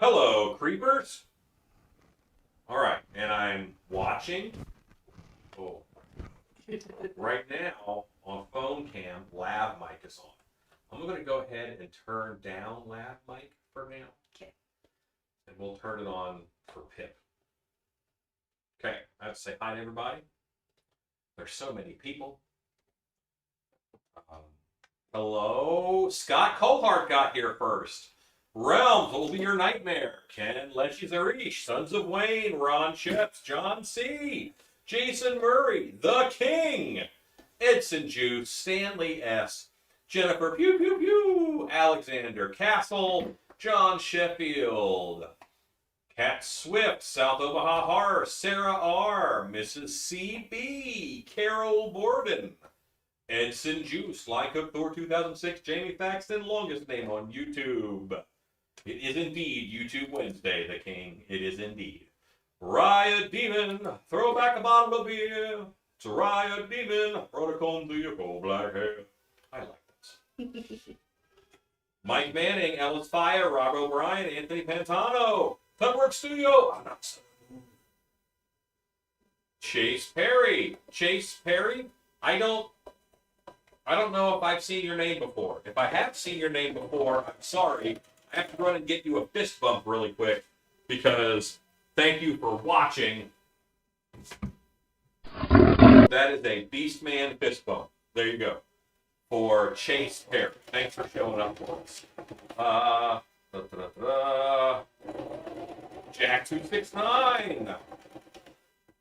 Hello, creepers. All right, and I'm watching. Oh, right now on phone cam, lav mic is on. I'm going to go ahead and turn down lav mic for now. Okay. And we'll turn it on for Pip. Okay, I have to say hi to everybody. There's so many people. Hello, Scott Colhart got here first. Realms will be your nightmare. Ken Lechi Sons of Wayne, Ron Sheps, John C., Jason Murray, The King, Edson Juice, Stanley S., Jennifer Pew Pew Pew, Alexander Castle, John Sheffield, Cat Swift, South Omaha Horror, Sarah R., Mrs. C.B., Carol Borden, Edson Juice, Like Up Thor 2006, Jamie Faxton, longest name on YouTube. It is indeed YouTube Wednesday, The King. It is indeed. Riot Demon, throw back a bottle of beer. It's a Riot Demon, brought a comb to your coal black hair. I like this. Mike Manning, Ellis Fire, Rob O'Brien, Anthony Pantano, Funwork Studio. I'm not so. Chase Perry. Chase Perry, I don't know if I've seen your name before. If I have seen your name before, I'm sorry. I have to run and get you a fist bump really quick because thank you for watching. That is a Beastman fist bump. There you go. For Chase Perry. Thanks for showing up for us. Jack269.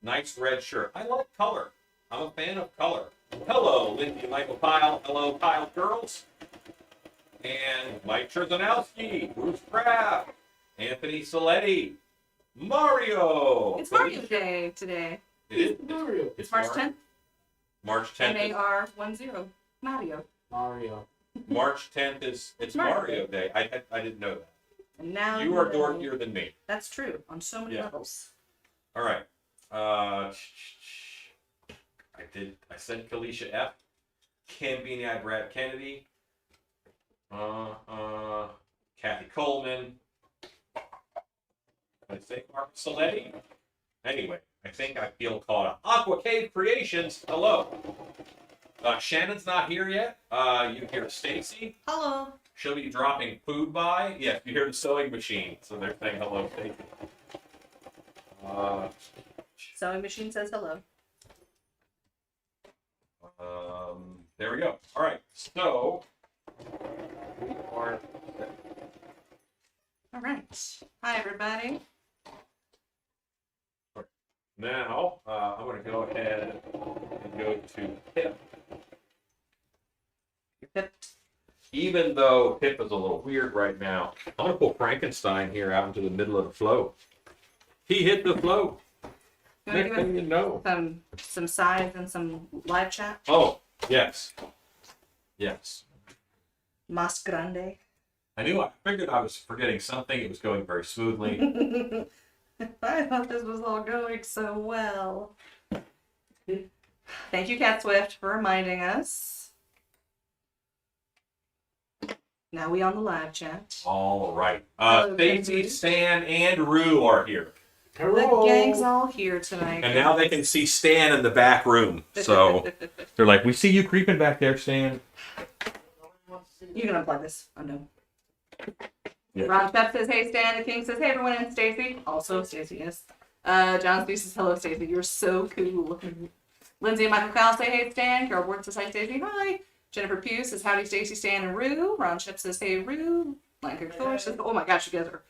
Nice red shirt. I like color. I'm a fan of color. Hello, Lindsay and Michael Pyle. Hello, Pyle Girls. And Mike Cherzanowski, Bruce Kraft, Anthony Saletti, Mario. It's Mario Day today. It is Mario. It's March 10th. March 10th. MAR10. Mario. March 10th is Mario Day. I didn't know that. And now you are dorkier than me. That's true on so many levels. All right. I said Kalisha F. Ken Beanie Eye Brad Kennedy. Kathy Coleman. I say Mark Saletti. Anyway, I think I feel called up. Aqua Cave Creations. Hello. Shannon's not here yet. You hear Stacy. Hello. She'll be dropping food by. Yes, you hear the sewing machine. So they're saying hello, Stacy. Sewing machine says hello. There we go. All right. So we are. All right. Hi, everybody. Now I'm going to go ahead and go to Pip. Pip. Even though Pip is a little weird right now, I'm going to pull Frankenstein here out into the middle of the flow. He hit the flow. Next thing you know. Some sides and some live chat. Oh, yes. Yes. Mas grande. I figured I was forgetting something. It was going very smoothly. I thought this was all going so well. Thank you, Cat Swift, for reminding us. Now we on the live chat. All right. Hello, Stacy, Stan, and Rue are here. The gang's all here tonight. And now they can see Stan in the back room. So they're like, we see you creeping back there, Stan. You can unplug this. I'm done. Yeah. Ron Pep says, hey, Stan. The King says, hey, everyone. And Stacy. Also, Stacy, yes. John Steve says, hello, Stacy. You're so cool. Lindsay and Michael Kyle say, hey, Stan. Carol Ward says, hi, Stacy. Hi. Jennifer Pugh says, howdy, Stacy, Stan, and Rue. Ron Shep says, hey, Rue. Lanker Thor says, oh my gosh, you guys are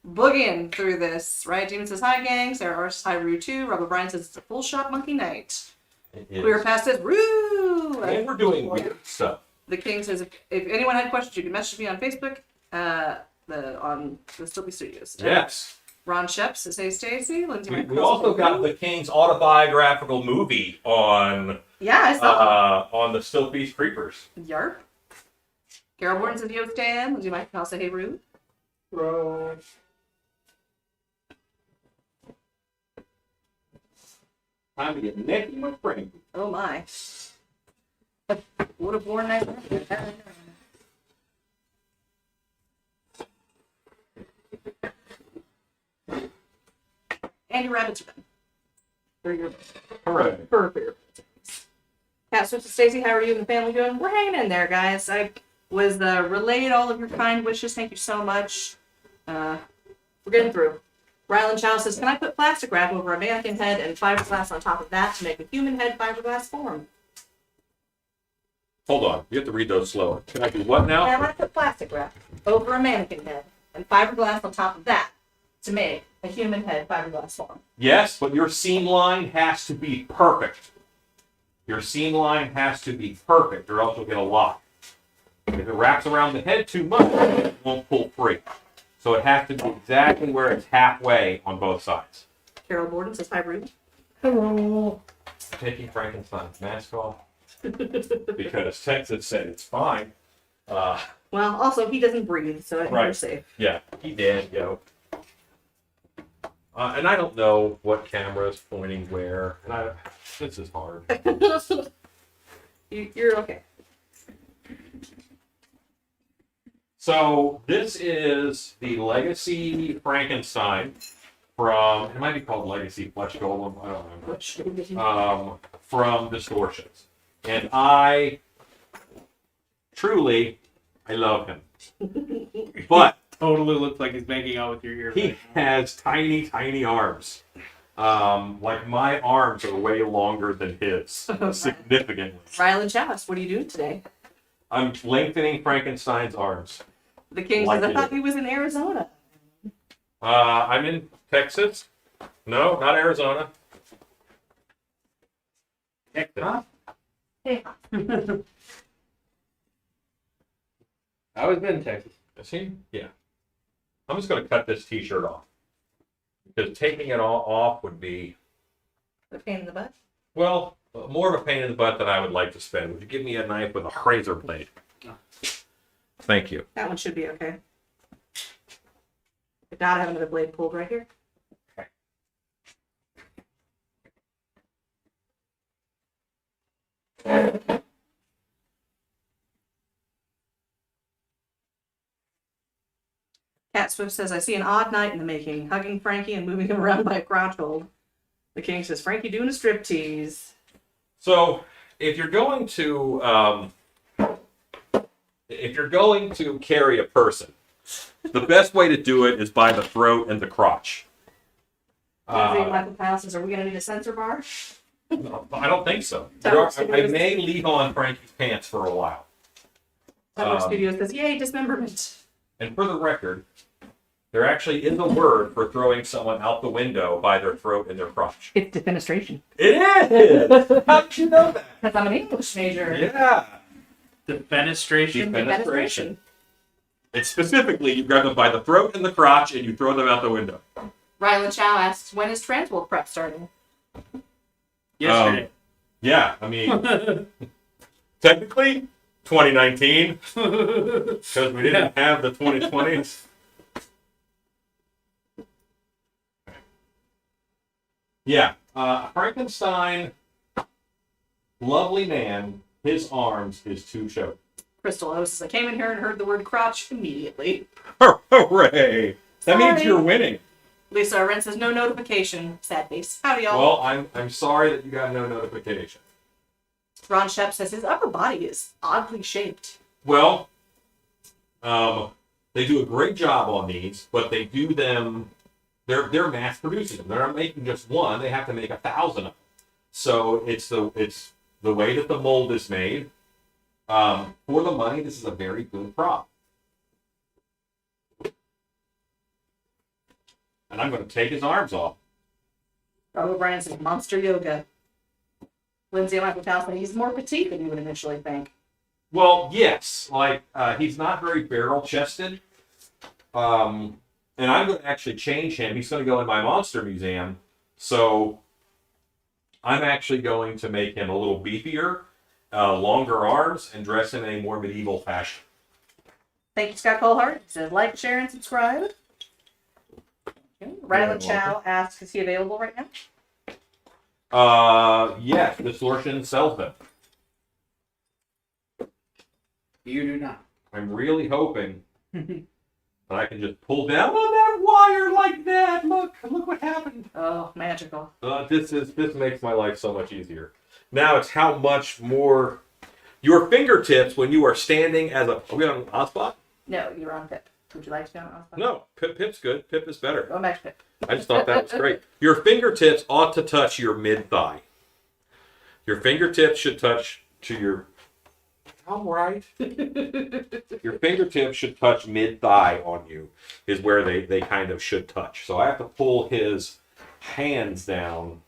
boogieing through this. Riot Demon says, hi, gang. Sarah R says, hi, Rue, too. Rob O'Brien says, it's a full shot monkey night. Queer Past says, Rue. And we're doing weird stuff. The King says, if anyone had questions, you can message me on Facebook. On the Still Studios. Yes. Ron Shep says, hey, Stacy. Lindsay We also got the King's autobiographical movie on I saw on the Still Beast Creepers. Yarp. Carol Borden says, yo, Stan. Lindsay Michael say, hey, Rue. Bro. Time to get naked with Frank. Oh, my. Would have worn nice. And your rabbits are done. For your Hooray. for your Cat Swift and Stacy, how are you and the family doing? We're hanging in there, guys. I was relayed all of your kind wishes. Thank you so much. We're getting through. Rylan Chow says, can I put plastic wrap over a mannequin head and fiberglass on top of that to make a human head fiberglass form? Hold on. You have to read those slower. Can I do what now? Now I'm going to put plastic wrap over a mannequin head and fiberglass on top of that to make a human head fiberglass form. Yes, but your seam line has to be perfect. Your seam line has to be perfect, or else you'll get a lock. If it wraps around the head too much, it won't pull free. So it has to be exactly where it's halfway on both sides. Carol Borden says, hi, Ruby. Hello. Taking Frankenstein's mask off because Texas said it's fine. Well, also, he doesn't breathe, so I think we're safe. Yeah, he did, yo. And I don't know what camera is pointing where. And this is hard. You're okay. So this is the Legacy Frankenstein from, it might be called Legacy Flesh Golem, I don't remember. From Distortions. And I love him. But Totally looks like he's making out with your ear. he has tiny, tiny arms. Like my arms are way longer than his, significantly. Rylan Chalice, what are you doing today? I'm lengthening Frankenstein's arms. The king Like says, I it. thought he was in Arizona. I'm in Texas. No, not Arizona. Texas. Huh? Hey. I was in Texas. Is he? Yeah. I'm just going to cut this t-shirt off. Because taking it all off would be, The pain in the butt? well, more of a pain in the butt than I would like to spend. Would you give me a knife with a razor blade? No. Thank you. That one should be okay. If not, I have another blade pulled right here. Cat Swift says, I see an odd night in the making, hugging Frankie and moving him around by a crotch hold. The king says, Frankie doing a striptease. So, if you're going to carry a person, the best way to do it is by the throat and the crotch. Michael Powell says, are we going to need a sensor bar? No, I don't think so. Tower I may leave on Frankie's pants for a while. Tower Studio says, yay, dismemberment. And for the record, there actually is a word for throwing someone out the window by their throat and their crotch. It's defenestration. It is! How did you know that? Because I'm an English major. Yeah. Defenestration. Defenestration. It's specifically, you grab them by the throat and the crotch and you throw them out the window. Rylan Chow asks, when is Transworld prep starting? Yesterday. Yeah, I mean, technically, 2019, because we didn't have the 2020s. Yeah, Frankenstein, lovely man, his arms is too choked. Crystal O says, I came in here and heard the word crotch immediately. Hooray! That means Sorry. you're winning. Lisa Arendt says, no notification. Sad face. Howdy, y'all. Well, I'm sorry that you got no notification. Ron Shep says, his upper body is oddly shaped. Well, they do a great job on these, but they do them. They're mass producing them. They're not making just one. They have to make 1,000 of them. So it's the way that the mold is made. For the money, this is a very good prop. And I'm going to take his arms off. Robert Bryan says, monster yoga. Lindsay Michael Towson, he's more petite than you would initially think. Well, yes. Like, he's not very barrel-chested. And I'm going to actually change him. He's going to go in my monster museum. So I'm actually going to make him a little beefier, longer arms, and dress him in a more medieval fashion. Thank you, Scott Colehart. He says, like, share, and subscribe. Okay. Rylan Chow asks, is he available right now? Yes, Distortion sells them. You do not. I'm really hoping that I can just pull down on that wire like like that. Look what happened. Oh, magical. This makes my life so much easier. Now it's how much more your fingertips when you are standing as a. Are we on hotspot? No, you're on Pip. Would you like to go on Hotspot? No, Pip's good. Pip is better. Go back to Pip. I just thought that was great. Your fingertips ought to touch your mid thigh. Your fingertips should touch to your. I'm right. Your fingertips should touch mid thigh on you, is where they kind of should touch. So I have to pull his hands down.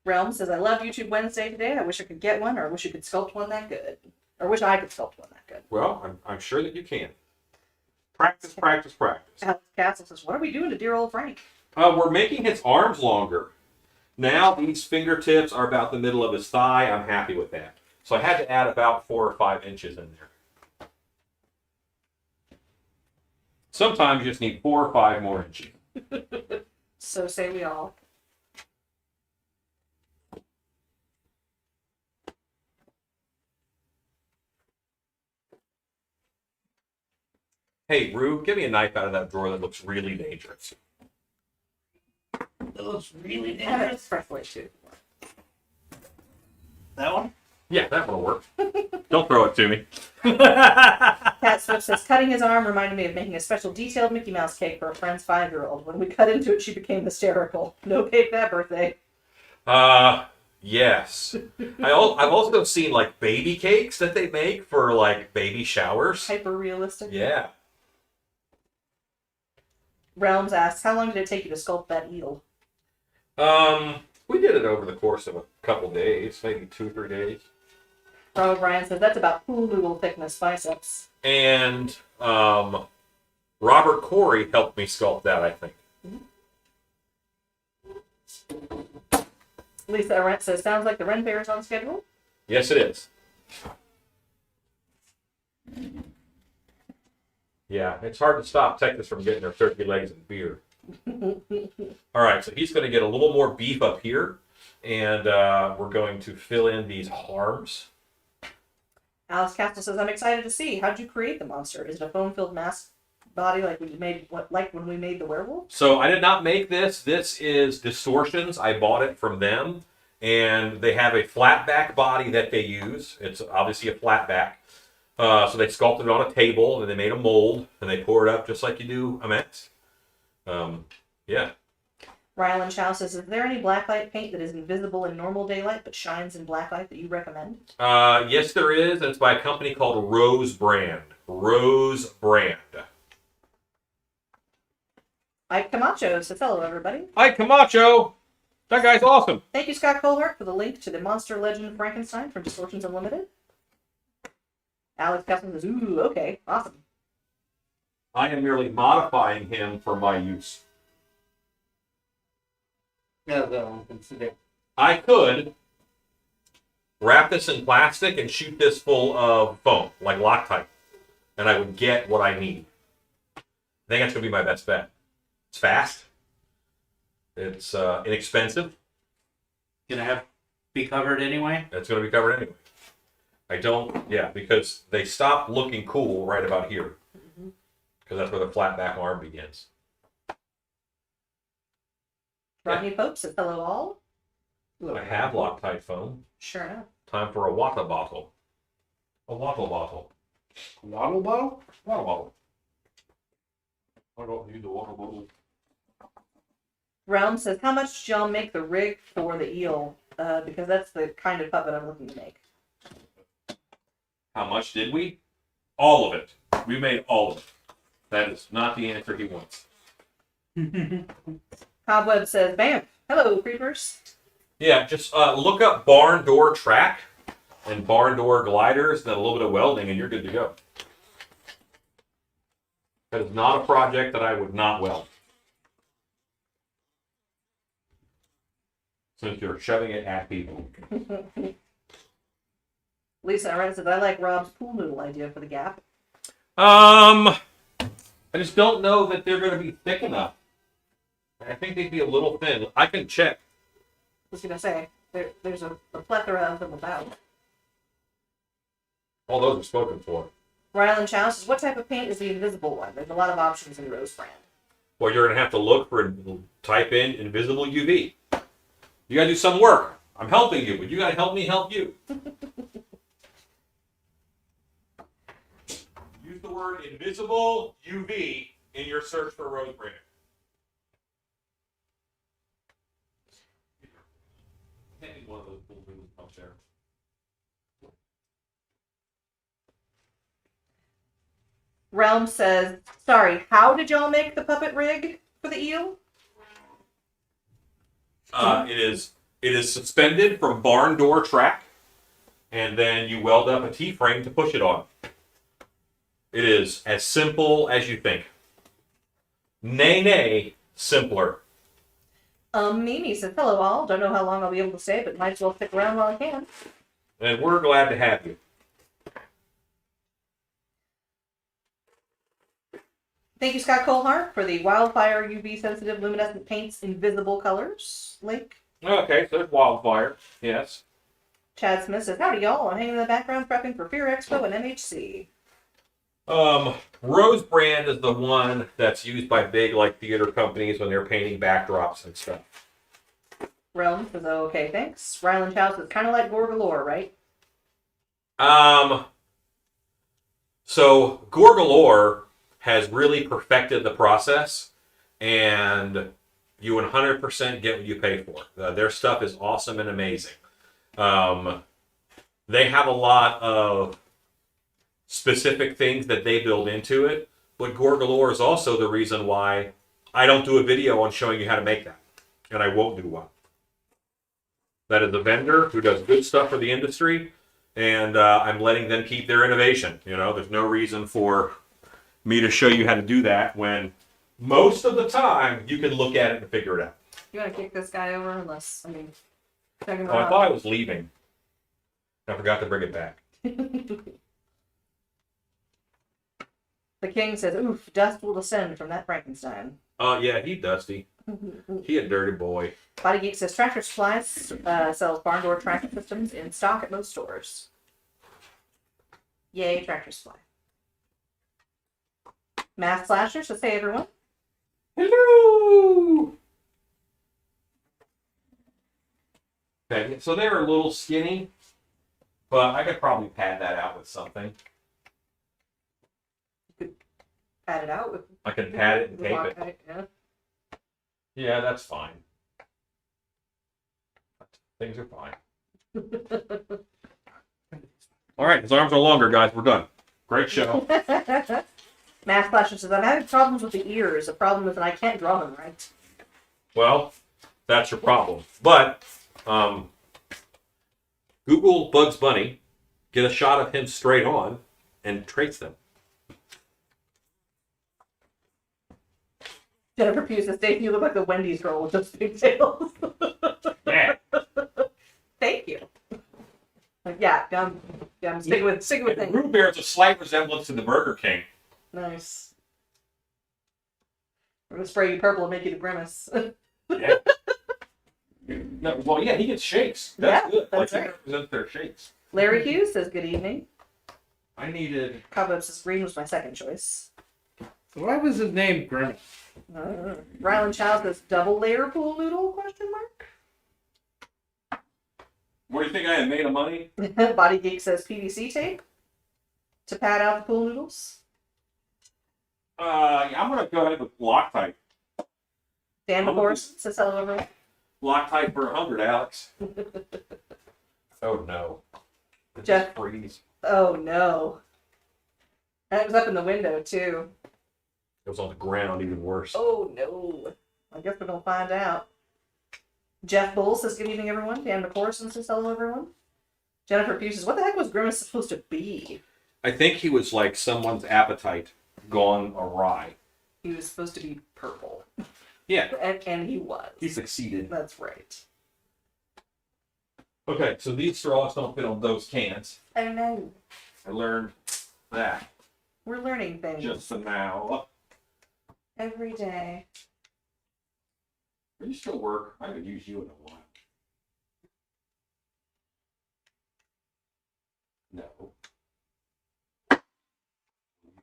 Realm says, I love YouTube Wednesday today. I wish I could get one, or I wish you could sculpt one that good. Or wish I could sculpt one that good. Well, I'm sure that you can. Practice, practice, practice. Alex Castle says, what are we doing to dear old Frank? We're making his arms longer. Now these fingertips are about the middle of his thigh. I'm happy with that. So I had to add about 4 or 5 inches in there. Sometimes you just need 4 or 5 more inches. So say we all. Hey, Rue, give me a knife out of that drawer that looks really dangerous. That looks really That's breathway too. That one? Yeah, that will work. Don't throw it to me. Cat Swift says, cutting his arm reminded me of making a special detailed Mickey Mouse cake for a friend's 5-year-old. When we cut into it, she became hysterical. No cake that birthday. Yes. I've also seen like baby cakes that they make for like baby showers. Hyper realistic. Yeah. Realms asks, how long did it take you to sculpt that eel? We did it over the course of a couple days, maybe 2 or 3 days. Robert Bryan says, that's about pool noodle thickness biceps. And Robert Corey helped me sculpt that, I think. Lisa Arendt says, sounds like the Ren Fair is on schedule. Yes, it is. Yeah, it's hard to stop Texas from getting their turkey legs and beer. All right, so he's going to get a little more beef up here, and we're going to fill in these arms. Alice Castle says, I'm excited to see. How'd you create the monster? Is it a foam-filled mask body like when we made the werewolf? So I did not make this. This is Distortions. I bought it from them, and they have a flat back body that they use. It's obviously a flat back. So they sculpted it on a table, and they made a mold, and they pour it up just like you do a mask. Yeah. Rylan Chow says, is there any blacklight paint that is invisible in normal daylight but shines in blacklight that you recommend? Yes, there is, and it's by a company called Rose Brand. Rose Brand. Ike Camacho says, hello, everybody. Hi, Camacho. That guy's awesome. Thank you, Scott Colhart, for the link to the monster legend Frankenstein from Distortions Unlimited. Alex Kessler says, ooh, okay, awesome. I am merely modifying him for my use. Yeah, that one. Consider. I could wrap this in plastic and shoot this full of foam, like Loctite, and I would get what I need. I think that's going to be my best bet. It's fast. It's inexpensive. Gonna be covered anyway? It's going to be covered anyway. Because they stop looking cool right about here. Because that's where the flat back arm begins. Rodney Pope says, hello, all. I have Loctite foam. Sure enough. Time for a water bottle. A water bottle. Waddle bottle? Water bottle. I don't need the water bottle. Realm says, how much did y'all make the rig for the eel? Because that's the kind of puppet I'm looking to make. How much did we? All of it. We made all of it. That is not the answer he wants. Cobweb says, bam. Hello, creepers. Yeah, just look up barn door track and barn door gliders, and then a little bit of welding, and you're good to go. That is not a project that I would not weld. Since you're shoving it at people. Lisa Arendt says, I like Rob's pool noodle idea for the gap. I just don't know that they're going to be thick enough. I think they'd be a little thin. I can check. I was going to say, there's a plethora of them about. All those are spoken for. Rylan Chow says, what type of paint is the invisible one? There's a lot of options in Rose Brand. Well, you're going to have to look for, type in invisible UV. You got to do some work. I'm helping you, but you got to help me help you. Use the word invisible UV in your search for rose brand. Hand me one of those little wheels up there. Realm says, sorry, how did y'all make the puppet rig for the eel? It is suspended from barn door track, and then you weld up a T-frame to push it on. It is as simple as you think. Nay, simpler. Mimi says, hello all. Don't know how long I'll be able to stay, but might as well stick around while I can. And we're glad to have you. Thank you, Scott Colehart, for the Wildfire UV Sensitive Luminescent Paints Invisible Colors link. Okay, so there's wildfire. Yes. Chad Smith says, howdy y'all. I'm hanging in the background prepping for Fear Expo and MHC. Rose brand is the one that's used by big like theater companies when they're painting backdrops and stuff. Realm says, oh, okay, thanks. Ryland Chow says, kind of like Gorgalore, right? So Gorgalore has really perfected the process, and you 100% get what you pay for. Their stuff is awesome and amazing. They have a lot of specific things that they build into it, but Gorgalore is also the reason why I don't do a video on showing you how to make that, and I won't do one. That is a vendor who does good stuff for the industry, and I'm letting them keep their innovation. You know, there's no reason for me to show you how to do that when most of the time you can look at it and figure it out. You want to kick this guy over? Unless, I I thought I was leaving. I forgot to bring it back. The king says, oof, dust will descend from that Frankenstein. Yeah, he dusty. He a dirty boy. Body Geek says, Tractor Supplies sells barn door tractor systems in stock at most stores. Yay, Tractor Supply. Math Slasher says, hey everyone. Hello! Okay, so they're a little skinny, but I could probably pad that out with something. Pad it out with. I can pad it and tape it. Okay, yeah. Yeah, that's fine. Things are fine. All right, his arms are longer, guys. We're done. Great show. Math Flasher says, I'm having problems with the ears. The problem is that I can't draw them right. Well, that's your problem. But Google Bugs Bunny, get a shot of him straight on, and trace them. Jennifer Pugh says, Dave, you look like the Wendy's girl with those pigtails. Yeah. Thank you. Yeah, I'm sticking with And things. Root bears a slight resemblance to the Burger King. Nice. I'm gonna spray you purple and make you the grimace. Yeah. No, well, yeah, he gets shakes. That's Yeah, good. that's He right. represents their shakes. Larry Hughes says, good evening. I needed. Cobweb says, green was my second choice. Why was his name Grimace? Ryland Child says, double layer pool noodle, question mark? What do you think I had made of money? Body Geek says, PVC tape to pad out the pool noodles. Yeah, I'm gonna go ahead with Loctite. Dan McCorse says, hello everyone. Loctite for 100, Alex. Oh no. It Jeff. just freeze. Oh no. And it was up in the window too. It was on the ground, even worse. Oh no. I guess we're gonna find out. Jeff Bull says, good evening everyone. Dan McCorson says, hello everyone. Jennifer Pugh says, what the heck was Grimace supposed to be? I think he was like someone's appetite gone awry. He was supposed to be purple. Yeah. And he was. He succeeded. That's right. Okay, so these straws don't fit on those cans. I know. I learned that We're learning things just now. every day. Are you still work? I haven't used you in a while. No.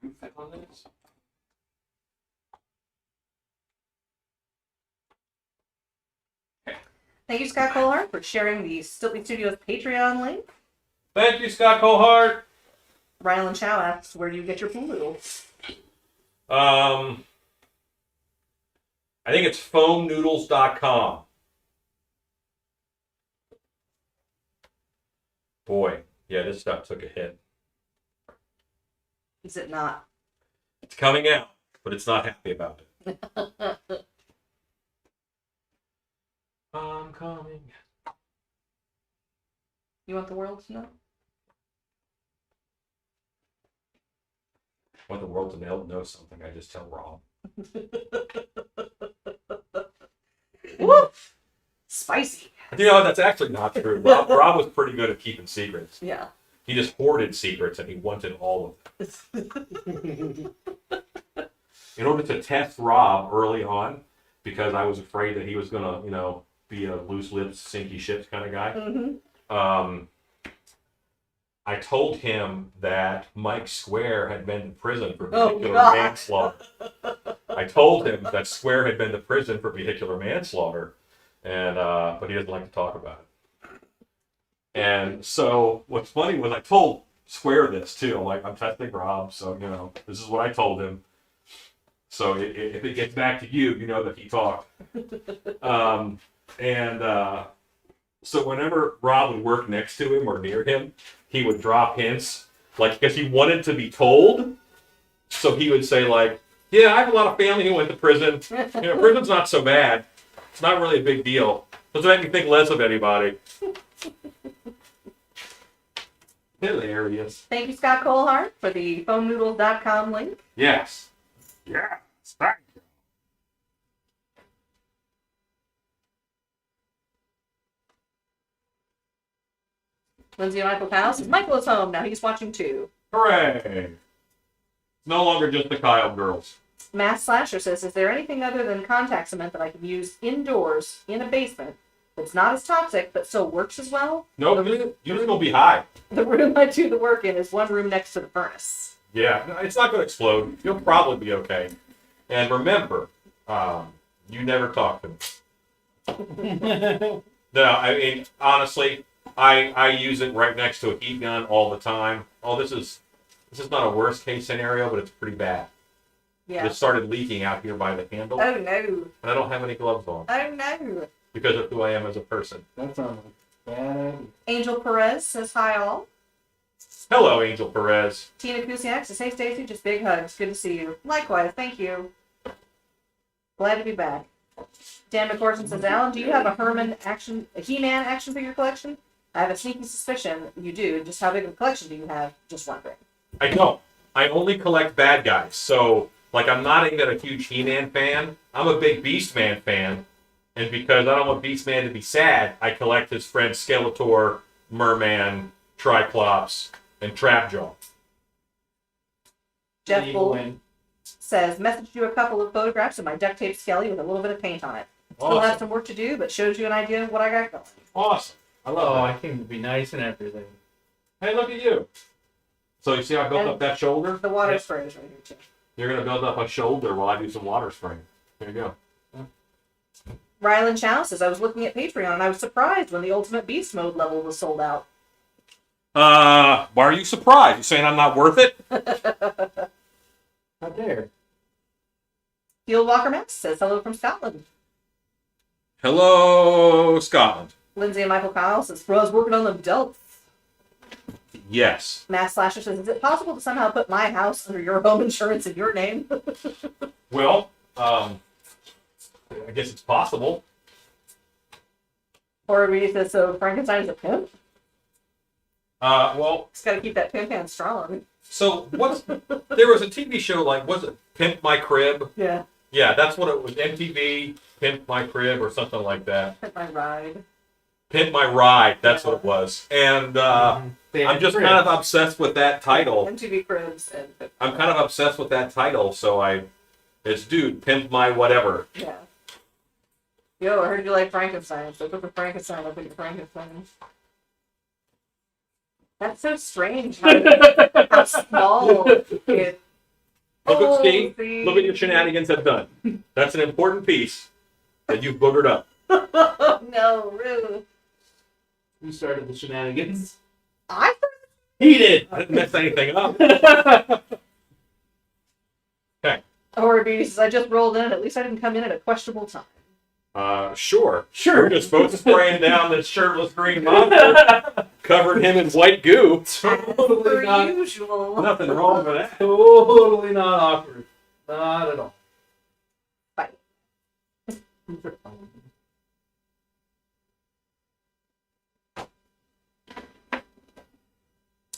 You fit on this? Thank you, Scott Colehart, for sharing the Stiltly Studios Patreon link. Thank you, Scott Colehart. Rylan Chow asks, where do you get your pool noodles? I think it's foamnoodles.com. Boy, yeah, this stuff took a hit. Is it not? It's coming out, but it's not happy about it. I'm coming. You want the world to know? I want the world to know something. I just tell Rob. Woo! Spicy. You know, that's actually not true. Rob was pretty good at keeping secrets. Yeah. He just hoarded secrets and he wanted all of them. In order to test Rob early on, because I was afraid that he was going to, be a loose-lipped, sinky ships kind of guy, Mm-hmm. I told him that Mike Square had been to prison for Oh, vehicular God. manslaughter. I told him that Square had been to prison for vehicular manslaughter, and but he doesn't like to talk about it. And so what's funny was I told Square this too. I'm like, I'm testing Rob, so this is what I told him. So if it gets back to you, you know that he talked. So whenever Rob would work next to him or near him, he would drop hints, because he wanted to be told. So he would say, yeah, I have a lot of family who went to prison. Prison's not so bad. It's not really a big deal. Doesn't make me think less of anybody. Hilarious. Thank you, Scott Colehart, for the foamnoodles.com link. Yes. Yes. Thank you. Lindsay and Michael Kyle says, Michael is home. Now he's watching too. Hooray. It's no longer just the Kyle girls. Mass Slasher says, is there anything other than contact cement that I can use indoors in a basement that's not as toxic but still works as well? Nope, you're just going to be high. The room I do the work in is one room next to the furnace. Yeah, no, it's not going to explode. You'll probably be okay. And remember, you never talk to me. No, I mean, honestly, I use it right next to a heat gun all the time. Oh, this is not a worst case scenario, but it's pretty bad. Yeah. It started leaking out here by the handle. Oh, no. And I don't have any gloves on. Oh, no. Because of who I am as a person. That sounds bad. Angel Perez says, hi, all. Hello, Angel Perez. Tina Kusiak says, hey, Stacy, just big hugs. Good to see you. Likewise, thank you. Glad to be back. Dan McCorson says, Alan, do you have a He-Man action figure collection? I have a sneaky suspicion you do. Just how big of a collection do you have? Just wondering. I don't. I only collect bad guys. So, I'm not even a huge He-Man fan. I'm a big Beastman fan. And because I don't want Beastman to be sad, I collect his friends Skeletor, Merman, Triclops, and Trapjaw. Jeff Bull says, messaged you a couple of photographs of my duct tape skelly with a little bit of paint on it. Still have some work to do, but shows you an idea of what I got going. Awesome. I love Oh, that. I can be nice and everything. Hey, look at you. So you see how I built up that shoulder? The water spray is right here, too. You're going to build up a shoulder while I do some water spraying. There you go. Rylan Chow says, I was looking at Patreon and I was surprised when the Ultimate Beast Mode level was sold out. Why are you surprised? You saying I'm not worth it? How dare. Field Walker Max says, hello from Scotland. Hello, Scotland. Lindsay and Michael Kyle says, bro, I was working on them delts. Yes. Mass Slasher says, is it possible to somehow put my house under your home insurance in your name? Well, I guess it's possible. Or Reedy says, so Frankenstein is a pimp? Well, Just gotta keep that pimp hand strong. so there was a TV show was it Pimp My Crib? Yeah, Yeah, that's what it was. MTV, Pimp My Crib, or something like that. pimp my ride. Pimp My Ride, that's what it was. And I'm just kind of obsessed with that title. MTV Cribs and Pimp. I'm kind of obsessed with that title, so it's dude, Pimp My whatever. Yeah. Yo, I heard you like Frankenstein, so put the Frankenstein up in your Frankenstein. That's so strange. How small it. Look at Steve. See? Look at your shenanigans have done. That's an important piece that you've boogered up. No, rude. Who started the shenanigans? I He did. I didn't mess anything up. Horror Beauty says, I just rolled in. At least I didn't come in at a questionable time. Sure. Sure. We're just both spraying down this shirtless green monster, covered him in white goo. Totally Per not. usual. Nothing wrong with that. Totally not awkward. Not at all. Fight.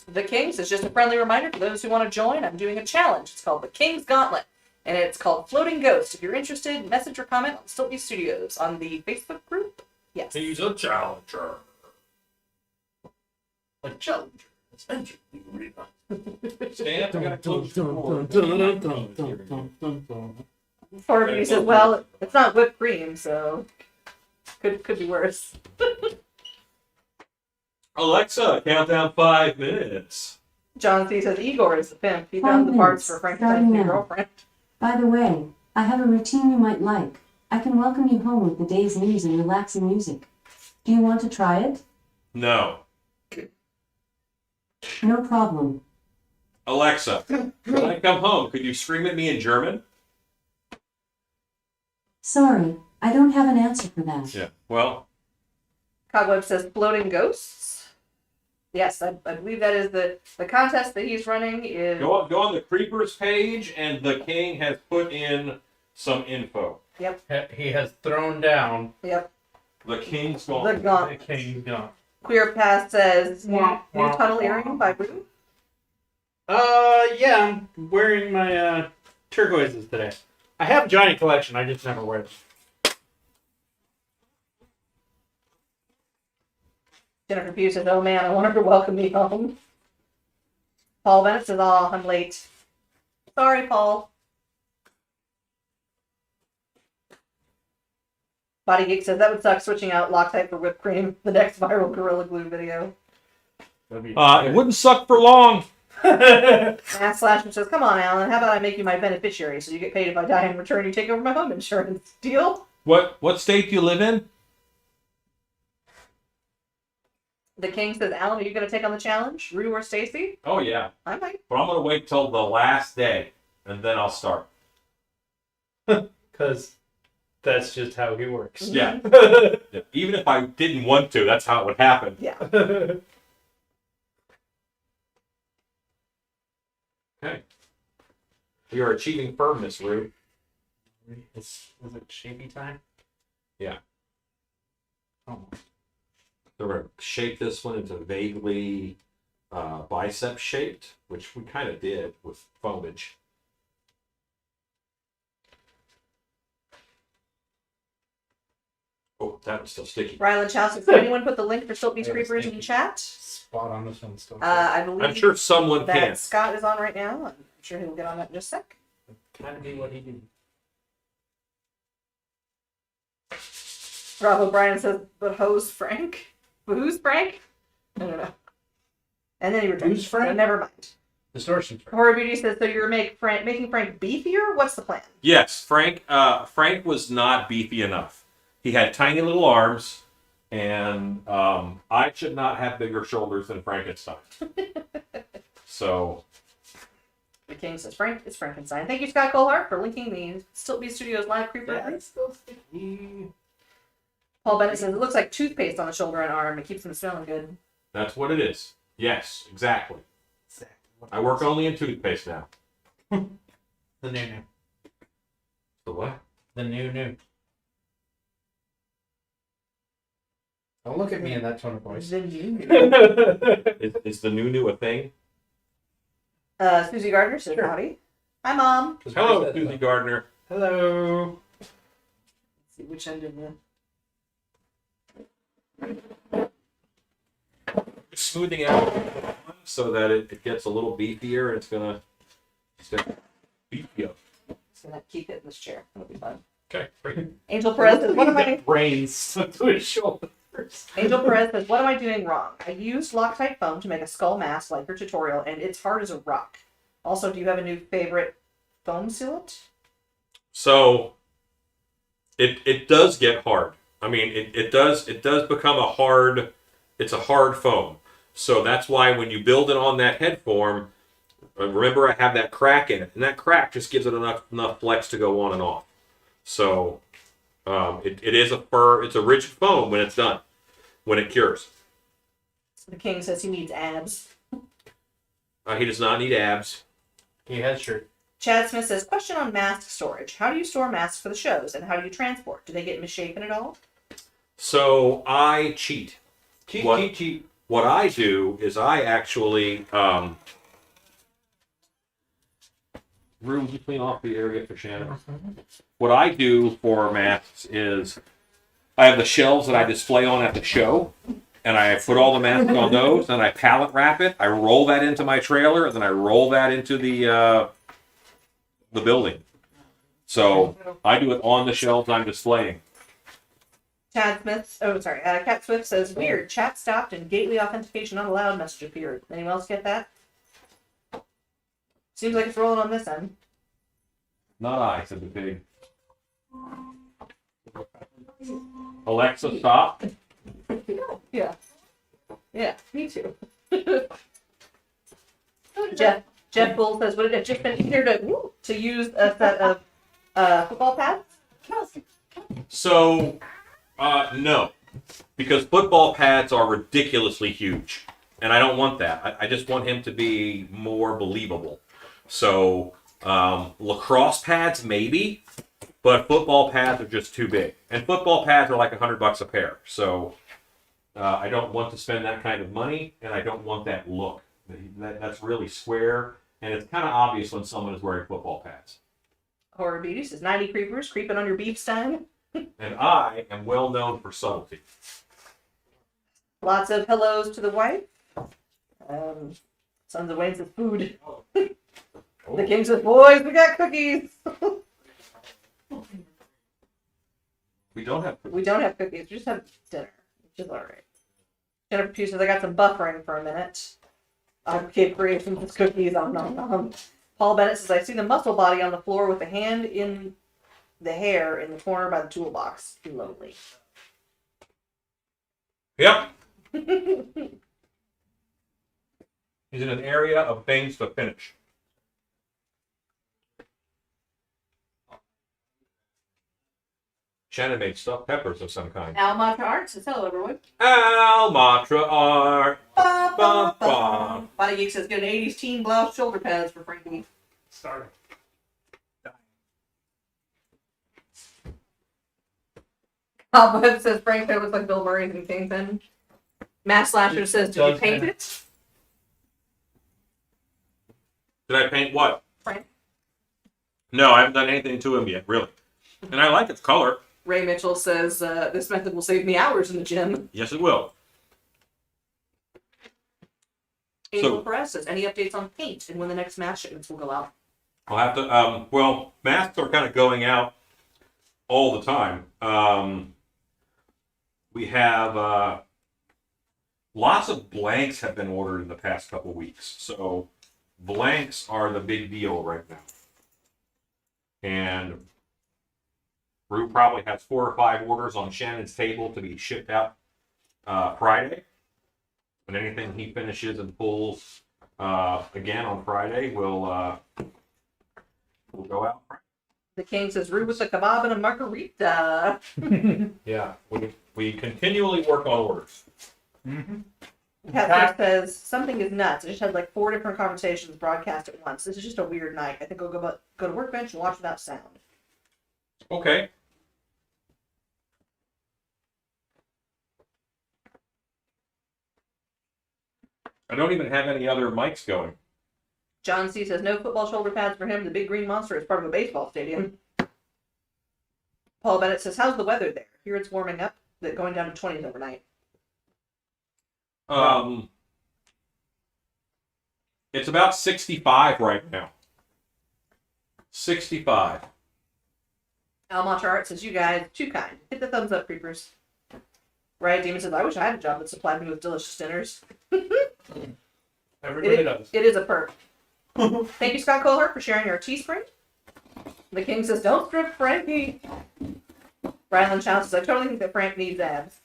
The Kings is just a friendly reminder for those who want to join. I'm doing a challenge. It's called the King's Gauntlet, and it's called Floating Ghost. If you're interested, message or comment on Stiltby Studios on the Facebook group. Yes. He's a challenger. A challenger. Let's enter the arena. Stand, I gotta close the door. Horror Beauty says, well, it's not whipped cream, so could be worse. Alexa, count down 5 minutes. John C. says, Igor is the pimp. He found the parts for Frankenstein's new girlfriend. By the way, I have a routine you might like. I can welcome you home with the day's news and relaxing music. Do you want to try it? No. No problem. Alexa, when I come home, could you scream at me in German? Sorry, I don't have an answer for that. Yeah. Well, Cobweb says, floating ghosts. Yes, I believe that is the contest that he's running is... go on the Creepers page, and the King has put in some info. He has thrown down Yep. The King's The Gauntlet. the Gauntlet. King's Gauntlet. Queer Path says, new Wah, wah, tunnel wah. earring by Rue. Yeah, I'm wearing my turquoises today. I have a giant collection, I just never wear them. Jennifer Pugh says, oh man, I want her to welcome me home. Paul Bennett says, oh, I'm late. Sorry, Paul. Body Geek says, that would suck switching out Loctite for whipped cream. The next viral Gorilla Glue video. It wouldn't suck for long. Matt Slasher says, come on, Alan, how about I make you my beneficiary so you get paid if I die in return, you take over my home insurance. Deal? What state do you live in? The King says, Alan, are you going to take on the challenge? Rue or Stacy? Oh yeah, I might. but I'm gonna wait till the last day, and then I'll start. Because that's just how he works. Yeah. Even if I didn't want to, that's how it would happen. Yeah. Okay. We are achieving firmness, Rue. Is it shapy time? Yeah. Oh. So we're going to shape this one into vaguely bicep shaped, which we kind of did with foliage. Oh, that one's still sticky. Rylan Chow says, did anyone put the link for Stiltby's Yeah, Creepers thank in you. chat? Spot on this one still. I believe I'm sure someone that can. Scott is on right now. I'm sure he'll get on that in just a sec. Kind of be what he did. Rob O'Brien says, but who's Frank? But who's Frank? I don't know. And then he returns. Who's Frank? So never mind. Distortions. Horror Beauty says, so you're making Frank beefier? What's the plan? Yes, Frank was not beefy enough. He had tiny little arms, and I should not have bigger shoulders than Frankenstein. So, The King says, Frank is Frankenstein. Thank you, Scott Colehart, for linking the Stiltby Studios live Creeper. Yeah, it's still sticky. Paul Bennett says, it looks like toothpaste on the shoulder and arm. It keeps them smelling good. that's what it is. Yes, exactly. Exactly what I work only in toothpaste now. The new. The what? The new. Don't look at me in that tone of voice. The new. Is the new a thing? Susie Gardner says, Sure. howdy. Hi, Mom. Hello, Susie Gardner. Hello. Let's see which end of the... Smoothing out so that it gets a little beefier, and it's gonna beef you up. Just gonna keep hitting this chair. It'll be fun. Okay, great. Angel Perez says, what am I... Brains stuck to his shoulders. Angel Perez says, what am I doing wrong? I used Loctite foam to make a skull mask like your tutorial, and it's hard as a rock. Also, do you have a new favorite foam sealant? So it does get hard. I mean, it does become it's a hard foam. So that's why when you build it on that head form, remember I have that crack in it, and that crack just gives it enough flex to go on and off. So it is it's a rigid foam when it's done, when it cures. The king says he needs abs. He does not need abs. He has shirt. Chad Smith says, question on mask storage. How do you store masks for the shows, and how do you transport? Do they get misshapen at all? So I cheat. Cheat. What I do is I actually room to clean off the area for Shannon. What I do for masks is I have the shelves that I display on at the show, and I put all the masks on those, and I pallet wrap it. I roll that into my trailer, and then I roll that into the building. So I do it on the shelves I'm displaying. Cat Swift says, weird, chat stopped and gateway authentication not allowed message appeared. Anyone else get that? Seems like it's rolling on this end. Not I, said the pig. Alexa, stop. Yeah. Yeah, me too. Jeff Bull says, would it have just been easier to use a set of football pads? So, no. Because football pads are ridiculously huge. And I don't want that. I just want him to be more believable. So, lacrosse pads, maybe. But football pads are just too big. And football pads are like $100 a pair. So, I don't want to spend that kind of money. And I don't want that look. That's really square. And it's kind of obvious when someone is wearing football pads. Horror Beauty says, 90 creepers creeping on your beef stein. And I am well known for subtlety. Lots of hellos to the wife. Sons of Wayne says, food. The king says, boys, we got cookies. We don't have We don't have cookies. We just have dinner, which is all right. Jennifer Pugh says, I got some buffering for a minute. Kid creations with cookies. Paul Bennett says, I see the muscle body on the floor with the hand in the hair in the corner by the toolbox. Lonely. Yep. He's in an area of things to finish. Shannon made stuffed peppers of some kind. Almatra Art says, hello, everyone. Almatra Art. Bum, bum. Body Geek says, get an 80s teen blouse shoulder pads for Frankie. Starting. Cobweb says, Franco looks like Bill Murray in Kingpin. Matt Slasher says, did you paint it? Did I paint what? Frank. No, I haven't done anything to him yet, really. And I like its color. Ray Mitchell says, this method will save me hours in the gym. Yes, it will. Angel So- Perez says, any updates on paint and when the next mask shipments will go out? I'll have to, well, masks are kind of going out all the time. We have, lots of blanks have been ordered in the past couple weeks. So blanks are the big deal right now. And Rue probably has 4 or 5 orders on Shannon's table to be shipped out Friday. And anything he finishes and pulls again on Friday will go out. The king says, Rue with a kebab and a margarita. Yeah, we continually work on orders. Mm-hmm. Catherine says, something is nuts. I just had like 4 different conversations broadcast at once. This is just a weird night. I think I'll go to workbench and watch without sound. Okay. I don't even have any other mics going. John C. says, no football shoulder pads for him. The big green monster is part of a baseball stadium. Paul Bennett says, how's the weather there? Here it's warming up, but going down to 20s overnight. It's about 65 right now. 65. Almatra Art says, you guys, too kind. Hit the thumbs up, creepers. Riot Demon says, I wish I had a job that supplied me with delicious dinners. Everybody does. It is a perk. Thank you, Scott Kohler, for sharing your Teespring. The king says, don't strip Frankie. Rylan Chow says, I totally think that Frank needs abs.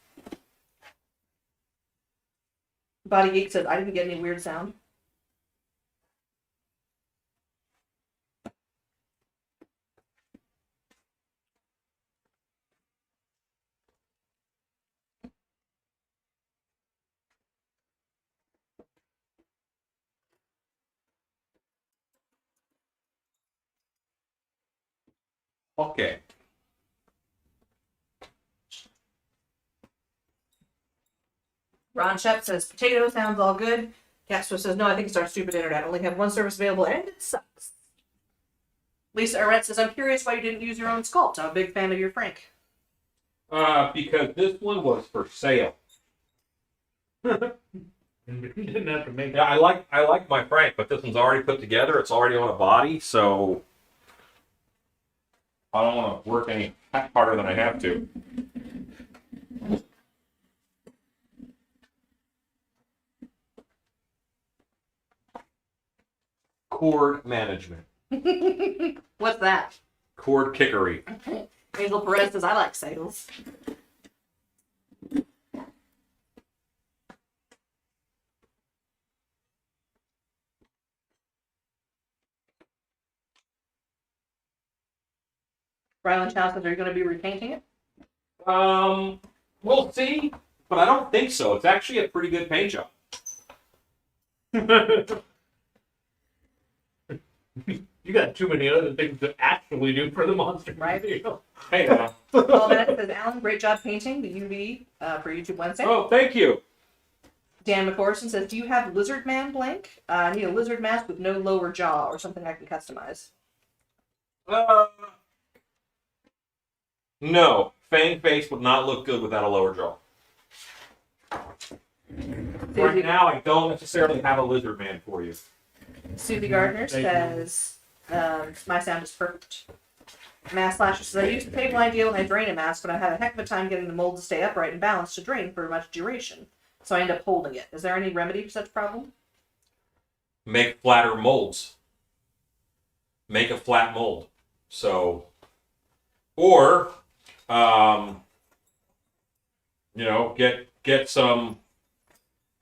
Body Geek says, I didn't get any weird sound. Okay. Ron Shep says, potato sounds all good. Castro says, no, I think it's our stupid internet. Only have one service available and it sucks. Lisa Arrett says, I'm curious why you didn't use your own sculpt. I'm a big fan of your Frank. Because this one was for sale. Didn't have to make Yeah, I like my Frank, but this one's already put together. It's already on a body, so I don't want to work any harder than I have to. Chord management. What's that? Chord kickery. Hazel Perez says, I like sales. Rylan Chow says, are you going to be repainting it? We'll see, but I don't think so. It's actually a pretty good paint job. You got too many other things to actually do for the monster. Right. Deal. Hey now. Paul Bennett says, Alan, great job painting the UV for YouTube Wednesday. Oh, thank you. Dan McCorson says, do you have Lizard Man blank? I need a lizard mask with no lower jaw or something I can customize. No. Fang face would not look good without a lower jaw. Right now, I don't necessarily have a lizard man for you. Susie Gardner says, my sound is perfect. Mass Slasher says, I use the table idea when I drain a mask, but I have a heck of a time getting the mold to stay upright and balanced to drain for much duration. So I end up holding it. Is there any remedy for such a problem? Make flatter molds. Make a flat mold. So, or, get some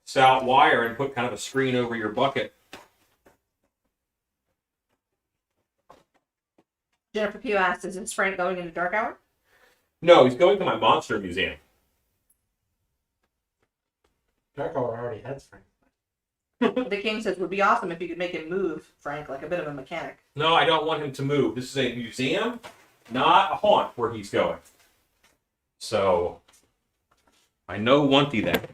stout wire and put kind of a screen over your bucket. Jennifer Pugh asks, is Frank going into Dark Hour? No, he's going to my monster museum. Dark Hour already has Frank. The King says, would be awesome if you could make him move, Frank, like a bit of a mechanic. No, I don't want him to move. This is a museum, not a haunt where he's going. So, I know Wunty that.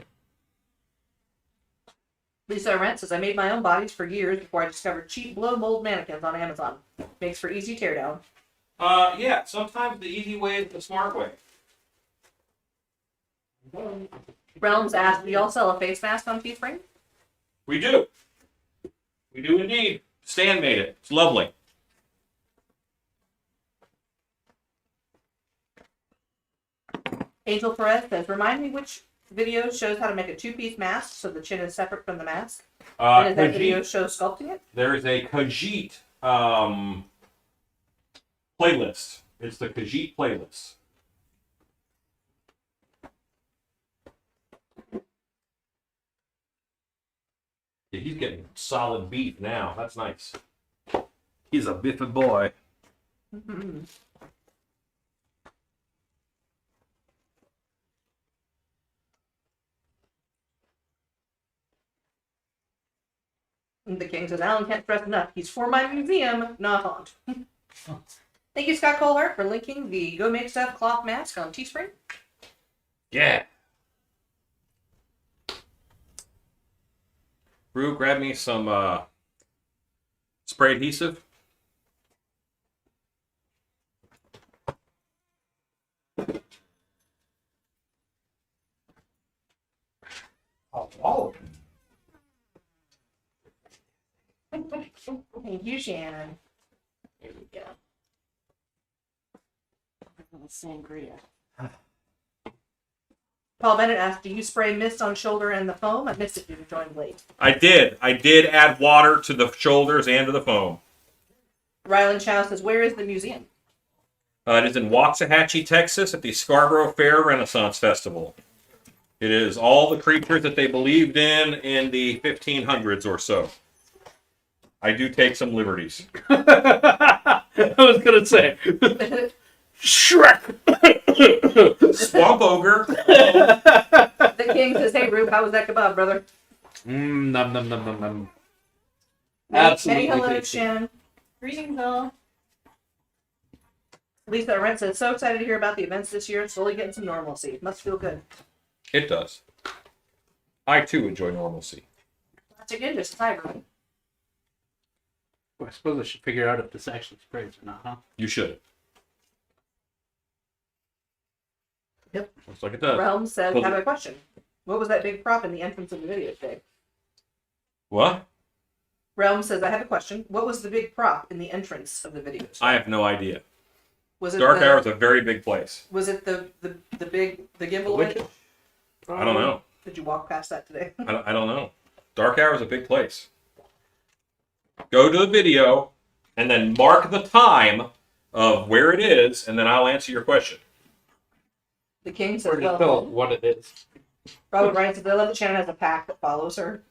Lisa Arendt says, I made my own bodies for years before I discovered cheap blow mold mannequins on Amazon. Makes for easy teardown. Yeah, sometimes the easy way is the smart way. Realms asks, do y'all sell a face mask on Teespring? We do. We do indeed. Stan made it. It's lovely. Angel Perez says, remind me which video shows how to make a two-piece mask so the chin is separate from the mask. And does that video show sculpting it? There is a Khajiit playlist. It's the Khajiit playlist. Yeah, he's getting solid beef now. That's nice. He's a biffy boy. Mm-hmm. The King says, Alan can't stress enough. He's for my museum, not haunt. Thank you, Scott Colhart, for linking the Go Make Stuff cloth mask on Teespring. Yeah. Rue, grab me some spray adhesive. All of it. Thank you, Shannon. There we go. Sangria. Paul Bennett asked, do you spray mist on shoulder and the foam? I missed it due to join late. I did. I did add water to the shoulders and to the foam. Rylan Chow says, where is the museum? It is in Waxahachie, Texas, at the Scarborough Fair Renaissance Festival. It is all the creatures that they believed in the 1500s or so. I do take some liberties. I was gonna say Shrek. Swamp ogre. The king says, "Hey, Rube, how was that kebab, brother?" Nom nom nom nom nom. Many Absolutely hello, tasty. Shannon. Greetings, all. Lisa Arendt says, "So excited to hear about the events this year. Slowly getting some normalcy. Must feel good." It does. I too enjoy normalcy. That's a good. Just hi, everyone. Well, I suppose I should figure out if this actually sprays or not, huh? You should. Yep. Looks like it does. Realm says, Well, "Have a question. What was that big prop in the entrance of the video today?" What? Realm says, "I have a question. What was the big prop in the entrance of the video today? I have no idea. Was it Dark the, Hour is a very big place. Was it the gimbal Which- winch? I don't know. Did you walk past that today? I don't know. Dark Hour is a big place. Go to the video and then mark the time of where it is, and then I'll answer your question. The king Or says, just tell "Well, what it is. Robert Ryan says, I love that Shannon has a pack that follows her."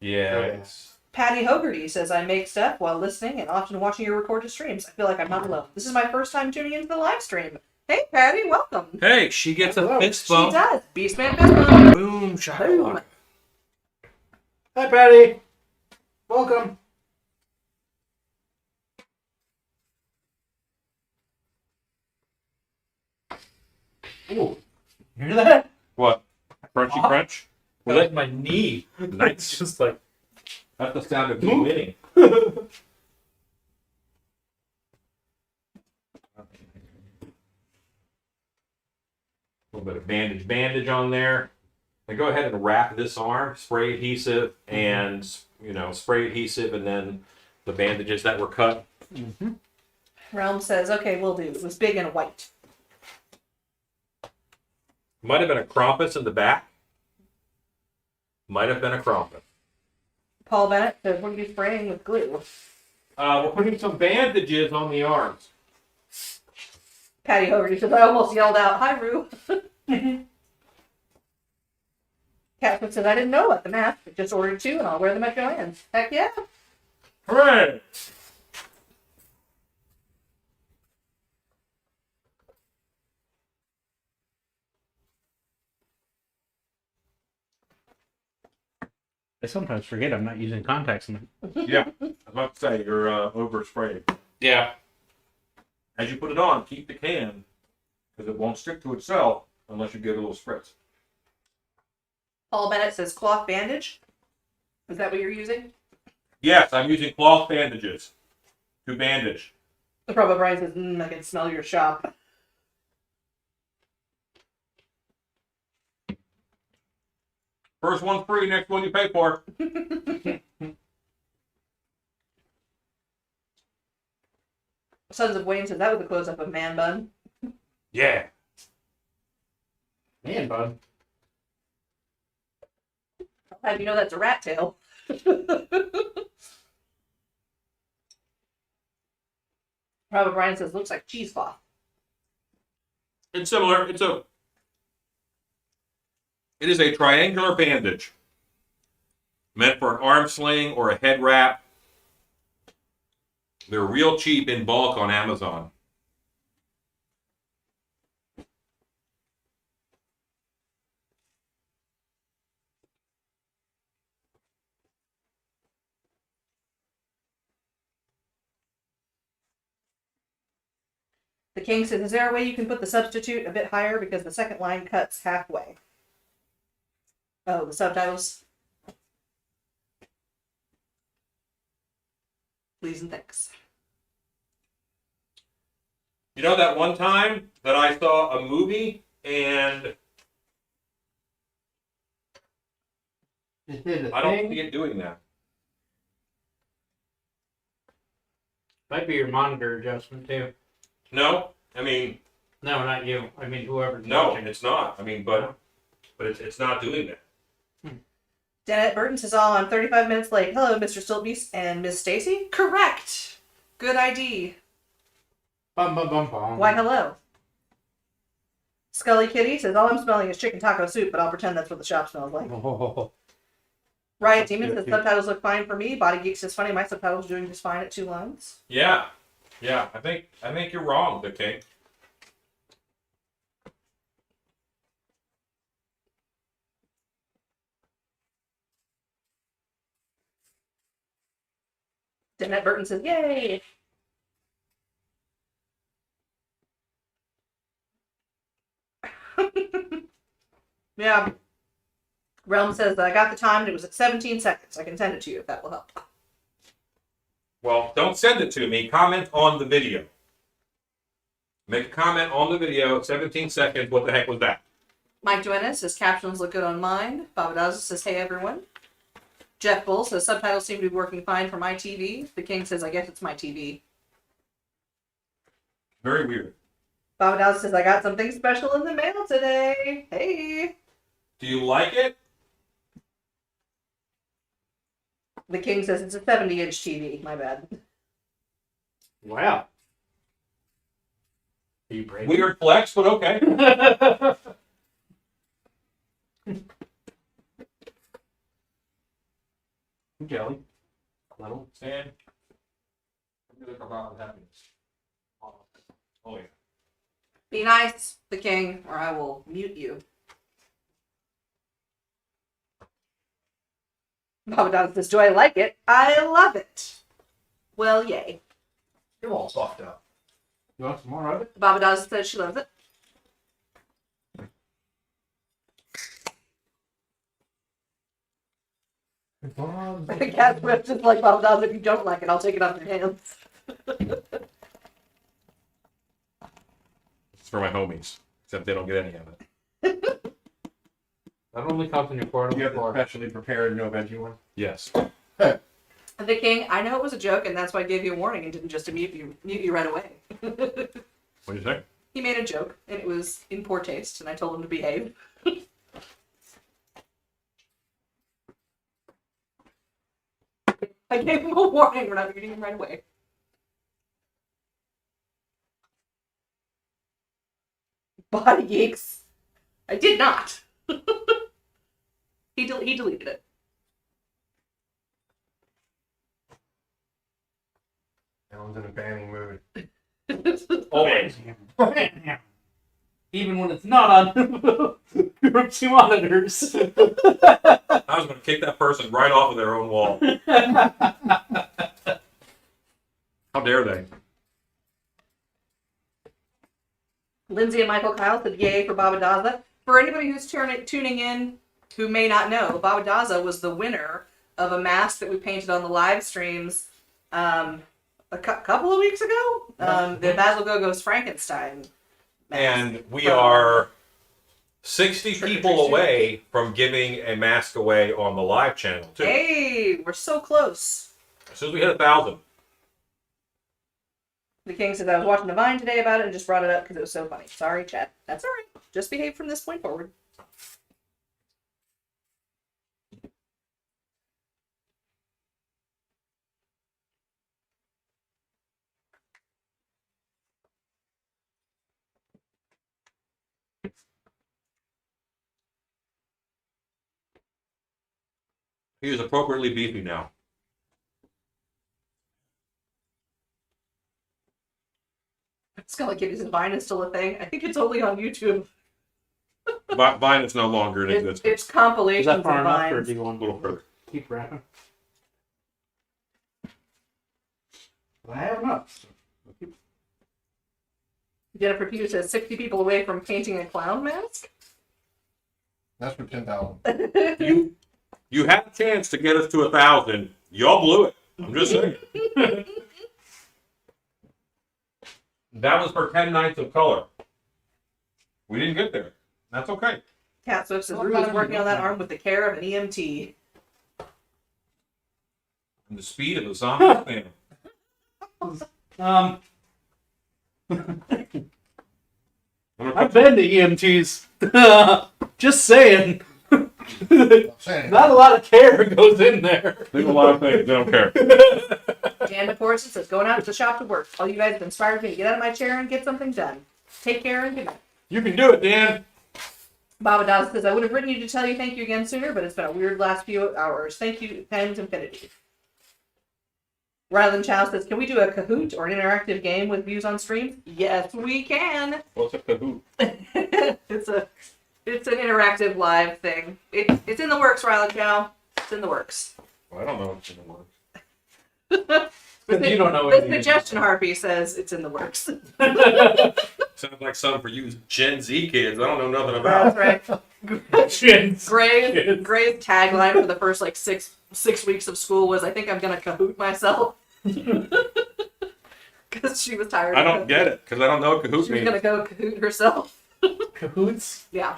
Yes. Patty Hogarty says, "I make stuff while listening and often watching your recorded streams. I feel like I'm not alone. This is my first time tuning into the live stream." Hey, Patty, welcome. Hey, she gets a Hello. fist She bump. does. Beastman fist bump. Boom, Boom. shakalaka. Hi, Patty. Welcome. Ooh, hear that? What? Crunchy crunch? That was my knee. Nice. It's just like That's the sound of me winning. A little bit of bandage on there. Now go ahead and wrap this arm, spray adhesive, and spray adhesive, and then the bandages that were cut. Realm says, "Okay, we'll do. It was big and white." Might have been a krampus in the back. Might have been a krampus. Paul Bennett says, "What are you spraying with glue?" We're putting some bandages on the arms. Patty Hogarty says, "I almost yelled out, 'Hi, Rue.'" Catherine says, "I didn't know about the mask, but just ordered two and I'll wear them at Joann's." Heck yeah. Hooray! I sometimes forget I'm not using contacts. Yeah, I was about to say, you're oversprayed. Yeah. As you put it on, keep the can, because it won't stick to itself unless you give it a little spritz. Paul Bennett says, "Cloth bandage." Is that what you're using? Yes, I'm using cloth bandages to bandage. The Provo Brian says, "I can smell your shop." First one's free, next one you pay for. Sons of Wayne says, "That was a close-up of Man Bun." Yeah. Man, bud. How do you know that's a rat tail? Robert Bryan says, "Looks like cheesecloth." It's similar. It is a triangular bandage meant for an arm sling or a head wrap. They're real cheap in bulk on Amazon. The king says, "Is there a way you can put the substitute a bit higher because the second line cuts halfway?" Oh, the subtitles. Please and thanks. You know that one time that I saw a movie and I don't see it doing that. Might be your monitor adjustment too. No, I mean, No, not you. I mean whoever's no, watching. it's not. I mean, but it's not doing that. Danette Burton says, "All I'm 35 minutes late. Hello, Mr. Stiltbeast and Miss Stacy." Correct. Good ID. Bum, bum, bum, bum. Why, hello. Scully Kitty says, all I'm smelling is chicken taco soup, but I'll pretend that's what the shop smells like. Oh. Riot Demon Good, says, too. subtitles look fine for me. Body Geek says, funny, my subtitles doing just fine at 2 lines. Yeah. Yeah, I think you're wrong, the king. Danette Burton says, yay! Yeah. Realm says, I got the time and it was at 17 seconds. I can send it to you if that will help. Well, don't send it to me. Comment on the video. Make a comment on the video. 17 seconds. What the heck was that? Mike Duenas says, captions look good on mine. Babadaza says, hey everyone. Jeff Bull says, subtitles seem to be working fine for my TV. The King says, I guess it's my TV. Very weird. Babadaza says, I got something special in the mail today. Hey. Do you like it? The King says, it's a 70-inch TV. My bad. Wow. Are you brave? Weird flex, but okay. Jelly. Little. Stan. Look about happiness. Oh yeah. Be nice, the King, or I will mute you. Babadaza says, do I like it? I love it. Well, yay. You're all soft up. You want some more of it? Babadaza says she loves it. Cat Swift just like Babadaza, if you don't like it, I'll take it off your hands. It's for my homies, except they don't get any of it. That only comes in your portable You have the floor. specially prepared no veggie one? Yes. The King, I know it was a joke, and that's why I gave you a warning and didn't just mute you right away. What do you say? He made a joke, and it was in poor taste, and I told him to behave. I gave him a warning. We're not muting him right away. Body Geeks. I did not. He deleted it. Alan's in a banning mood. Always. Even when it's not on Group 2 monitors. I was going to kick that person right off of their own wall. How dare they? Lindsay and Michael Kyle said yay for Babadaza. For anybody who's tuning in who may not know, Babadaza was the winner of a mask that we painted on the live streams a couple of weeks ago. The Basil Gogo's Frankenstein mask. And we are 60 people away from giving a mask away on the live channel, too. Hey, we're so close. As soon as we hit 1,000. The King says, I was watching the Vine today about it and just brought it up because it was so funny. Sorry, chat. That's all right. Just behave from this point forward. He is appropriately beefy now. Scully Kitty's Vine is still a thing. I think it's only on YouTube. Vine is no longer in It's existence. Is compilations that of far enough, or Vines. do you want A little further. keep rapping? Well, I have enough. Jennifer Peters says 60 people away from painting a clown mask. That's for 10,000. You had a chance to get us to 1,000. Y'all blew it. I'm just saying. That was for 10 nights of color. We didn't get there. That's okay. Cat Swift says Rue is working on that arm with the care of an EMT. And the speed of the zombie fan. I've been to EMTs. Just saying. I'm saying. Not a lot of care goes in there. There's a lot of things. They don't care. Dan McCorson says, going out to the shop to work. All you guys have inspired me to get out of my chair and get something done. Take care and good night. You can do it, Dan. Baba Dawes says, I would have written you to tell you thank you again sooner, but it's been a weird last few hours. Thank you times infinity. Ryland Chow says, can we do a Kahoot or an interactive game with views on stream? Yes, we can. What's a Kahoot? It's an interactive live thing. It's in the works, Ryland Chow. It's in the works. Well, I don't know what's in the works. You don't know The anything. suggestion harpy says it's in the works. Sounds like something for you Gen Z kids. I don't know nothing about. That's right. Shins. Gray's tagline for the first like six weeks of school was, I think I'm gonna Kahoot myself. Because she was tired. I of don't Kahoot. get it because I don't know what Kahoot She was means. gonna go Kahoot herself. Cahoots? Yeah.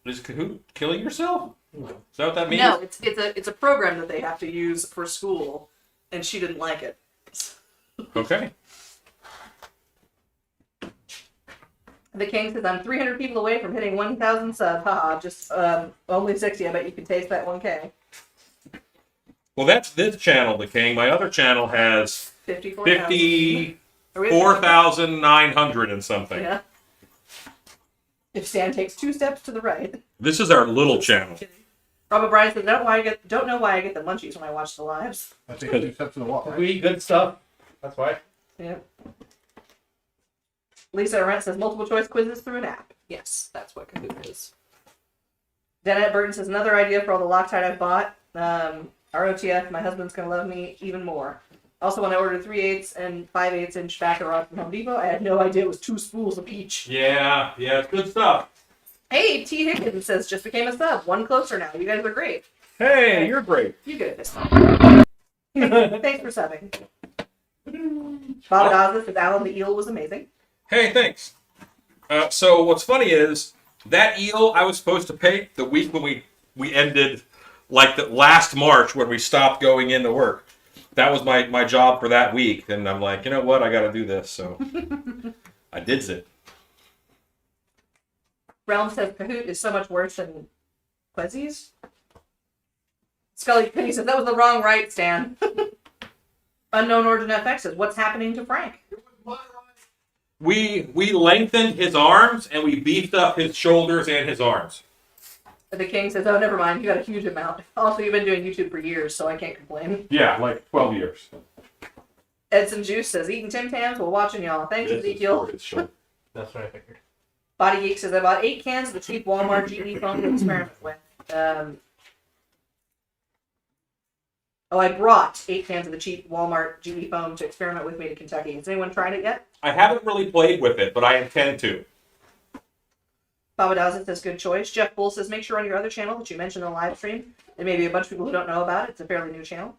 Is Kahoot killing yourself? Is that what that means? No, it's a program that they have to use for school, and she didn't like it. Okay. The King says, I'm 300 people away from hitting 1,000 subs. Haha, just only 60. I bet you can taste that 1K. Well, that's this channel, The King. My other channel has 54,000. 54,900 and something. Yeah. If Stan takes 2 steps to the right. This is our little channel. Robert Bryan says, don't know why I get the munchies when I watch the lives. I take 2 steps to the wall. Right? We eat good stuff. That's why. Yeah. Lisa Arendt says, multiple choice quizzes through an app. Yes, that's what Kahoot is. Danette Burton says, another idea for all the Loctite I've bought. ROTF, my husband's going to love me even more. Also, when I ordered 3/8 and 5/8 inch backer rod from Home Depot, I had no idea it was 2 spools of each. Yeah, it's good stuff. Hey, T. Higgins says, just became a sub. 1 closer now. You guys are great. Hey, you're great. You get it this time. Thanks for subbing. Bob Dawes says, Alan the Eel was amazing. Hey, thanks. So what's funny is that eel I was supposed to pay the week when we ended, like the last March when we stopped going into work. That was my job for that week, and I'm like, you know what, I got to do this, so I did it. Realm says Kahoot is so much worse than Quezzies. Scully Penny says that was the wrong right, Stan. Unknown Origin FX says, what's happening to Frank? We lengthened his arms and we beefed up his shoulders and his arms. The King says, oh, never mind. You got a huge amount. Also, you've been doing YouTube for years, so I can't complain. Yeah, like 12 years. Edson Juice says, eating Tim Tams while watching y'all. Thanks, Ezekiel. That's what I figured. Body Geek says, I bought 8 cans of the cheap Walmart GE foam to experiment with. I brought 8 cans of the cheap Walmart GE foam to experiment with made in Kentucky. Has anyone tried it yet? I haven't really played with it, but I intend to. Baba Dawson says, good choice. Jeff Bull says, make sure on your other channel that you mention the live stream. And maybe a bunch of people who don't know about it. It's a fairly new channel.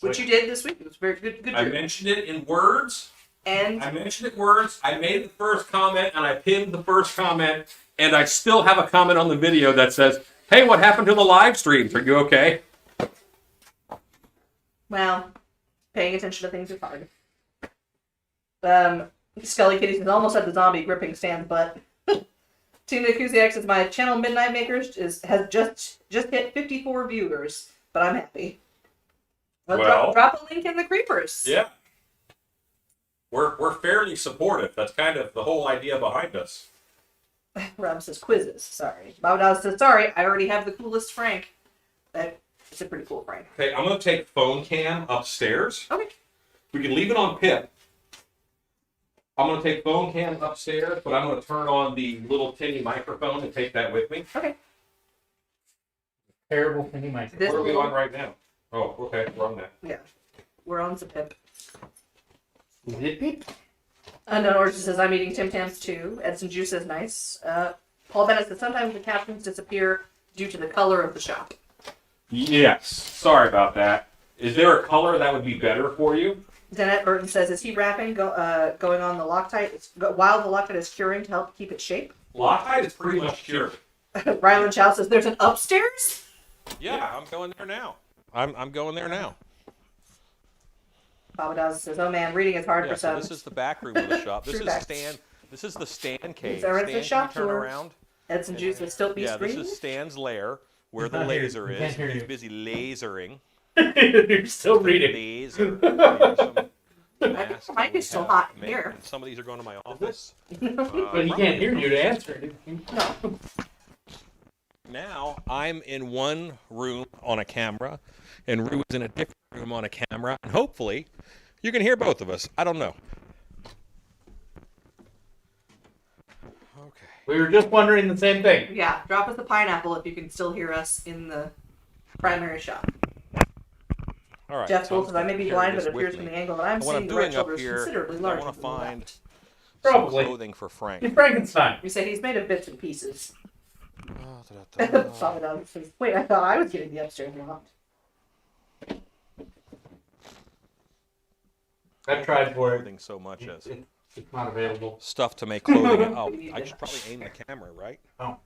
Which you did this week. It was very good. Good I job. mentioned it in words. And I mentioned it in words. I made the first comment and I pinned the first comment. And I still have a comment on the video that says, hey, what happened to the live streams? Are you okay? well, paying attention to things is hard. Scully Kitty says, almost had the zombie gripping Stan's butt. Tina Kuziak says, my channel Midnight Makers has just hit 54 viewers, but I'm happy. Well, drop a link in the creepers. Yeah. We're fairly supportive. That's kind of the whole idea behind us. Rob says quizzes. Sorry. Bob Dawes says, sorry, I already have the coolest Frank. It's a pretty cool Frank. Okay, I'm going to take phone cam upstairs. Okay. We can leave it on Pip. I'm going to take phone cam upstairs, but I'm going to turn on the little tinny microphone and take that with me. Okay. Terrible thing might This What are we little- on right now? Oh, okay, we're on that. Yeah. We're on Zapip. Zip it. Unknown Origin says, I'm eating Tim Tams too. Edson Juice says, nice. Paul Bennett says, sometimes the captions disappear due to the color of the shop. Yes. Sorry about that. Is there a color that would be better for you? Danette Burton says, is he wrapping going on the Loctite while the Loctite is curing to help keep its shape? Loctite is pretty much cured. Ryland Chow says, there's an upstairs? Yeah, I'm going there now. I'm going there now. Baba Dawes says, oh man, reading is hard Yeah, for so some. this is the back room of the shop. This True is back. Stan. This is the Stan cave. Is there a Stan, can shop you turn tour? around? Edson Juice will still be Yeah, this screaming. is Stan's lair, where He's the not here. laser He can't is. hear He's you. busy lasering. You're still The reading. laser. Here's some masks Might that be we still have hot in made, here. and some of these are going to my office. But he can't hear you to answer anything. No. Now I'm in one room on a camera, and Rue is in a different room on a camera, and hopefully you can hear both of us. I don't know. Okay. We were just wondering the same thing. Yeah, drop us a pineapple if you can still hear us in the primary shot. All right. Jeff so I'm Wolf says, I may be gonna blind, carry but this it appears with from me. the angle that I'm What I'm seeing the right doing up shoulder is here considerably is I larger want to than the find left. some Probably. clothing for Frank. He's Frankenstein. You say he's made of bits and pieces. Da-da-da. Solid dog says, wait, I thought I was getting the upstairs locked. I've tried for it. Clothing so much as It's not available. stuff to make clothing. Oh, I should probably aim the camera, right? Oh.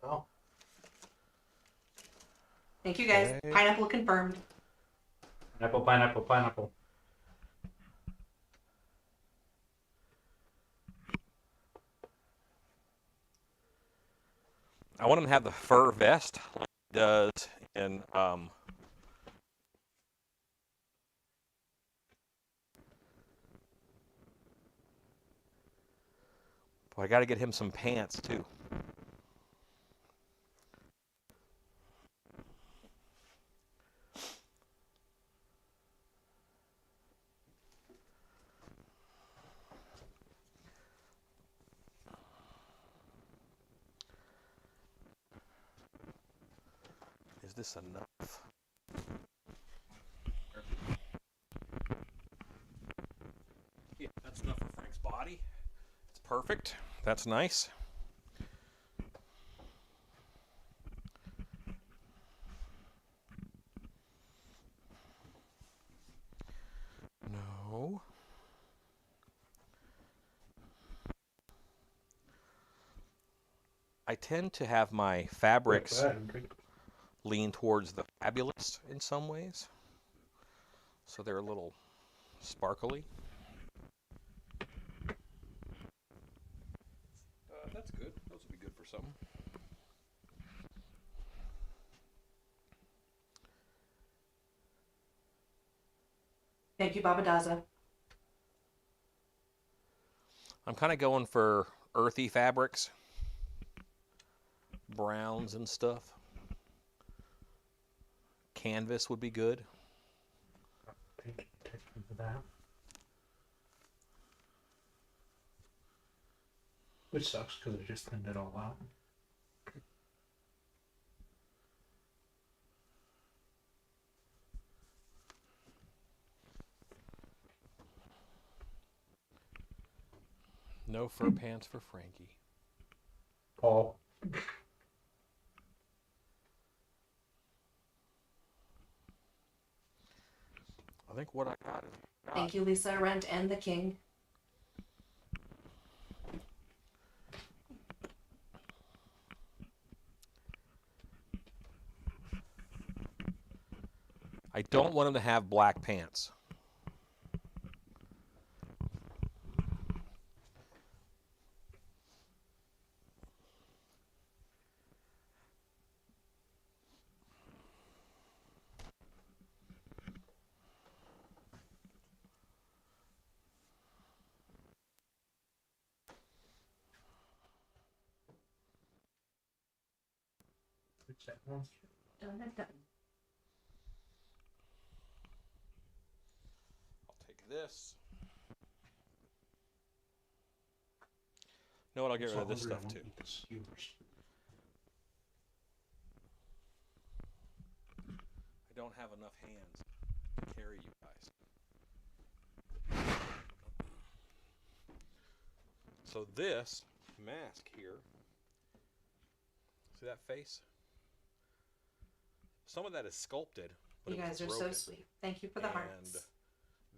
Oh. Thank you guys. Okay. Pineapple confirmed. Pineapple, pineapple, pineapple. I want him to have the fur vest like he does in But I got to get him some pants too. Is this enough? Yeah, that's enough for Frank's body. It's perfect. That's nice. No. I tend to have my fabrics lean towards the fabulous in some ways. So they're a little sparkly. That's good. Those would be good for something. Thank you, Baba Daza. I'm kind of going for earthy fabrics. Browns and stuff. Canvas would be good. Which sucks because I just thinned it all out. No fur pants for Frankie. Paul. I think what I got is Thank you, Lisa Rent and the King. I don't want him to have black pants. Which that monster? Done. I'll take this. You know what? I'll get rid of this stuff too. I don't have enough hands to carry you guys. So this mask here, see that face? Some of that is sculpted, but You it guys was are so broken. sweet. Thank you for the And hearts.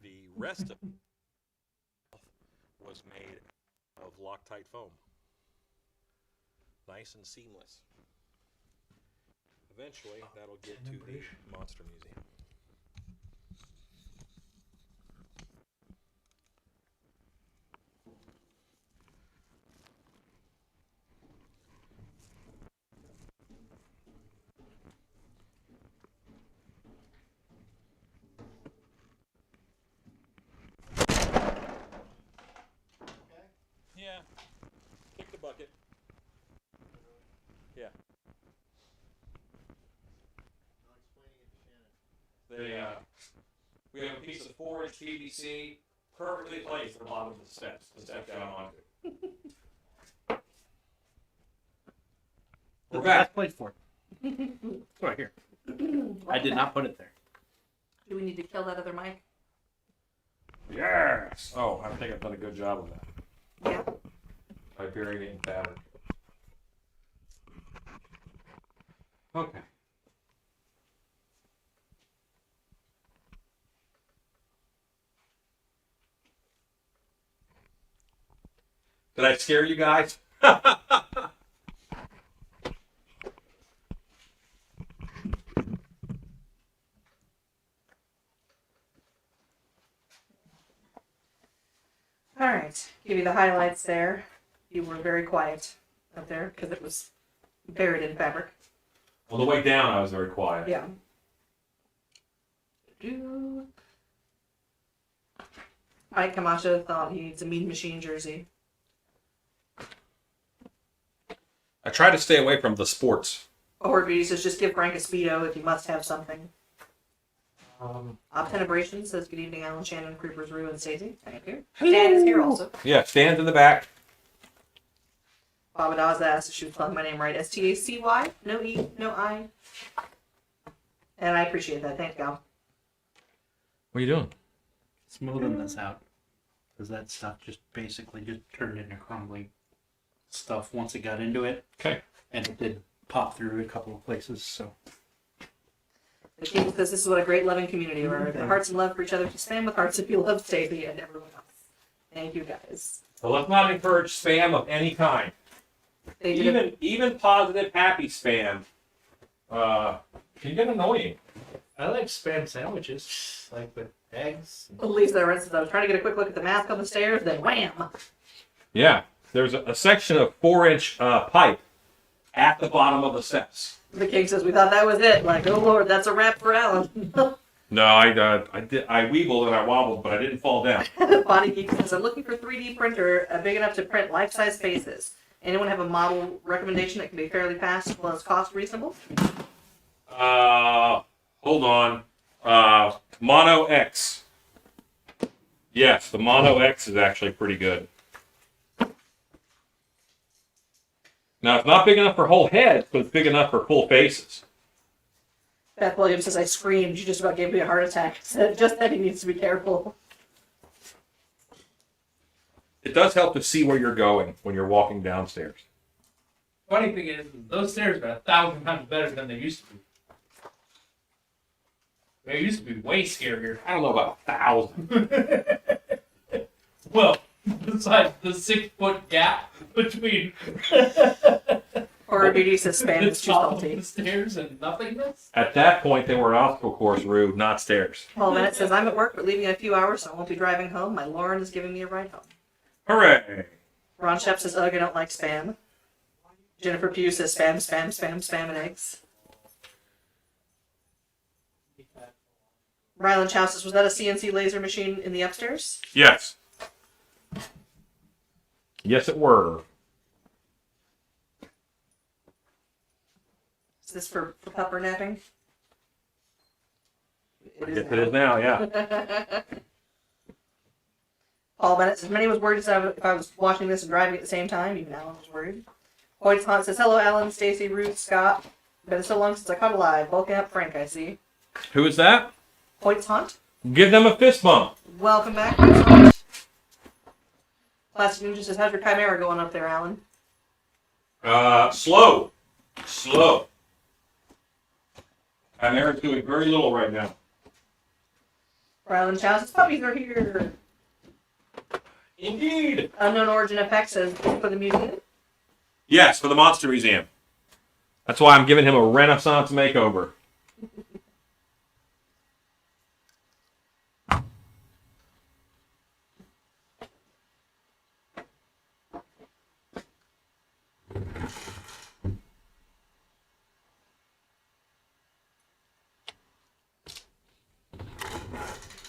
the rest of it was made of Loctite foam. Nice and seamless. Eventually, that'll get to the Monster Museum. Yeah. Kick the bucket. Yeah. We have a piece of 4-inch PVC perfectly placed at the bottom of the steps to step down onto. We're back. Place for it. It's right here. I did not put it there. Do we need to kill that other mic? Yes! Oh, I think I've done a good job of that. Yeah. By burying it in fabric. Okay. Did I scare you guys? All right. Give you the highlights there. You were very quiet up there because it was buried in fabric. On the way down, I was very quiet. Yeah. Mike Camacho thought he needs a Mean Machine jersey. I try to stay away from the sports. Or Beauty says just give Frank a Speedo if you must have something. Obtenebration says good evening, Alan, Shannon, Creepers, Rue, and Stacey. Thank you. Dan is here also. Yeah, stand in the back. Baba Dawes asked if she was spelling my name right. Stacy? No E, no I. And I appreciate that. Thank you. What are you doing? Smoothing this out. Because that stuff just basically just turned into crumbly stuff once it got into it. Okay. And it did pop through a couple of places, so. The king says this is what a great loving community where the hearts and love for each other to spam with hearts if you love Stacey and everyone else. Thank you guys. So let's not encourage spam of any kind. They did Even positive, happy spam can get annoying. I like spam sandwiches, like with eggs. Lisa says I was trying to get a quick look at the mask on the stairs, then wham! Yeah, there's a section of 4-inch pipe at the bottom of the steps. The king says we thought that was it. Like, oh Lord, that's a wrap for Alan. No, I weebled and I wobbled, but I didn't fall down. Body Geek says I'm looking for a 3D printer big enough to print life-size faces. Anyone have a model recommendation that can be fairly fast as well as cost reasonable? Hold on. Mono X. Yes, the Mono X is actually pretty good. Now, it's not big enough for whole heads, but it's big enough for full faces. Beth Williams says I screamed. You just about gave me a heart attack. So just that he needs to be careful. It does help to see where you're going when you're walking downstairs. Funny thing is, those stairs are 1,000 times better than they used to be. They used to be way scarier. I don't know about 1,000. Well, besides the 6-foot gap between Or Beauty says spam the is too top of salty. the stairs and nothingness. At that point, they were an obstacle course, Rue, not stairs. Paul Bennett says I'm at work but leaving in a few hours, so I won't be driving home. My Lauren is giving me a ride home. Hooray! Ron Shep says ugh, I don't like spam. Jennifer Pugh says spam, spam, spam, spam, and eggs. Ryland Chow says, was that a CNC laser machine in the upstairs? Yes. Yes, it were. Is this for pupper napping? I guess it is now, yeah. Paul Bennett says, many was worried if I was watching this and driving at the same time. Even Alan was worried. Hoyt's Hunt says, hello, Alan, Stacy, Ruth, Scott. Been so long since I caught alive. Bulking up Frank, I see. Who is that? Hoyt's Hunt. Give them a fist bump. Welcome back. Hoyt's Hunt. Plastic Ninja says, how's your Chimera going up there, Alan? Slow. Slow. Chimera's doing very little right now. Ryland Chow says, puppies are here. Indeed. Unknown Origin FX says, for the museum. Yes, for the Monster Museum. That's why I'm giving him a Renaissance makeover.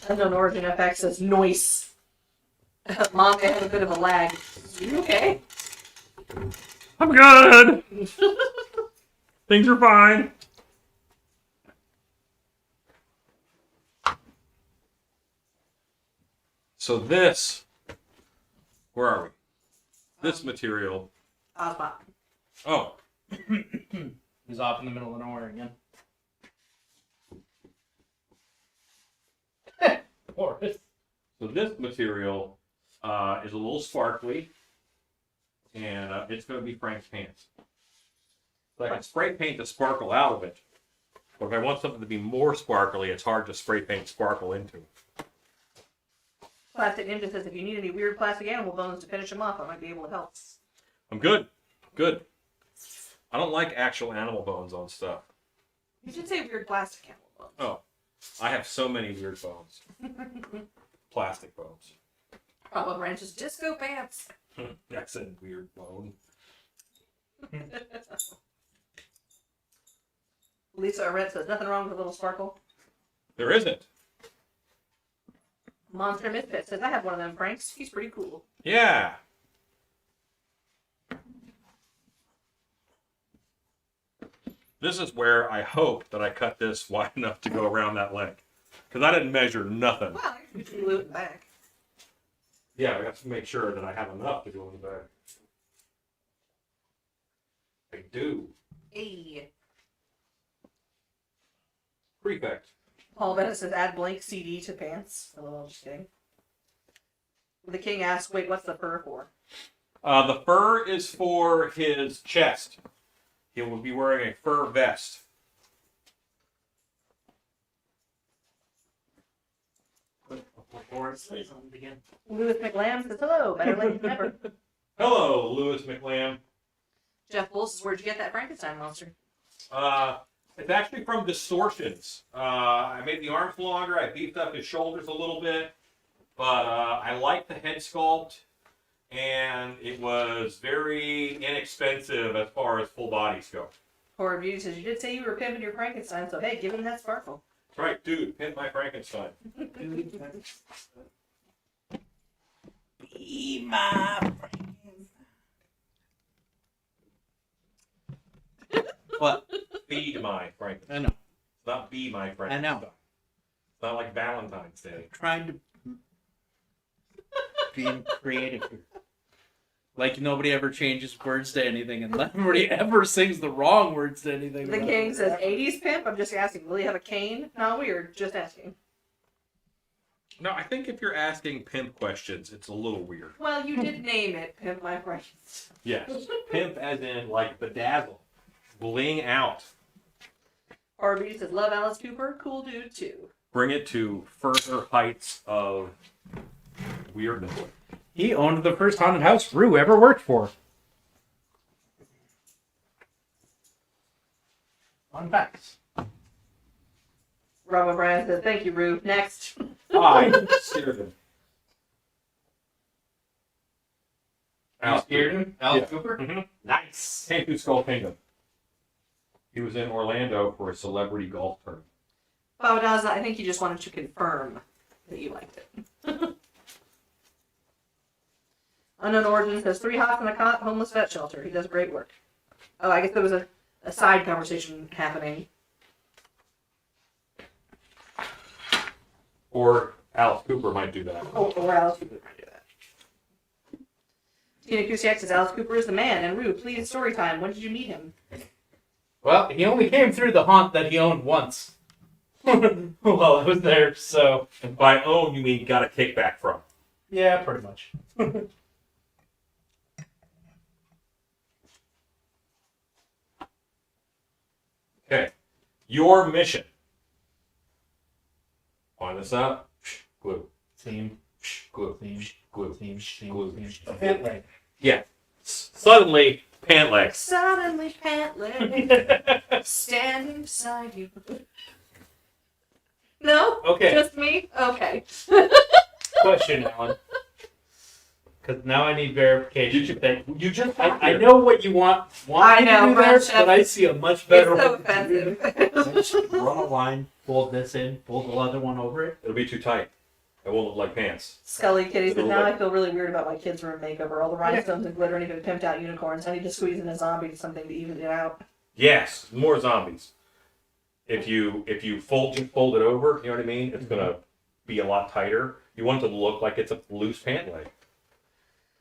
Unknown Origin FX says noise. Mom may have a bit of a lag. Are you okay? I'm good. Things are fine. So this, where are we? This material. Ozbot. Oh, He's off in the middle of nowhere again. Forrest. so this material is a little sparkly, and it's going to be Frank's pants. So I can spray paint the sparkle out of it, but if I want something to be more sparkly, it's hard to spray paint sparkle into. Plastic Ninja says if you need any weird plastic animal bones to finish them off, I might be able to help. I'm good. Good. I don't like actual animal bones on stuff. You should say weird plastic animal bones. Oh, I have so many weird bones. Plastic bones. Papa Branch's disco pants. That's a weird bone. Lisa Arrett says nothing wrong with a little sparkle. There isn't. Monster Misfit says I have one of them, Franks. He's pretty cool. Yeah. This is where I hope that I cut this wide enough to go around that leg. Because I didn't measure nothing. Well, you can glue it back. Yeah, I have to make sure that I have enough to go in the bag. I do. Hey. Prefect. Paul Bennett says add blank CD to pants. LOL, just kidding. The king asks, wait, what's the fur for? The fur is for his chest. He will be wearing a fur vest. Forrest plays on it again. Louis McLam says hello, better late than never. Hello, Louis McLam. Jeff Bull says, where'd you get that Frankenstein monster? It's actually from Distortions. I made the arms longer. I beefed up his shoulders a little bit. But I like the head sculpt. And it was very inexpensive as far as full bodies go. Horror Beauty says, you did say you were pimping your Frankenstein, so hey, give him that sparkle. That's right, dude. Pimp my Frankenstein. Be my What? Feed my Frankenstein. I know. It's not be my Frankenstein. know. It's not like Valentine's Day. Trying to be creative here. Like nobody ever changes words to anything, and nobody ever sings the wrong words to anything. The king says, 80s pimp? I'm just asking, will he have a cane? Not weird, just asking. No, I think if you're asking pimp questions, it's a little weird. Well, you did name it Pimp My Frankenstein. Yes. Pimp as in like bedazzle. Bling out. Horror Beauty says, love Alice Cooper, cool dude too. Bring it to further heights of weirdness. He owned the first haunted house Rue ever worked for. Fun facts. Rob O'Brien says, thank you, Rue. Next. I scared him. You scared him? Alice Yeah. Cooper? Mhm. Nice. Came to Skull Kingdom. He was in Orlando for a celebrity golf tournament. Bawadaza, I think he just wanted to confirm that you liked it. Unknown Origin says, 3 hots in a cot, homeless vet shelter. He does great work. Oh, I guess there was a side conversation happening. Or Alice Cooper might do that. Oh, or Alice Cooper might do that. Tina Kusiak says, Alice Cooper is the man. And Rue, please, story time. When did you meet him? Well, he only came through the haunt that he owned once. While I was there, so... And by own, you mean got a kickback from. Yeah, pretty much. Okay. Your mission. Line this up. Glue. Theme, Glue. theme, Glue. theme, Glue. theme, theme. Yeah. Suddenly, pant legs. Suddenly pant leg, standing beside you. No? Okay. Just me? Okay. Question, Alan. Because now I need verification. You just I know what you want I me know, to do there, Ron Chef. but I see a much It's better so way to do it. offensive. Just run a line, fold this in, fold the other one over it. It'll be too tight. It won't look like pants. Scully Kitty says, It'll now look- I feel really weird about my kids' room makeover. All the rhinestones and glitter and even pimped out unicorns. I need to squeeze in a zombie or something to even it out. Yes, more zombies. If you fold it over, you know what I mean? It's gonna be a lot tighter. You want it to look like it's a loose pant leg.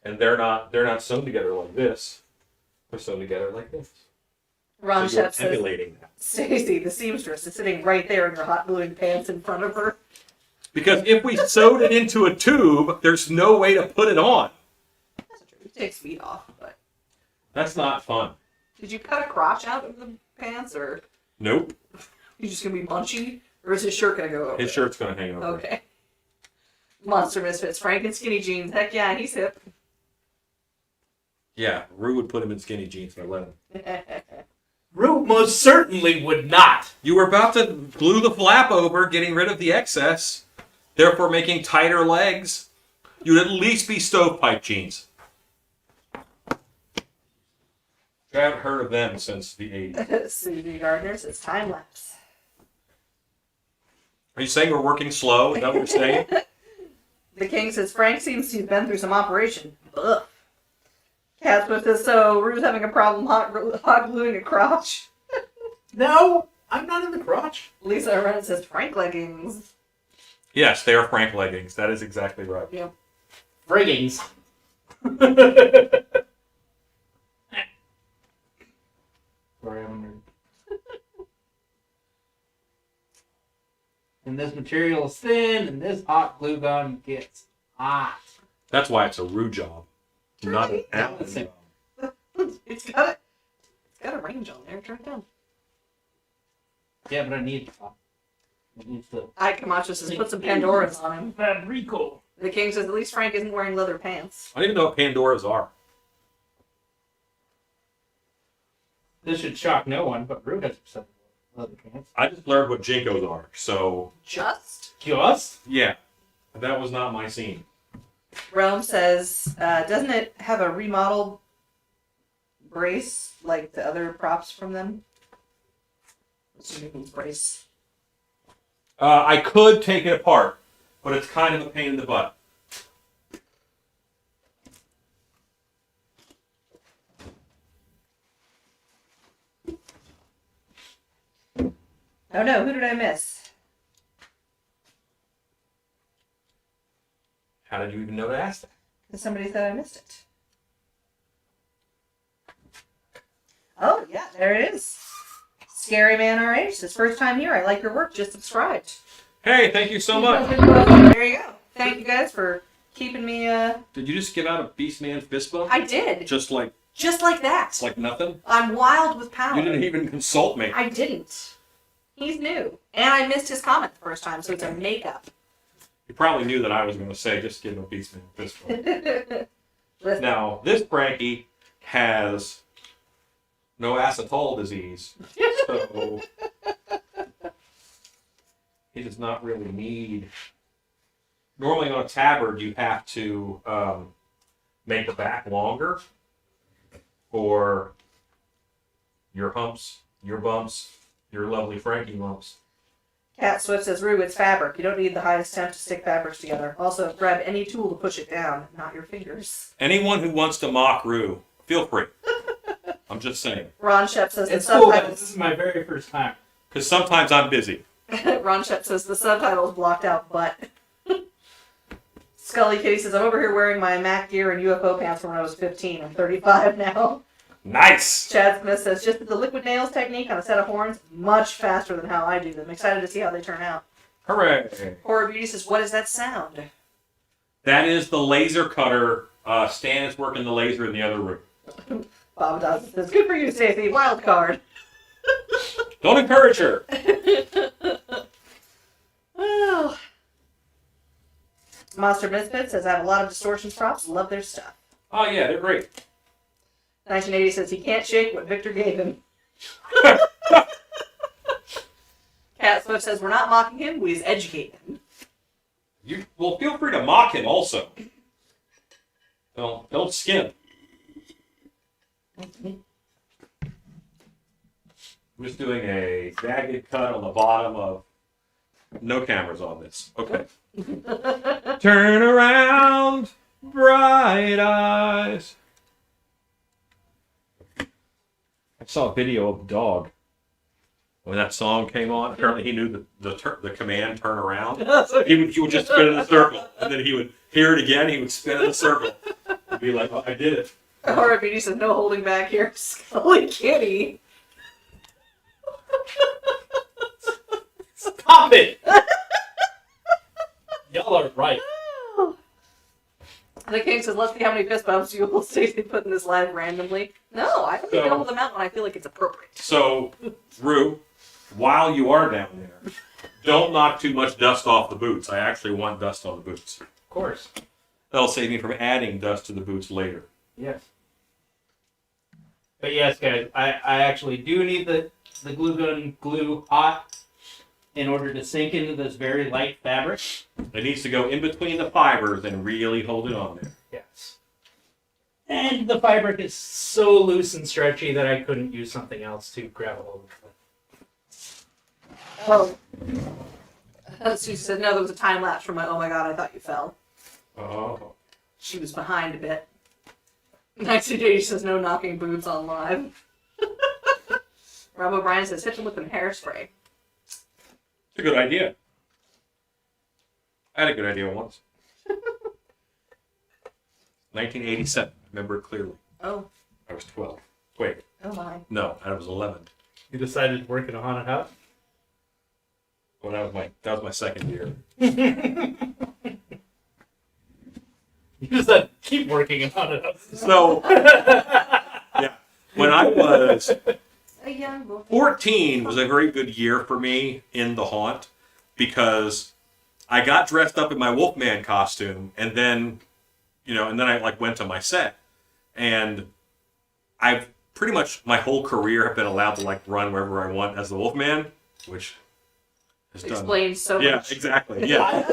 And they're not sewn together like this. They're sewn together like this. Ron So you're Chef says, emulating that. Stacy, the seamstress, is sitting right there in her hot gluing pants in front of her. Because if we sewed it into a tube, there's no way to put it on. That's true. It takes feet off, but. That's not fun. Did you cut a crotch out of the pants, or Nope. you just gonna be munchy, or is his shirt gonna go over? His it? shirt's gonna hang over. Okay. Monster Misfits, Frank in skinny jeans. Heck yeah, he's hip. Yeah, Rue would put him in skinny jeans if I let him. Root most certainly would not. You were about to glue the flap over, getting rid of the excess, therefore making tighter legs. You'd at least be stovepipe jeans. I haven't heard of them since the 80s. Susie Gardner says time lapse. Are you saying we're working slow? Is that what you're saying? The King says Frank seems to have been through some operation. Ugh. Catsmith says so. Rue's having a problem hot gluing a crotch. No, I'm not in the crotch. Lisa Arendt says Frank leggings. Yes, they are Frank leggings. That is exactly right. Yep. Friggings. Sorry, I'm a nerd. And this material is thin, and this hot glue gun gets hot. That's why it's a Rue job, not an Alan Listen. job. It's got a range on there. Turn it down. Yeah, but I need the I Camacho says put some Pandoras on him. Fabrico. The King says at least Frank isn't wearing leather pants. I don't even know what Pandoras are. This should shock no one, but Root has some leather pants. I just learned what Jinkos are, so Just? Just? yeah, that was not my scene. Realm says, doesn't it have a remodeled brace like the other props from them? Assuming it means brace. I could take it apart, but it's kind of a pain in the butt. Oh no, who did I miss? How did you even know to ask that? Because somebody said I missed it. Oh, yeah, there it is. Scary Man RH says, first time here. I like your work. Just subscribed. Hey, thank you so much. There you go. Thank you guys for keeping me, Did you just give out a Beastman fist bump? I did. Just like that. like nothing? I'm wild with power. You didn't even consult me. I didn't. He's new. And I missed his comment the first time, so it's a makeup. You probably knew that I was going to say just give him a Beastman fist bump. Listen, Now, this Frankie has no acetol disease, so he does not really need. Normally on a tabard, you have to make the back longer for your humps, your bumps, your lovely Frankie lumps. Cat Swift says, Rue, it's fabric. You don't need the highest temp to stick fabrics together. Also, grab any tool to push it down, not your fingers. Anyone who wants to mock Rue, feel free. I'm just saying. Ron Shep says It's the cool, but subtitles. this is my very first time. Because sometimes I'm busy. Ron Shep says the subtitles blocked out butt. Scully Kitty says, I'm over here wearing my Mac gear and UFO pants from when I was 15. I'm 35 now. Nice! Chad Smith says, just the liquid nails technique on a set of horns, much faster than how I do them. Excited to see how they turn out. Hooray! Horror Beauty says, what is that sound? That is the laser cutter. Stan is working the laser in the other room. Bob Dawson says, good for you, Stacey. Wild card. Don't encourage her! Oh. Monster Misfit says, I have a lot of distortions props. Love their stuff. Oh yeah, they're great. 1980 says he can't shake what Victor gave him. Cat Swift says we're not mocking him, we just educate him. Well, feel free to mock him also. Don't skimp. I'm just doing a jagged cut on the bottom of. No cameras on this. Okay. Turn around, bright eyes. I saw a video of a dog when that song came on. Apparently, he knew the command "turn around." He would just spin in a circle, and then he would hear it again. He would spin in a circle, and be like, "Oh, I did it." Horror Beauty says no holding back here. Scully Kitty. Stop it! Y'all are right. The King says, let's see how many fist bumps you will Stacey put in this live randomly. No, I don't double them out when I feel like it's appropriate. So, Rue, while you are down there, don't knock too much dust off the boots. I actually want dust on the boots. Of course. That'll save me from adding dust to the boots later. Yes. But yes, guys, I actually do need the glue gun glue hot in order to sink into this very light fabric. It needs to go in between the fibers and really hold it on there. Yes. And the fabric is so loose and stretchy that I couldn't use something else to grab a hold of it. Oh. She said, no, there was a time lapse from my, oh my god, I thought you fell. Oh. She was behind a bit. 1980 says, no knocking boots on live. Rob O'Brien says, hit them with some hairspray. It's a good idea. I had a good idea once. 1987. I remember it clearly. Oh. I was 12. Wait. Oh my. No, I was 11. You decided to work in a haunted house? Well, that was my second year. You decided to keep working in haunted houses. So, yeah. When I was A young boy. 14 was a very good year for me in the haunt because I got dressed up in my Wolfman costume and then I went to my set. And I've pretty much my whole career have been allowed to run wherever I want as the Wolfman, which has done. Explains so Yeah, much. exactly. Yeah.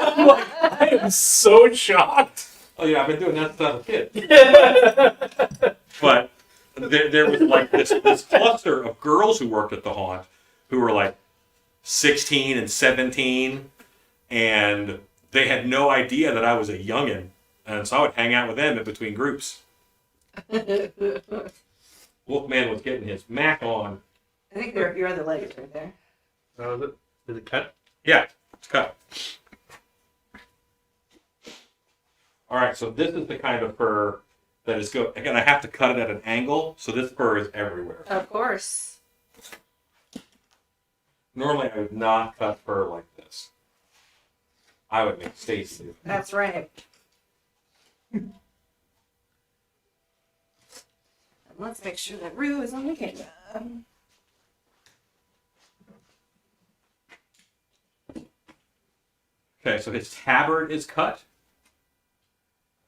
I am so shocked. Oh yeah, I've been doing that since I was a kid. But there was this cluster of girls who worked at the haunt who were 16 and 17, and they had no idea that I was a youngin', and so I would hang out with them in between groups. Wolfman was getting his Mac on. I think your other leg is right there. Oh, is it? Is it cut? Yeah, it's cut. All right, so this is the kind of fur that is good. Again, I have to cut it at an angle, so this fur is everywhere. Of course. Normally, I would not cut fur like this. I would make Stacy do it. That's right. Let's make sure that Rue is on the camera. Okay, so his tabard is cut.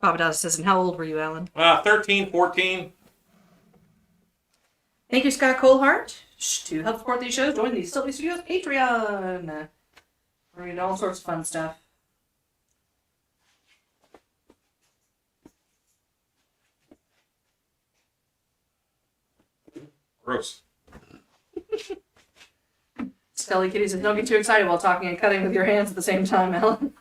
Papa Dada says, and how old were you, Alan? 13, 14. Thank you, Scott Colehart. To help support these shows, join the Sylvie Studios Patreon. We're reading all sorts of fun stuff. Gross. Scully Kitty says, don't get too excited while talking and cutting with your hands at the same time, Alan.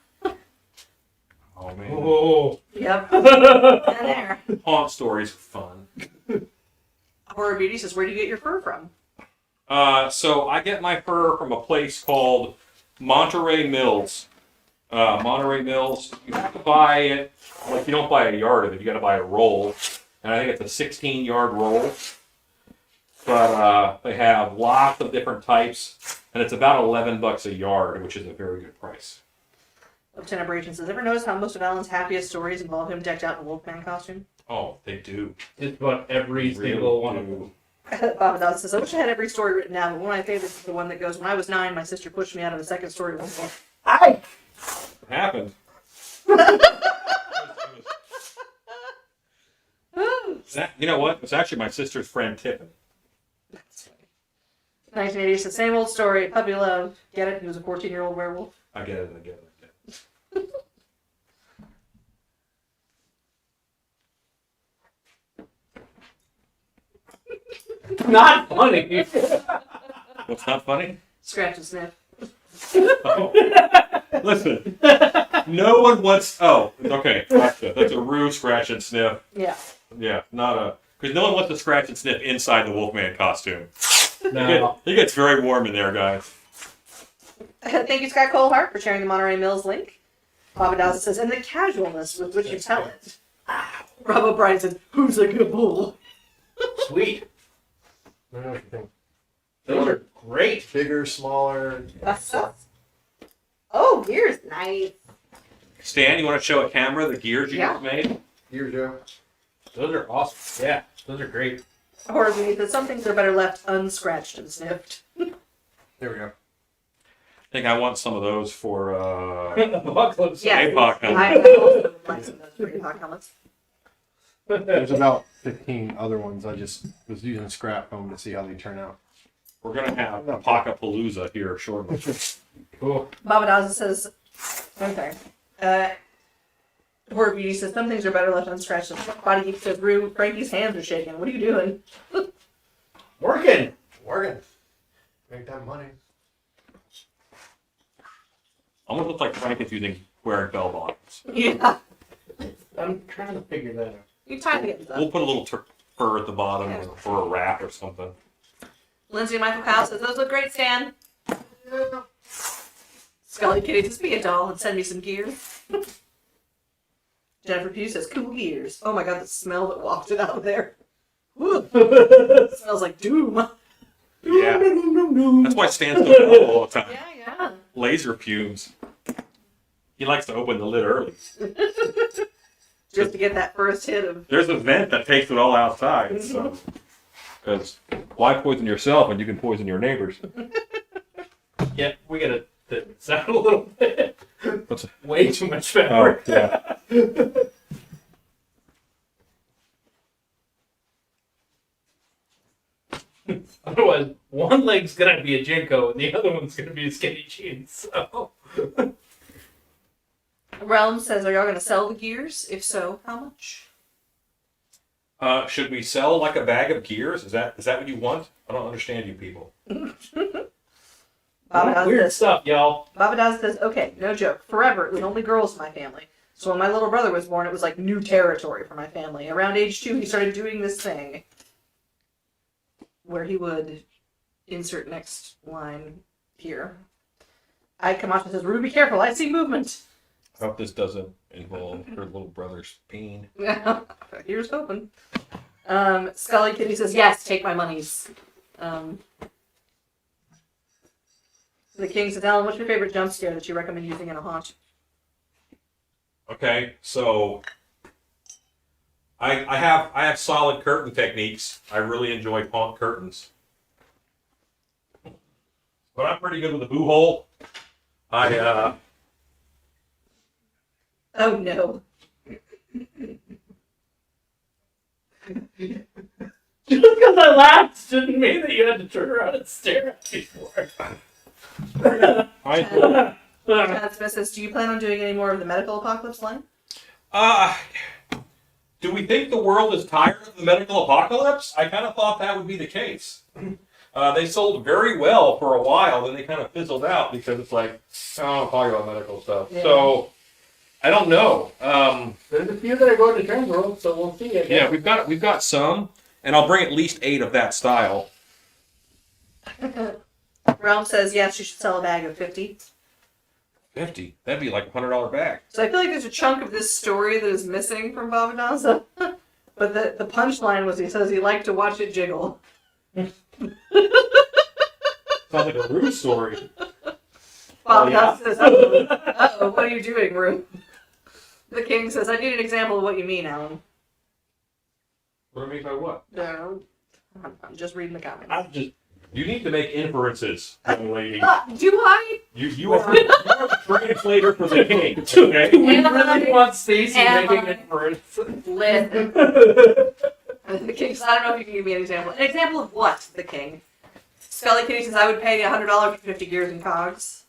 Oh, man. Oh. Yep. And there. Haunt stories are fun. Horror Beauty says, where do you get your fur from? So I get my fur from a place called Monterey Mills. Monterey Mills, you have to buy it, you don't buy a yard of it, you gotta buy a roll. And I think it's a 16-yard roll. But they have lots of different types, and it's about $11 a yard, which is a very good price. Lieutenant Brayton says, ever notice how most of Alan's happiest stories involve him decked out in a Wolfman costume? Oh, they do. Just about every Really single one of do. them. Papa Dada says, I wish I had every story written down, but one of my favorites is the one that goes, when I was 9, my sister pushed me out of the second story of Wolfman. Aye. It happened. You know what? It's actually my sister's friend Tiffany. 1980 says, same old story. Puppy love. Get it? He was a 14-year-old werewolf. I get it. I get it. Not funny. What's not funny? Scratch and sniff. Oh. Listen, no one wants. Oh, okay. Gotcha. That's a ruse, scratch and sniff. Yeah. Yeah, not a. Because no one wants to scratch and sniff inside the Wolfman costume. No. It gets very warm in there, guys. Thank you, Scott Colehart, for sharing the Monterey Mills link. Baba Dowsa says, and the casualness with which you tell it. Rob O'Brien says, who's a good bull? Sweet. I don't know what you think. Those are great. Bigger, smaller. Oh, gears. Nice. Stan, you want to show a camera the gears you Yeah. made? Here, Joe. Those are awesome. Yeah, those are great. Or we that some things are better left unscratched and sniffed. There we go. I think I want some of those for Apocalypse. Yes. APOC I helmet. also would like some of those for APOC helmets. There's about 15 other ones. I just was using scrap foam to see how they turn out. We're gonna have Apocapalooza here shortly. Cool. Baba Dowsa says, okay. Horror Beauty says, some things are better left unscratched. Body Geek says, Rue, Frankie's hands are shaking. What are you doing? Working. Working. Make that money. Almost looks like Frank is wearing bell bottoms. Yeah. I'm trying to figure that out. You time to get stuff. We'll put a little fur at the bottom for a wrap or something. Lindsay Michael Kyle says, those look great, Stan. Scully Kitty says, be a doll and send me some gears. Jennifer Pugh says, cool gears. Oh my god, the smell that wafted out of there. Woo. It smells like doom. Yeah. That's why Stan's so cold all the time. Yeah. Laser fumes. He likes to open the lid early. Just to get that first hit of... There's a vent that takes it all outside, so. Because why poison yourself when you can poison your neighbors? Yeah, we gotta sound a little bit. What's it? Way too much pepper. Oh, yeah. Otherwise, one leg's gonna be a Jinko and the other one's gonna be a skinny jeans. So. Realm says, are y'all going to sell the gears? If so, how much? Should we sell like a bag of gears? Is that what you want? I don't understand you people. Baba Daz Weird says, stuff, y'all. Baba Daz says, okay, no joke. Forever, it was only girls in my family. So when my little brother was born, it was like new territory for my family. Around age 2, he started doing this thing where he would insert next line here. Camacho says, Ruby, be careful. I see movement. I hope this doesn't involve her little brother's peen. Here's hoping. Scully Kitty says, yes, take my monies. The King says, Alan, what's your favorite jump scare that you recommend using in a haunt? Okay, so I have solid curtain techniques. I really enjoy haunt curtains. But I'm pretty good with the boo hole. Oh no. Just because I laughed didn't mean that you had to turn around and stare at me for it. Chad Smith says, do you plan on doing any more of the medical apocalypse line? Do we think the world is tired of the medical apocalypse? I kind of thought that would be the case. They sold very well for a while, then they kind of fizzled out because it's like, I don't talk about medical stuff. Yeah. So, I don't know. There's a few that are going to turn world, so we'll see. Yeah, we've got some, and I'll bring at least 8 of that style. Realm says, yes, you should sell a bag of 50. 50? That'd be like a $100 bag. So I feel like there's a chunk of this story that is missing from Baba Dowsa. But the punchline was he says he liked to watch it jiggle. Sounds like a Rue story. Baba Dowsa says, uh-oh, what are you doing, Rue? The King says, I need an example of what you mean, Alan. What do I mean by what? No, I'm just reading the comments. You need to make inferences, young lady. Do I? You are the translator for the king. Okay? We really want Stacy Am making I? it for it. Listen. The king says, I don't know if you can give me an example. An example of what, the king? Scully Kitty says, I would pay $100 for 50 gears and cogs.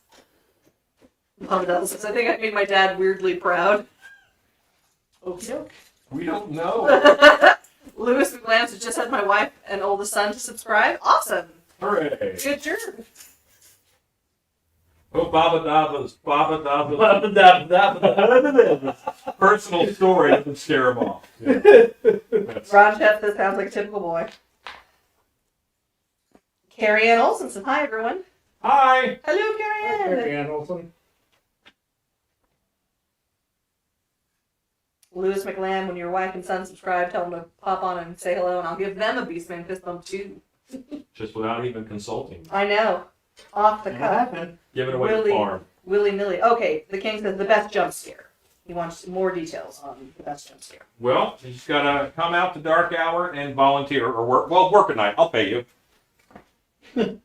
Mom does says, I think I made my dad weirdly proud. Okey We don't know. Lewis McLams has just had my wife and oldest son to subscribe. Awesome. Hooray. Good job. Oh, Baba Dabba's. Ba-ba-da-ba-da-ba-da. Personal story doesn't scare him off. Yeah. That's- Ron Chef, this sounds like a typical boy. Carrie Ann Olsen says, hi, everyone. Hi. Hello, Carrie Ann. Olsen. Lewis McLam, when your wife and son subscribe, tell them to pop on and say hello, and I'll give them a Beastman fist bump, too. Just without even consulting. I know. Off the cuff. Giving away Really? the farm. Willy-nilly. Okay, the king says the best jump scare. He wants more details on the best jump scare. Well, you just gotta come out to dark hour and volunteer or work. Well, work at night. I'll pay you. Okay,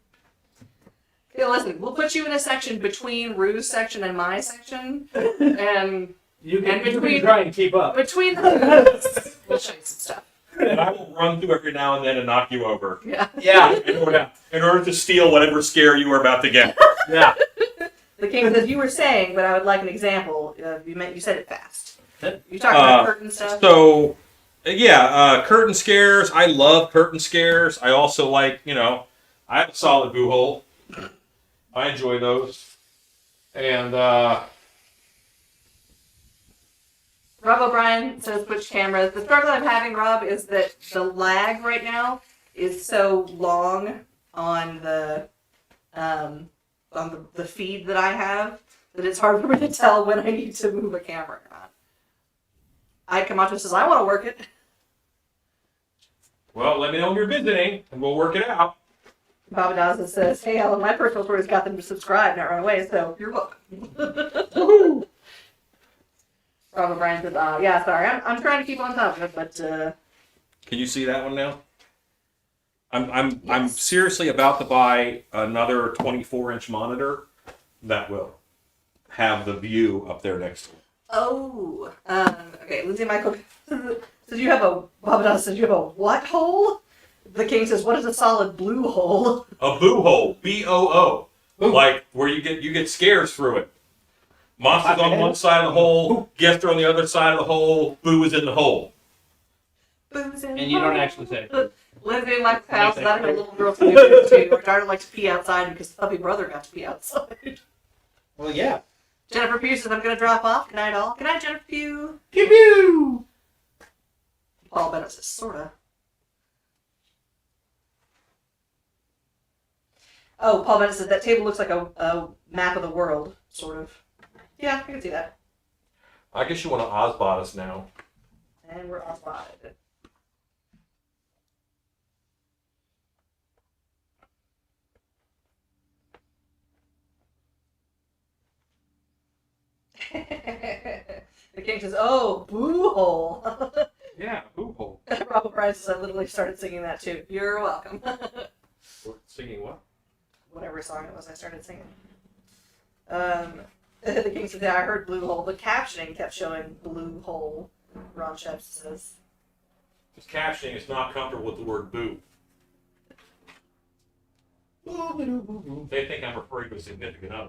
listen, we'll put you in a section between Rue's section and my section, and You And between- try and keep up. between the we'll show you some stuff. And I will run through every now and then and knock you over. Yeah. Yeah. In order to steal whatever scare you are about to get. Yeah. The king says, you were saying, but I would like an example. You said it fast. You talking about curtain stuff? So, curtain scares. I love curtain scares. I also like, I have a solid boo hole. I enjoy those. And, Rob O'Brien says switch cameras. The struggle I'm having, Rob, is that the lag right now is so long on the feed that I have that it's hard for me to tell when I need to move a camera or not. Ike Camacho says, I want to work it. well, let me know when you're visiting and we'll work it out. Baba Daza says, hey, Ellen, my personal story's got them to subscribe, not run away, so you're welcome. Rob O'Brien says, yeah, sorry, I'm trying to keep on top of it, but, Can you see that one now? I'm Yes. seriously about to buy another 24-inch monitor that will have the view up there next to it. oh, okay, Lindsay Michael says you have a, Baba Daza says you have a what hole? The king says, what is a solid blue hole? A boo hole, B-O-O, like where you get scares through it. Monsters on one side of the hole, guests are on the other side of the hole, boo is in the hole. Booze in And you don't hole. actually say it. Lindsay Michael's house, that her little girl can do it too. Her daughter likes to pee outside because the puppy brother got to pee outside. Well, yeah. Jennifer Pugh says, I'm going to drop off. Good night, all. Good night, Jennifer Pugh. Pew pew. Paul Bennett says, sorta. Oh, Paul Bennett says, that table looks like a map of the world, sort of. Yeah, I can see that. I guess you want to Ozbot us now. And we're on spotted. The king says, oh, boo hole. Yeah, boo hole. Robert Price says, I literally started singing that too. You're welcome. Singing what? Whatever song it was, I started singing. The king says, yeah, I heard blue hole. The captioning kept showing blue hole. Ron Shep says. This captioning is not comfortable with the word boo. They think I'm referring to a significant other.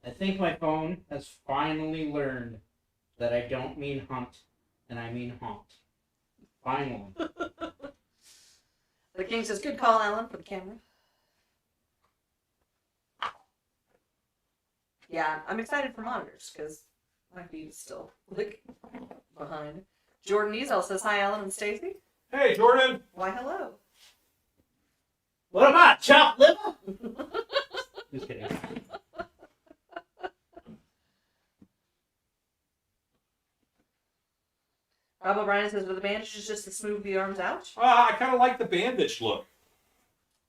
I think my phone has finally learned that I don't mean hunt, and I mean haunt. Finally. The king says, good call, Alan, for the camera. Yeah, I'm excited for monitors, because my feed is still, behind. Jordan Ezel says, hi, Alan and Stacy. Hey, Jordan! Why, hello. What am I, chopped liver? Just kidding. Rob O'Brien says, with the bandages just to smooth the arms out? I kind of like the bandage look.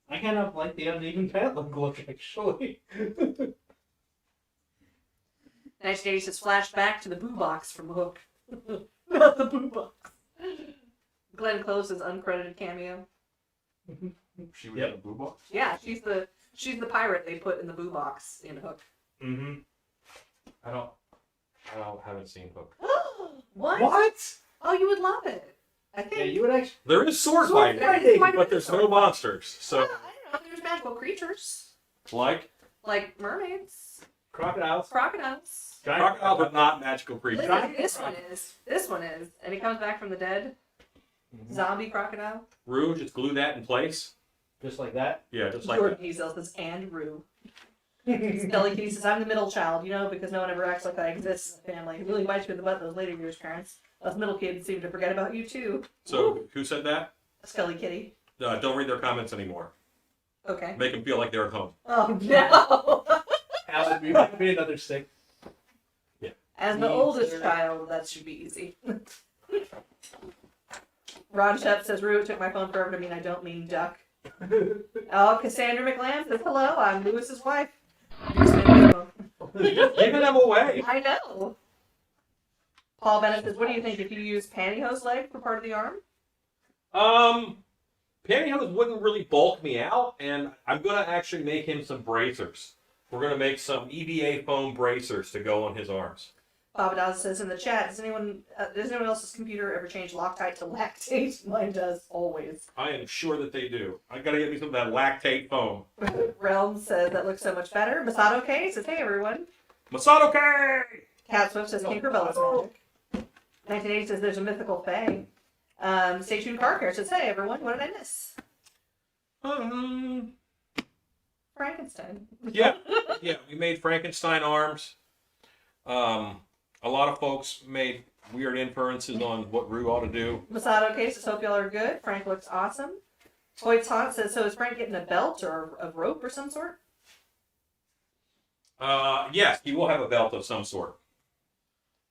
I kind of like the uneven padlock look, actually. 1980 says, flashback to the boo box from Hook. Not the boo box. Glenn Close's uncredited cameo. She was Yep. in a boo box. Yeah, she's the She's the pirate they put in the boo box in Hook. Mm-hmm. I haven't seen Hook. What? Oh, you would love it. I think. Yeah, you would actually. There is sword Sword fighting, fighting. but there's no monsters. So, I don't know. There's magical creatures like like mermaids, Crocodiles. crocodiles. Giant crocodiles are not magical creatures. Listen, this one is, and he comes back from the dead. Zombie crocodile. Rue, just glue that in place. Just like that. Yeah, just like Jordan Ezel says, and Rue. Skelly Kitty says, I'm the middle child, because no one ever acts like I exist in the family. It really bites you in the butt those later years, parents. Us middle kids seem to forget about you, too. So, who said that? Skelly Kitty. Don't read their comments anymore. Okay. Make them feel like they're at home. Oh, no! Alan, we might be another stick. As the oldest child, that should be easy. Ron Shep says, Rue, it took my phone forever to mean I don't mean duck. Oh, Cassandra McLam says, hello, I'm Lewis's wife. Giving them away. I know. Paul Bennett says, what do you think if you use pantyhose leg for part of the arm? Pantyhose wouldn't really bulk me out, and I'm going to actually make him some bracers. We're going to make some EVA foam bracers to go on his arms. Baba Daz says in the chat, does anyone else's computer ever change Loctite to lactate? Mine does, always. I am sure that they do. I got to get me some of that lactate foam. Realm says, that looks so much better. Masato K says, hey everyone. Masato K! Cat Swift says, Tinkerbella's magic. 1980 says, there's a mythical fae. Stay tuned Car Care says, hey everyone, what did I miss? Frankenstein. Yeah, we made Frankenstein arms. A lot of folks made weird inferences on what Rue ought to do. Masato K says, hope y'all are good. Frank looks awesome. Hoyt's Haunt says, so is Frank getting a belt or a rope or some sort? Yes, he will have a belt of some sort.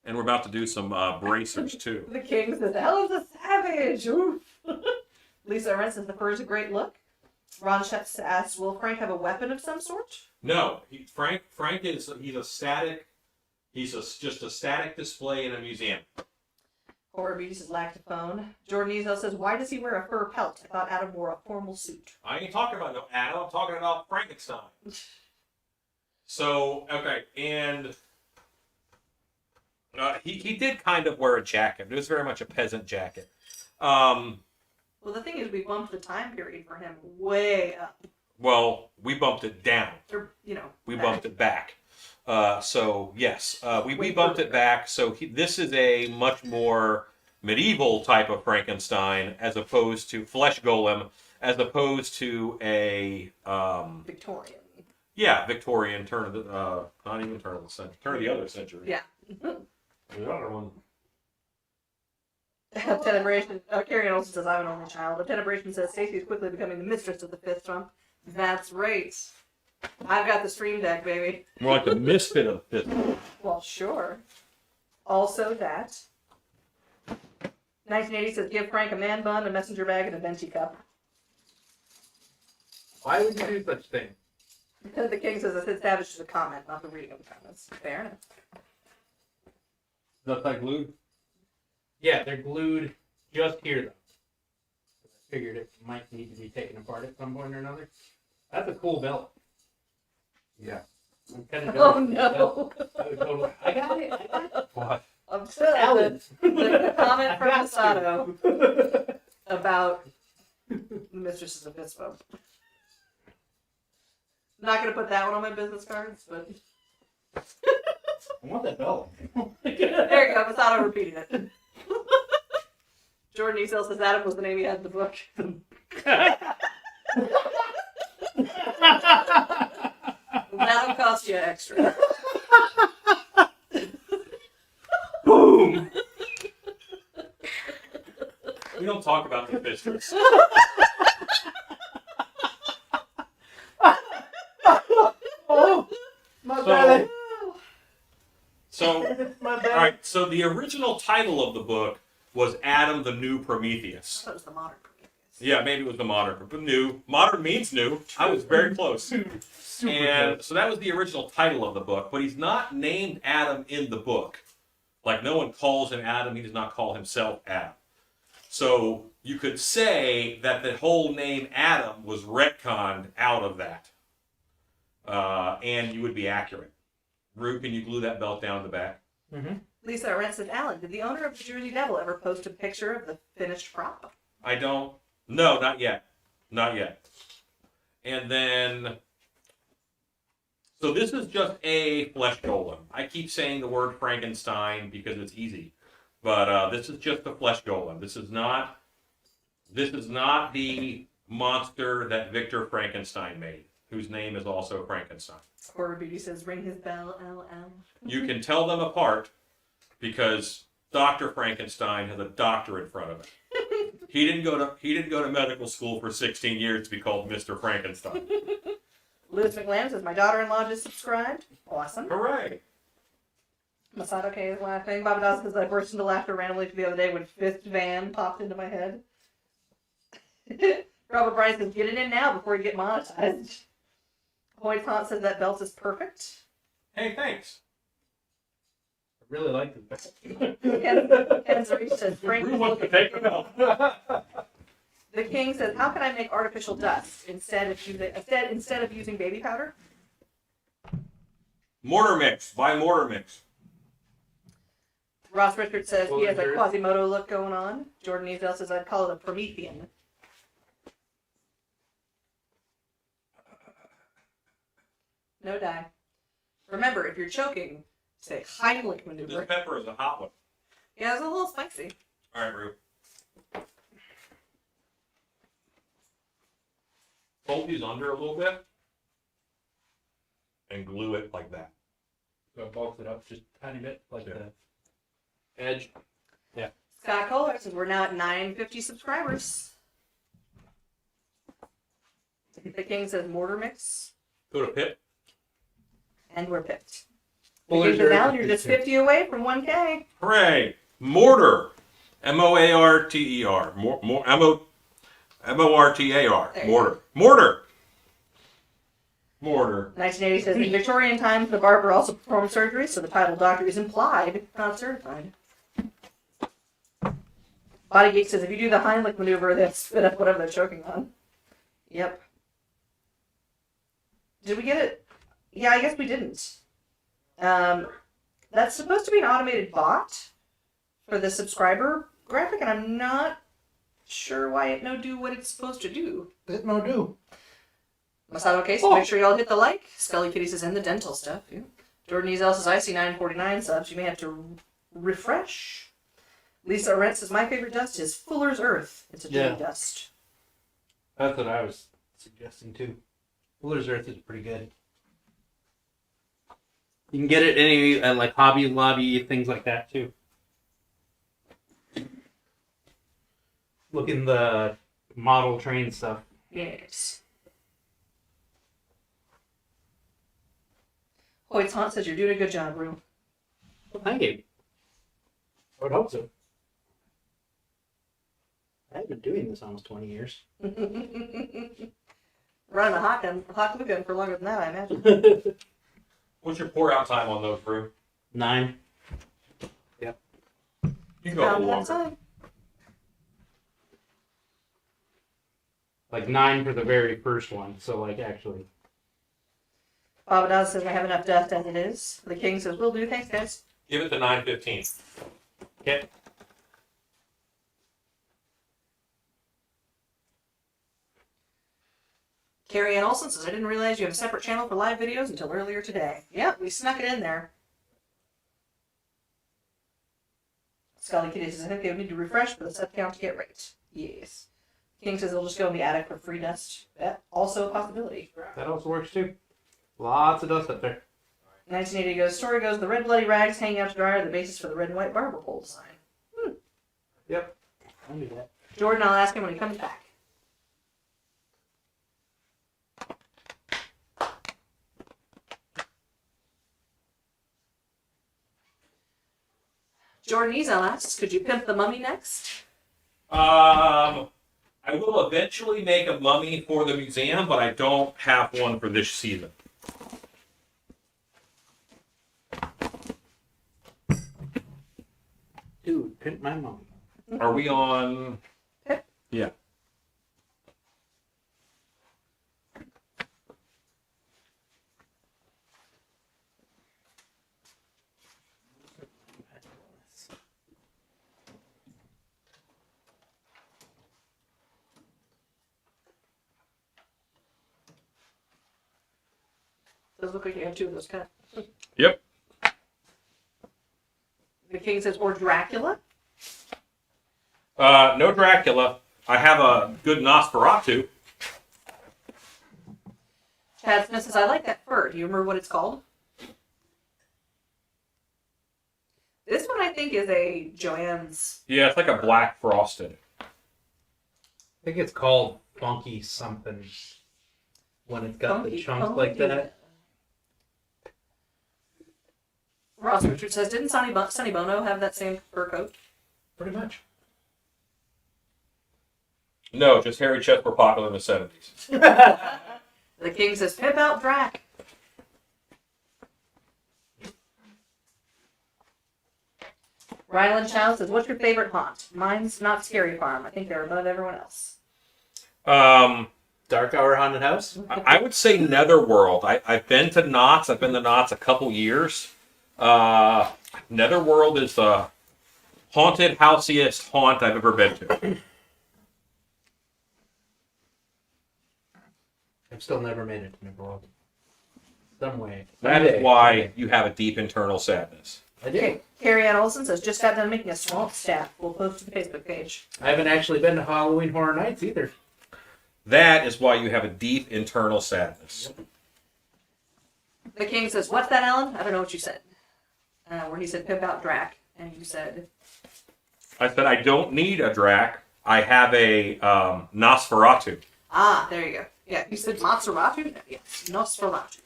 And we're about to do some bracers, too. The King says, hell of a savage. Oof. Lisa Arendt says, the fur is a great look. Ron Sheps asks, will Frank have a weapon of some sort? No, Frank is just a static display in a museum. Horror Beauty says, lactophone. Jordan Ezel says, why does he wear a fur pelt? I thought Adam wore a formal suit. I ain't talking about no Adam, I'm talking about Frankenstein. So, okay, and he did kind of wear a jacket. It was very much a peasant jacket. Well, the thing is, we bumped the time period for him way up. Well, we bumped it down. Or, We back. bumped it back. So, yes, we bumped it back. So this is a much more medieval type of Frankenstein as opposed to flesh golem, as opposed to a... Victorian. Yeah, Victorian, turn of the... not even turn of the century. Turn of the other century. Yeah. The other one. Tenebration. Carrie also says, I'm an only child. Tenebration says, Stacey is quickly becoming the mistress of the fifth trump. That's right. I've got the stream deck, baby. More like the misfit of the fifth. Well, sure. Also that. 1980 says, give Frank a man bun, a messenger bag, and a venti cup. Why would you do such thing? The King says, it's savage to the comment, not the reading of the comments. Fair enough. That's like glued? Yeah, they're glued just here, though. I figured it might need to be taken apart at some point or another. That's a cool belt. Yeah. I'm kind of Oh, no. I got it. What? I'm still Alan. the comment I from got Masato about the mistresses of Bispo. I'm not going to put that one on my business cards, but I want that belt. there you go. Masato repeated it. Jordan Ezel says Adam was the name he had in the book. That'll cost you extra. Boom! We don't talk about the fisters. Oh, my bad. So, My bad. all right. So the original title of the book was Adam the New Prometheus. That was the modern Prometheus. Yeah, maybe it was the modern, but new. Modern means new. I was very close. Super And so that was the original title of the book, but he's not named Adam in the book. Like, no one calls him Adam. He does not call himself Adam. So you could say that the whole name Adam was retconned out of that. and you would be accurate. Rue, can you glue that belt down the back? Mm-hmm. Lisa Arent says, Alan, did the owner of the Jersey Devil ever post a picture of the finished prop? I don't. No, not yet. Not yet. And then, so this is just a flesh golem. I keep saying the word Frankenstein because it's easy, but this is just a flesh golem. This is not the monster that Victor Frankenstein made, whose name is also Frankenstein. Horror Beauty says, ring his bell, LL. You can tell them apart because Dr. Frankenstein has a doctor in front of it. He didn't go to medical school for 16 years to be called Mr. Frankenstein. Lewis McLam says, my daughter-in-law just subscribed. Awesome. Hooray! Masato K is laughing. Baba Dawes says, I burst into laughter randomly the other day when Fifth Van popped into my head. Robert Bryce says, get it in now before you get monetized. Hoyt Hunt says that belt is perfect. Hey, thanks. I really like the belt. Ken Zarish says, Frank Rue is wants to looking. take the belt. The King says, how can I make artificial dust instead of using baby powder? Mortar mix. Buy mortar mix. Ross Richards says What he has was a yours? Quasimodo look going on. Jordan Ezel says I'd call it a Promethean. No die. Remember, if you're choking, say Heimlich This maneuver. pepper is a hot one. Yeah, it's a little spicy. All right, Rue. Fold these under a little bit and glue it like that. So bulk it up just a tiny bit, like Yeah. the edge. Scott Kohler says we're now at 950 subscribers. The King says mortar mix, Go to Pip. and we're pipped. The Well, King there's says your- Alan, you're just 50 away from 1K. Hooray! Mortar. M-O-A-R-T-E-R. M-O-R-T-A-R. There you Mortar. Mortar. Mortar. 1980 says in Victorian times the barber also performed surgery, so the title doctor is implied, not certified. Body Geek says if you do the Heimlich maneuver, they'll spit up whatever they're choking on. Yep. Did we get it? Yeah, I guess we didn't. That's supposed to be an automated bot for the subscriber graphic, and I'm not sure why it no do what it's supposed to do. It no do. Masato Case, make sure y'all hit the like. Scully Kitty says, and the dental stuff. Yeah. Jordan Ezel says, I see 949 subs. You may have to refresh. Lisa Arent says, my favorite dust is Fuller's Earth. It's a dirty Yeah. dust. That's what I was suggesting too. Fuller's Earth is pretty good. You can get it any at like Hobby Lobby, things like that too. Look in the model train stuff. Yes. Hoyt's Haunt says, you're doing a good job, Rue. Well, thank you. I would hope so. I've been doing this almost 20 years. Running a hot glue gun for longer than that, I imagine. What's your pour out time on those, Rue? 9. You can go a little That's longer. fine. Like 9 for the very first one. So like actually. Baba Dawes says, I have enough dust as it is. The King says, will do. Thanks, guys. Give it to 9:15. Okay. Carrie Ann Olson says, I didn't realize you have a separate channel for live videos until earlier today. Yep, we snuck it in there. Scully Kitty says, I think they would need to refresh for the sub count to get right. Yes. King says they'll just go in the attic for free dust. That also a possibility. That also works too. Lots of dust up there. 1980 goes, story goes, the red bloody rags hanging out to dry are the basis for the red and white barber pole design. Yep. I'll do that. Jordan, I'll ask him when he comes back. Jordan Ezel asks, could you pimp the mummy next? I will eventually make a mummy for the museum, but I don't have one for this season. Dude, pimp my mom. Are we on? Yeah. Does look like you have two of those cut. Yep. The king says, or Dracula. No Dracula. I have a good Nosferatu. Chad Smith says, I like that fur. Do you remember what it's called? This one I think is a Joanne's. Yeah, it's like a black frosted. I think it's called funky something when it's got the chunks like that. Ross Richard says, didn't Sonny Bono have that same fur coat? Pretty much. No, just hairy chests were popular in the 70s. The king says, pimp out Drac. Ryland Chow says, what's your favorite haunt? Mine's not Scary Farm. I think they're above everyone else. Dark Hour Haunted House? I would say Netherworld. I've been to Knott's. I've been to Knott's a couple years. Netherworld is the haunted, houseiest haunt I've ever been to. I've still never made it to Neverworld. Some way. That is why you have a deep internal sadness. I did. Okay. Carrie Ann Olson says, just got done making a swamp staff. We'll post to the Facebook page. I haven't actually been to Halloween Horror Nights either. That is why you have a deep internal sadness. The king says, what's that, Alan? I don't know what you said. Where he said, pimp out Drac. And you said... I said I don't need a Drac. I have a Nosferatu. Ah, there you go. Yeah, you said Maseratu? Yes, Nosferatu.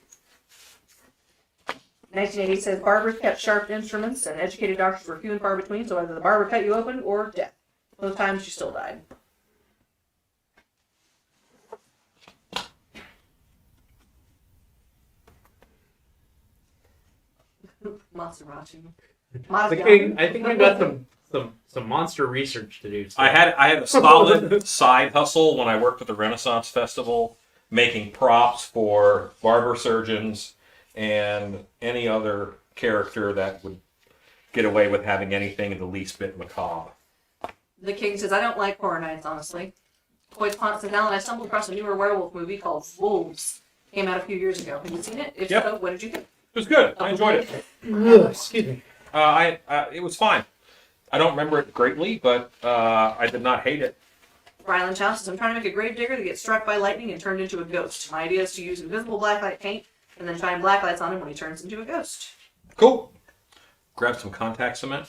1980 says, barbers kept sharp instruments and educated doctors were few and far between, so either the barber cut you open or death. Both times you still died. Maseratu. The king, I think we got some monster research to do. So. I had a solid side hustle when I worked at the Renaissance Festival, making props for barber surgeons and any other character that would get away with having anything in the least bit macabre. The king says, I don't like horror nights, honestly. Boyd Pont says, Alan, I stumbled across a newer werewolf movie called Wolves. Came out a few years ago. Have you seen it? If Yep. so, what did you think? It was good. I enjoyed it. Excuse me. It was fine. I don't remember it greatly, but I did not hate it. Ryland Chow says, I'm trying to make a grave digger that gets struck by lightning and turned into a ghost. My idea is to use invisible blacklight paint and then shine blacklights on him when he turns into a ghost. Cool. Grab some contact cement.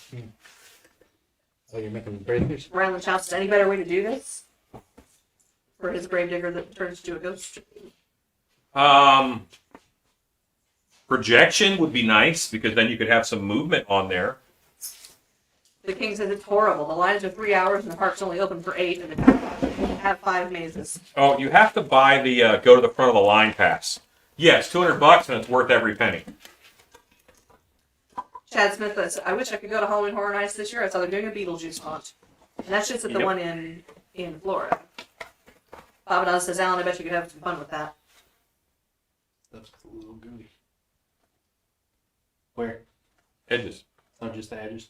Oh, you're making breakers? Ryland Chow says, any better way to do this? For his grave digger that turns into a ghost? Projection would be nice because then you could have some movement on there. The king says it's horrible. The lines are 3 hours and the park's only open for 8 and they have 5 mazes. Oh, you have to buy the go to the front of the line pass. Yes, $200 and it's worth every penny. Chad Smith says, I wish I could go to Halloween Horror Nights this year. I saw they're doing a Beetlejuice haunt. And that's just at the Yep. one in Florida. Babadon says, Alan, I bet you could have some fun with that. That's a little gooey. Where? Edges, Not just the edges.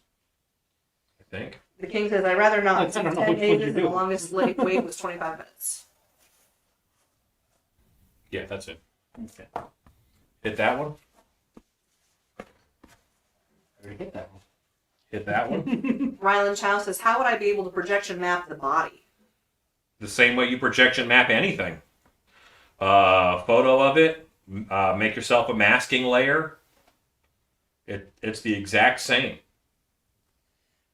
I think. The king says, I'd rather not. I don't know 10 which one mazes you and the do. longest wait was 25 minutes. Yeah, that's it. Okay. Hit that one. I already hit that one. Hit that one. Ryland Chow says, how would I be able to projection map the body? The same way you projection map anything. Photo of it. Make yourself a masking layer. It's the exact same.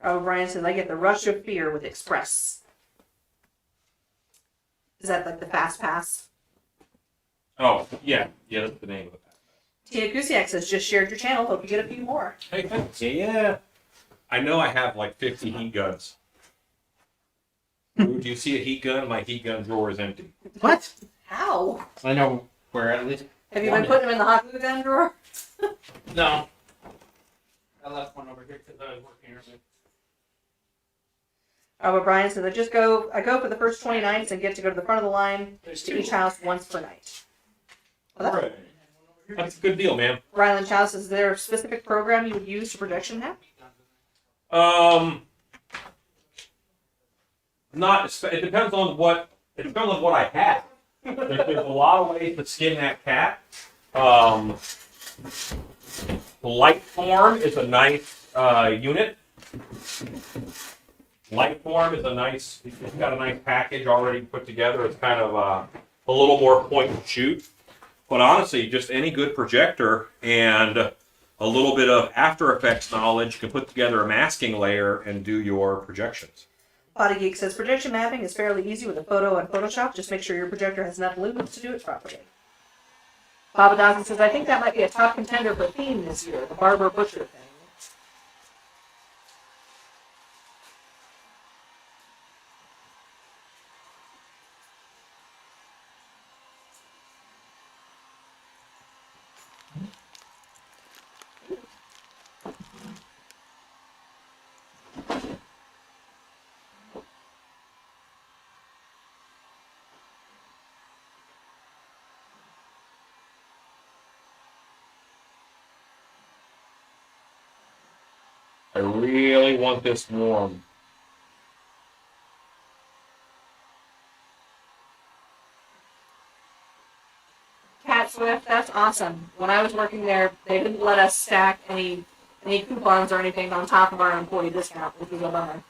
O'Brien says, I get the rush of fear with Express. Is that like the Fast Pass? Oh, yeah. Yeah, that's the name of it. Tia Kusiak says, just shared your channel. Hope you get a few more. Hey, thanks. Yeah. I know I have like 50 heat guns. Ooh, do you see a heat gun? My heat gun drawer is empty. What? How? I know where at least. Have you been putting them in the hot glue gun drawer? No. I left one over here because I was working earlier. O'Brien says, I go for the first 20 nights and get to go to the front of the line to each house once per night. Well, All right. That's a good deal, man. Ryland Chow says, is there a specific program you would use to projection map? It depends on what I have. There's a lot of ways to skin that cat. Lightform is a nice unit. Lightform is a nice, it's got a nice package already put together. It's kind of a little more point and shoot. But honestly, just any good projector and a little bit of After Effects knowledge, you can put together a masking layer and do your projections. Body Geek says projection mapping is fairly easy with a photo and Photoshop. Just make sure your projector has enough lumens to do it properly. Baba Dawson says, I think that might be a top contender for theme this year, the Barber Butcher thing. I really want this warm. Cat Swift, that's awesome. When I was working there, they didn't let us stack any coupons or anything on top of our employee discount, which was a bummer.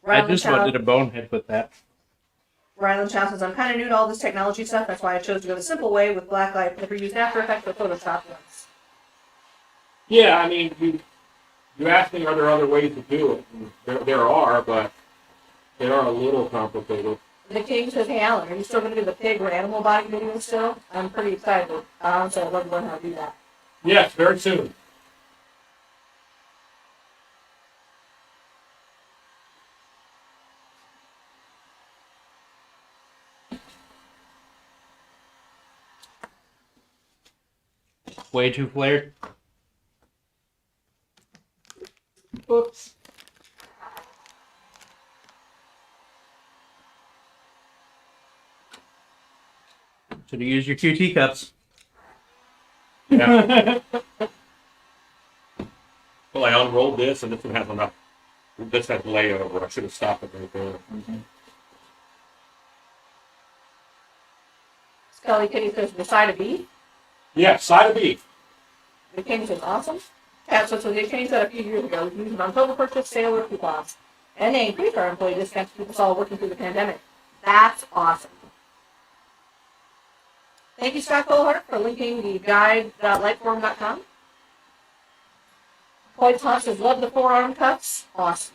I just about did a bonehead with that. Ryland Chow says, I'm kind of new to all this technology stuff. That's why I chose to go the simple way with Blacklight. Never used After Effects or Photoshop once. Yeah, I mean, you asked me, are there other ways to do it? There are, but they are a little complicated. The King says, hey Alan, are you still going to do the pig or animal body video still? I'm pretty excited. So I'd love to learn how to do that. Yes, very soon. Way too flared. Oops. Should have used your QT cups. Yeah. Well, I unrolled this, and this one has enough. This has layover. I should have stopped it right there. Scully Kitty says, the side of beef. Yeah, side of beef. The King says, awesome. Cat says, so they changed that a few years ago. We can use it on total purchase, sale, or coupons. And they increased our employee discounts to keep us all working through the pandemic. That's awesome. Thank you, Scott Colhart, for linking the guide.lightform.com. Floyd Thomas says, love the forearm cuffs. Awesome.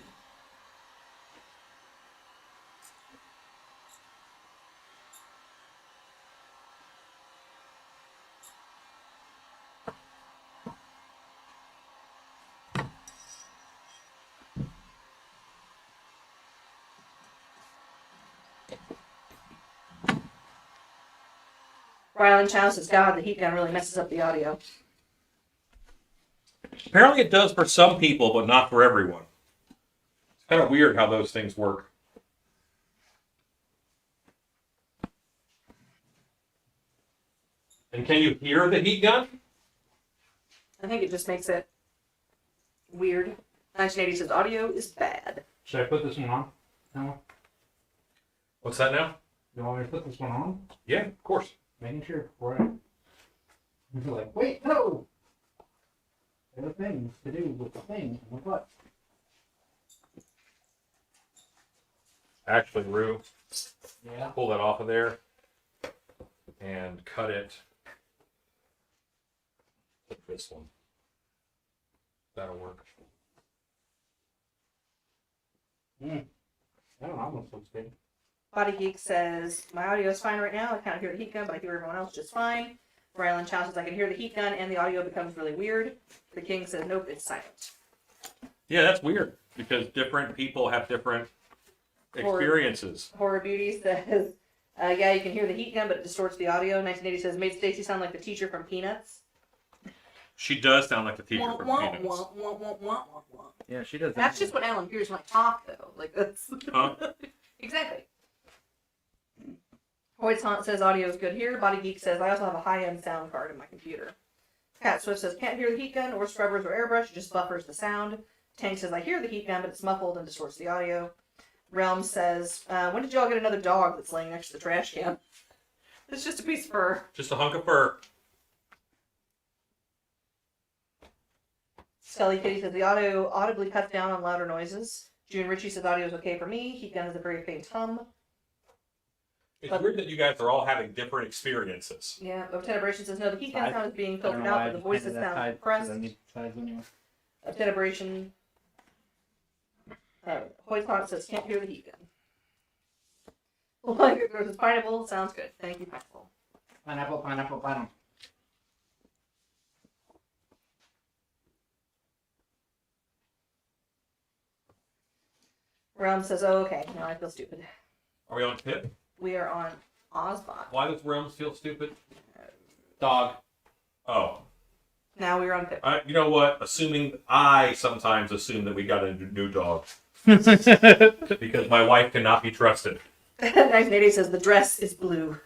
Ryland Chow says, God, the heat gun really messes up the audio. Apparently it does for some people, but not for everyone. It's kind of weird how those things work. And can you hear the heat gun? I think it just makes it weird. 1980 says, audio is bad. Should I put this one on? No. What's that now? You want me to put this one on? Yeah, of course. Making sure before I. You're like, wait, no! There are things to do with the thing and the butt. Actually, Rue, Yeah. pull that off of there and cut it. Like this one. That'll work. That one almost looks good. Body Geek says, my audio is fine right now. I kind of hear the heat gun, but I hear everyone else just fine. Ryland Chow says, I can hear the heat gun and the audio becomes really weird. The King says, nope, it's silent. Yeah, that's weird because different people have different experiences. Horror Beauty says, yeah, you can hear the heat gun, but it distorts the audio. 1980 says, made Stacy sound like the teacher from Peanuts. She does sound like the teacher Wah, from wah, Peanuts. wah, wah, wah, wah, wah. Yeah, she does that. That's just what Alan hears when I talk, though. Like, that's... Huh? Exactly. Hoyt's Haunt says audio is good here. Body Geek says I also have a high-end sound card in my computer. Cat Swift says can't hear the heat gun or scrubbers or airbrush, it just buffers the sound. Tank says I hear the heat gun, but it's muffled and distorts the audio. Realm says, when did y'all get another dog that's laying next to the trash can? It's just a piece of fur. Just a hunk of fur. Scully Kitty says the audio audibly cuts down on louder noises. June Ritchie says audio is okay for me. Heat gun is a very faint hum. It's weird that you guys are all having different experiences. Yeah, Lieutenant Abration says no, the heat gun sound is being I don't filtered know out, why but the I voices handed that sound side, 'cause compressed. I need sides anyway. Lieutenant Abration, Hoyt says can't hear the heat gun. Like versus pineapple sounds good. Thank you, pineapple. Pineapple, pineapple, pineapple. Realm says, oh, okay, now I feel stupid. Are we on Pip? We are on Ozbot. Why does Realms feel stupid? Dog. Oh. Now we're on Pip. You know what? I sometimes assume that we got a new dog. Because my wife cannot be trusted. Nice Lady says the dress is blue.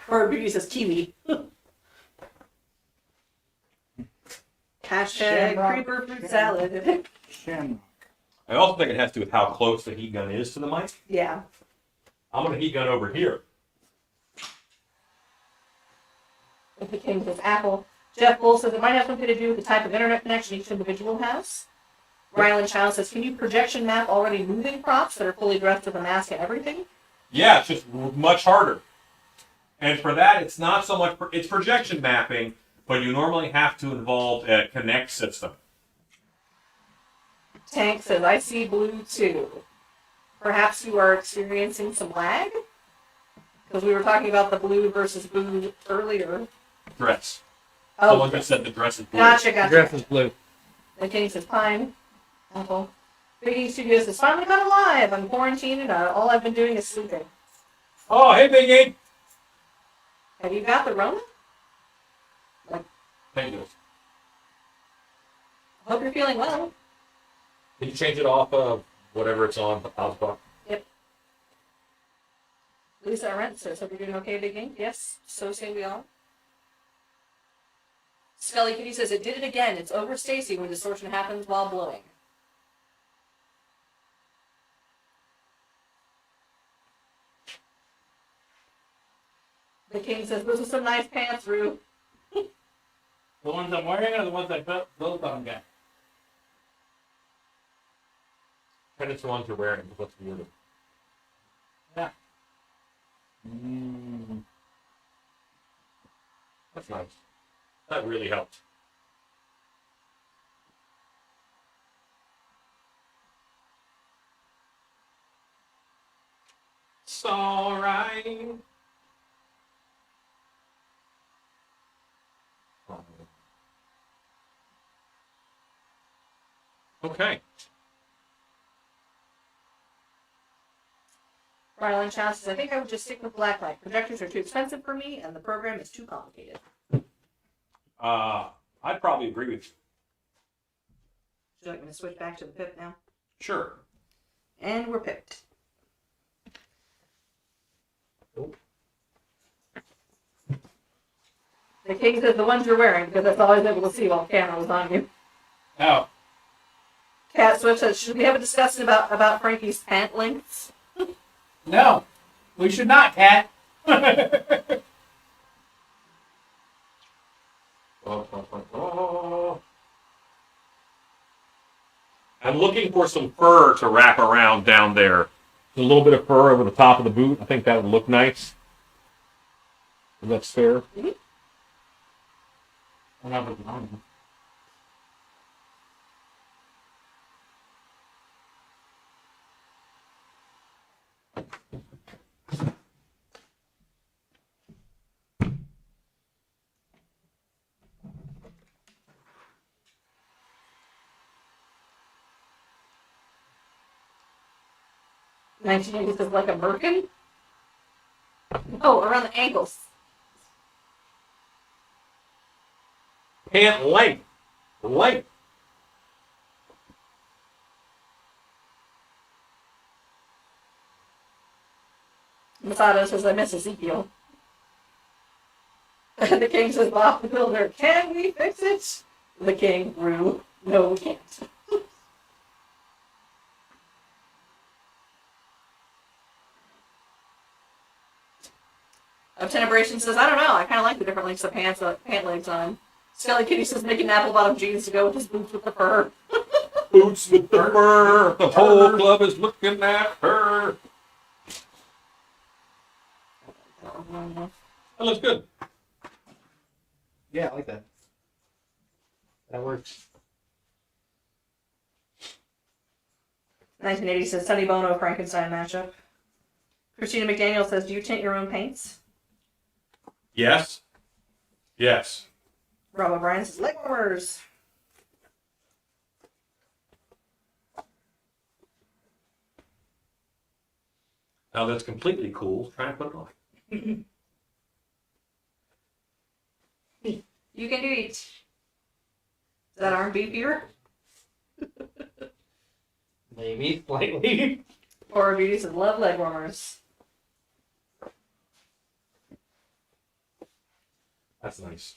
Or Beauty says kiwi. Hashtag Shamrock. creeper fruit salad. Shamrock. I also think it has to do with how close the heat gun is to the mic. Yeah. I'm going to heat gun over here. If it came with Apple. Jeff Bull says it might have something to do with the type of internet connection each individual has. Rylan Child says, can you projection map already moving props that are fully dressed with a mask and everything? Yeah, it's just much harder. And for that, it's not so much, it's projection mapping, but you normally have to involve a Connect system. Tank says, I see blue too. Perhaps you are experiencing some lag? Because we were talking about the blue versus blue earlier. Dress. Oh, Someone just said the dress is blue. gotcha. Dress is blue. The King says, pine. Apple. Biggie Studios says, finally got alive. I'm quarantined and all I've been doing is sleeping. Oh, hey, Biggie! Have you got the Rona? Thank you. Hope you're feeling well. Can you change it off of whatever it's on, the Ozbot? Lisa Arendt says, hope you're doing okay, Big Ink. Yes, so say we all. Scully Kitty says, it did it again. It's over Stacy when distortion happens while blowing. The King says, those are some nice pants, Rue. The ones I'm wearing are the ones I built on guy. And it's the ones you're wearing. What's weird? Yeah. That's nice. That really helped. It's alright. Okay. Rylan Chow says, I think I would just stick with blacklight. Projectors are too expensive for me, and the program is too complicated. I'd probably agree with you. Would you like me to switch back to the pip now? Sure. And we're pipped. Oh. The King says the ones you're wearing, because that's all I was able to see while the camera was on you. Oh. Cat Swift says, should we have a discussion about Frankie's pant lengths? No. We should not, Cat. I'm looking for some fur to wrap around down there. A little bit of fur over the top of the boot. I think that would look nice. If that's fair. This is like a merkin? Oh, around the ankles. Pant length. Length. Masato says, I miss Ezekiel. The King says, Bob the Builder, can we fix it? The King, Rue, no, we can't. Tenebration says, I don't know. I kind of like the different lengths of pant legs on. Skelly Kitty says, making apple bottom jeans to go with his boots with the fur. Boots with the fur. The whole club is looking at her. That looks good. Yeah, I like that. That works. 1980 says, Sonny Bono Frankenstein matchup. Christina McDaniel says, do you tint your own paints? Yes. Yes. Rob O'Brien says, leg warmers. Now that's completely cool. Try and put it on. You can do it. Is that R&B beer? Maybe slightly. Or Beauty says, love leg warmers. That's nice.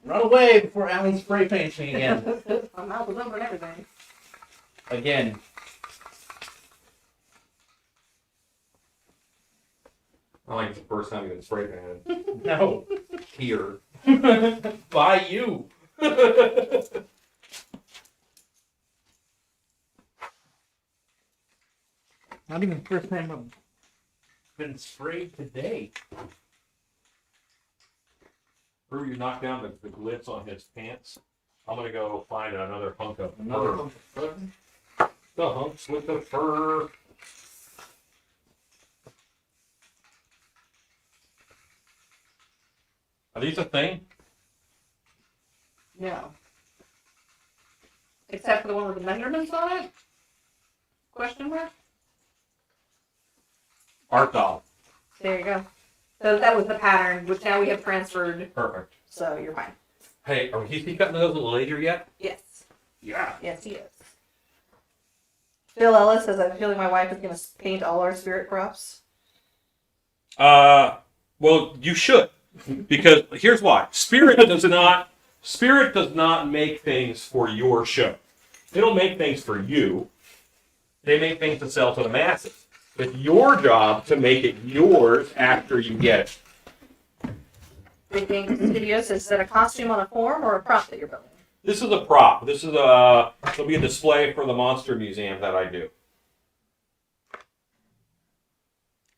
Run away before Alan spray paints me again. My mouth was open and everything. Again. I think it's the first time you've been spray painted. No. Here. By you. Not even first time I've been sprayed today. Brew, you knocked down the glitz on his pants. I'm gonna go find another hunk of Another fur. one for fun. The hunks with the fur. Are these a thing? No. Except for the one with the measurements on it? Question mark? Art doll. There you go. So that was the pattern, which now we have transferred, Perfect. so you're fine. Hey, are he cutting those a little later yet? Yes. Yeah. Yes, he is. Phil Ellis says, I feel like my wife is going to paint all our spirit props. Well, you should, because here's why: Spirit does not make things for your show. They don't make things for you. They make things to sell to the masses. It's your job to make it yours after you get it. Big Game Studio says, is that a costume on a form or a prop that you're building? This is a prop. This is it'll be a display for the Monster Museum that I do.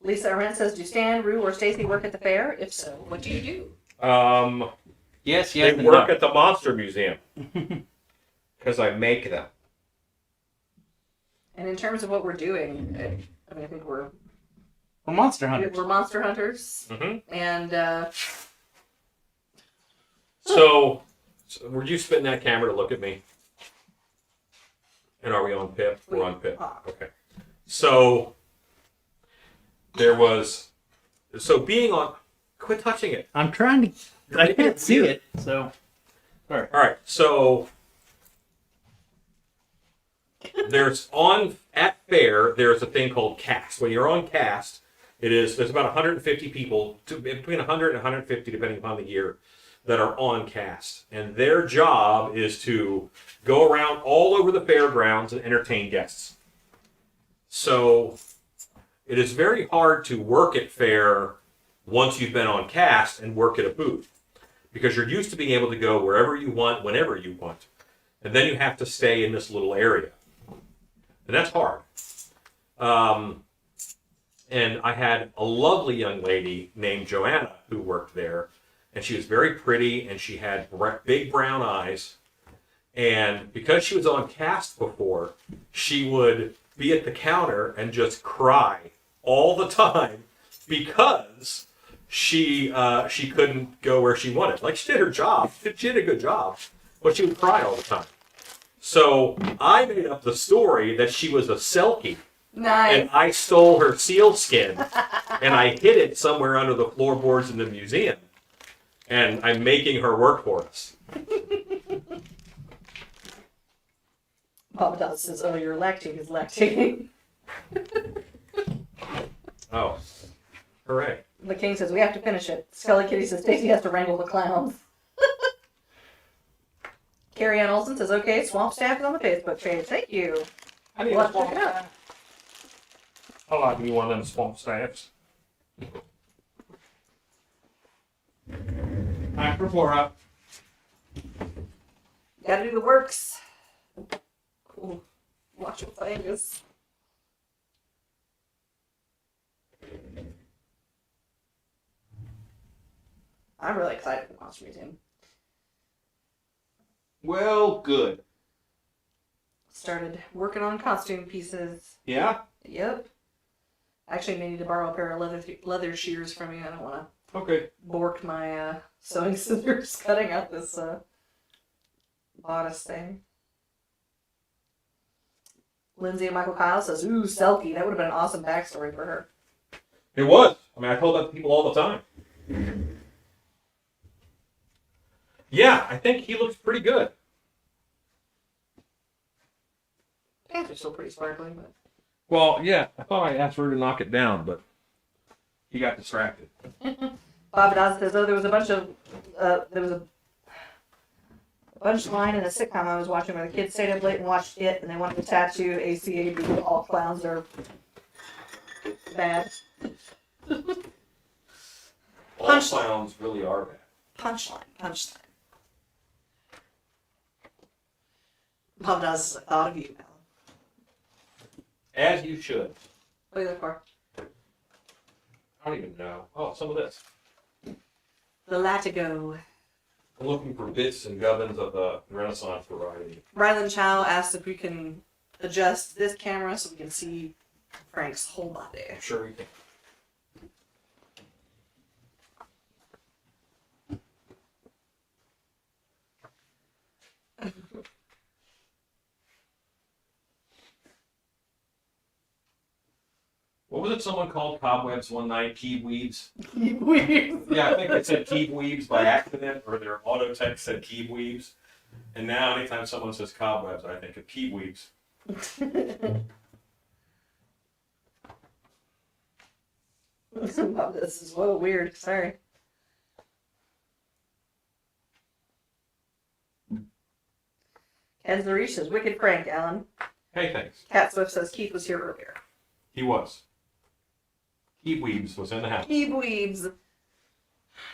Lisa Arendt says, do Stan, Rue, or Stacy work at the fair? If so, what do you do? Yes, They work at the Monster Museum because I make them. And in terms of what we're doing, I mean, I think we're Monster Hunters. we're monster hunters, Mm-hmm. and So, were you spitting that camera to look at me? And are we on Pip? We're on Pip. Okay. So, being on... Quit touching it. I'm trying to. I can't see it, so. All right. So, at fair, there's a thing called cast. When you're on cast, there's about 150 people, between 100 and 150, depending upon the year, that are on cast. And their job is to go around all over the fairgrounds and entertain guests. So it is very hard to work at fair once you've been on cast and work at a booth, because you're used to being able to go wherever you want, whenever you want. And then you have to stay in this little area. And that's hard. And I had a lovely young lady named Joanna who worked there. And she was very pretty, and she had big brown eyes. And because she was on cast before, she would be at the counter and just cry all the time because she couldn't go where she wanted. Like, she did her job. She did a good job, but she would cry all the time. So I made up the story that she was a Selkie, Nice. and I stole her seal skin, and I hid it somewhere under the floorboards in the museum. And I'm making her work for us. Papa Doll says, "Oh, you're lactating is lactating." Oh, hooray. The king says, "We have to finish it." Scully Kitty says, "Stacy has to wrangle the clowns." Carrie Ann Olsen says, "Okay, Swamp Staff is on the Facebook page. Thank you." I need We'll a have to swamp check it out. staff. I like me one of them swamp staffs. Time for 4 up. Gotta do the works. Ooh, watch what Angus. I'm really excited for the Monster Museum. Well, good. Started working on costume pieces. Yeah? Yep. Actually, may need to borrow a pair of leather shears from you. I don't want to Okay. bork my sewing scissors cutting out this bodice thing. Lindsay and Michael Kyle says, "Ooh, Selkie, that would have been an awesome backstory for her." It was. I mean, I told that to people all the time. Yeah, I think he looks pretty good. Pants are still pretty sparkly, but Well, yeah, I thought I asked her to knock it down, but he got distracted. Bob Dawson says, "Oh, there was a bunch of there was a punchline in a sitcom I was watching where the kids stayed up late and watched it, and they wanted to tattoo ACA because all clowns are bad." All Punch- clowns really are bad. Punchline. Bob Dawson says, "I thought of you, Alan." As you should. What are you looking for? I don't even know. Oh, some of this. The Latigo. I'm looking for bits and gubbins of the Renaissance variety. Rylan Chow asks if we can adjust this camera so we can see Frank's whole body. I'm sure we can. What was it someone called cobwebs one night? Keebweebs? Yeah, I think it said keebweebs by accident, or their auto text said keebweebs. And now anytime someone says cobwebs, I think of keebweebs. This is whoa weird. Sorry. Ken Zarish says, "Wicked Frank, Alan." Hey, thanks. Cat Swift says, "Keith was here earlier." He was. Keebweebs was in the house. He weebs.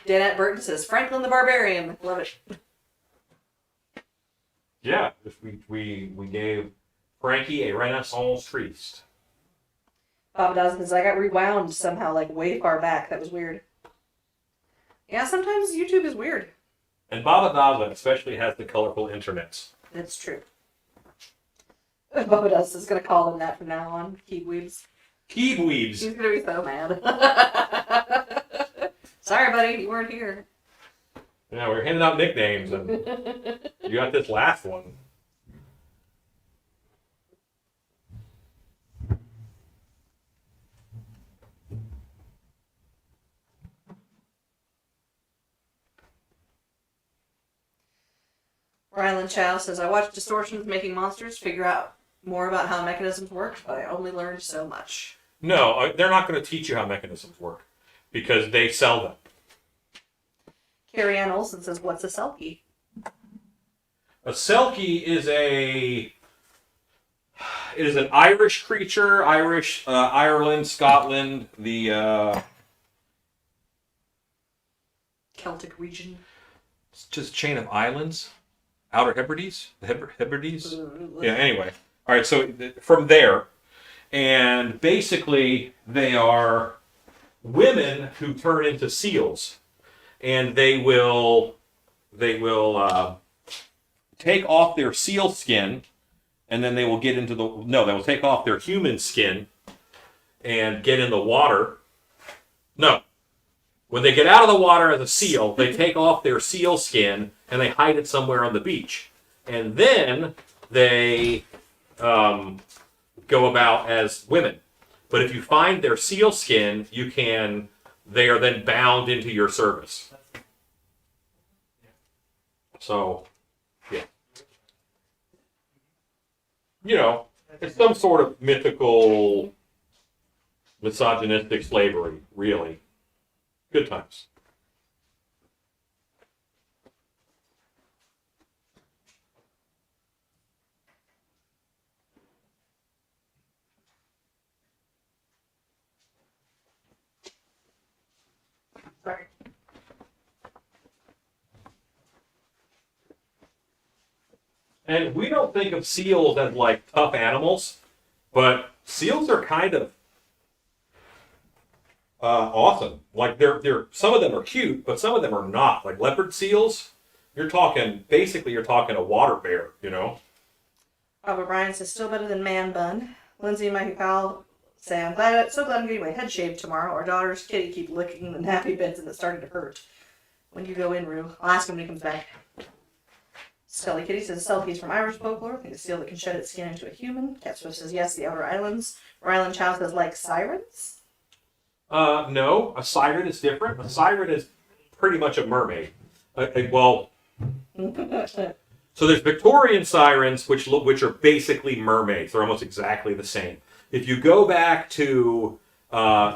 Danette Burton says, "Franklin the Barbarian." Love it. Yeah, we gave Frankie a Renaissance feast. Bob Dawson says, "I got rewound somehow, like way far back. That was weird." Yeah, sometimes YouTube is weird. And Baba Daza especially has the colorful internets. That's true. Bubba Dust is gonna call him that from now on. Keebweebs. Keebweebs. He's gonna be so mad. Sorry, buddy, you weren't here. Yeah, we're handing out nicknames, and you got this last one. Rylan Chow says, "I watched Distortions Making Monsters, figure out more about how mechanisms work, but I only learned so much." No, they're not going to teach you how mechanisms work because they sell them. Carrie Ann Olsen says, "What's a Selkie?" A Selkie is an Irish creature. Ireland, Scotland, the Celtic region. it's just a chain of islands. Outer Hebrides? The Hebrides? Yeah, anyway. All right, so from there, and basically they are women who turn into seals, and they will take off their seal skin, and then they will get into they will take off their human skin and get in the water. No. When they get out of the water as a seal, they take off their seal skin and they hide it somewhere on the beach. And then they go about as women. But if you find their seal skin, they are then bound into your service. So, yeah. You know, it's some sort of mythical, misogynistic slavery, really. Good times. Sorry. And we don't think of seals as like tough animals, but seals are kind of awesome. Like they're some of them are cute, but some of them are not. Like leopard seals, you're talking a water bear, you know. Robert Bryan says, still better than man bun. Lindsay and Mikey Powell say, so glad I'm getting my head shaved tomorrow. Our daughter's kitty keep licking the nappy bits and it's starting to hurt. When you go in, Rue, I'll ask him when he comes back. Scully Kitty says, selkies from Irish folklore. Think a seal that can shed its skin into a human. Cat Swift says, yes, the Outer Islands. Ryland Chow says, like sirens? No, a siren is different. A siren is pretty much a mermaid. So there's Victorian sirens, which are basically mermaids. They're almost exactly the same. If you go back to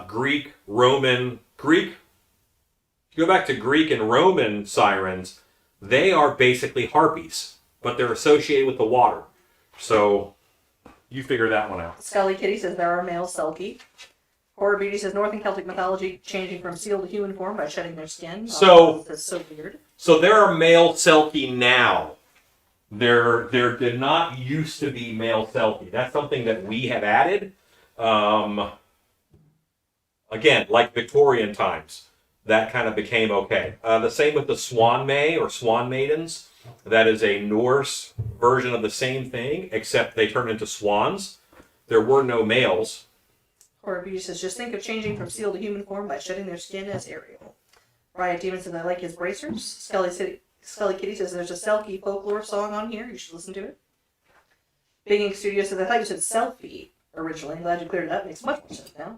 Greek and Roman sirens, they are basically harpies, but they're associated with the water. So you figure that one out. Scully Kitty says, there are male selkie. Horror Beauty says, Northern Celtic mythology changing from seal to human form by shedding their skin. So that's so weird. So there are male selkie now. There did not used to be male selkie. That's something that we have added. Again, like Victorian times, that kind of became okay. The same with the Swan May or Swan Maidens. That is a Norse version of the same thing, except they turn into swans. There were no males. Horror Beauty says, just think of changing from seal to human form by shedding their skin as Ariel. Riot Demon says, I like his bracers. Scully Kitty says, there's a Selkie folklore song on here. You should listen to it. Big Ink Studio says, I thought you said selfie originally. I'm glad you cleared it up. Makes much more sense now.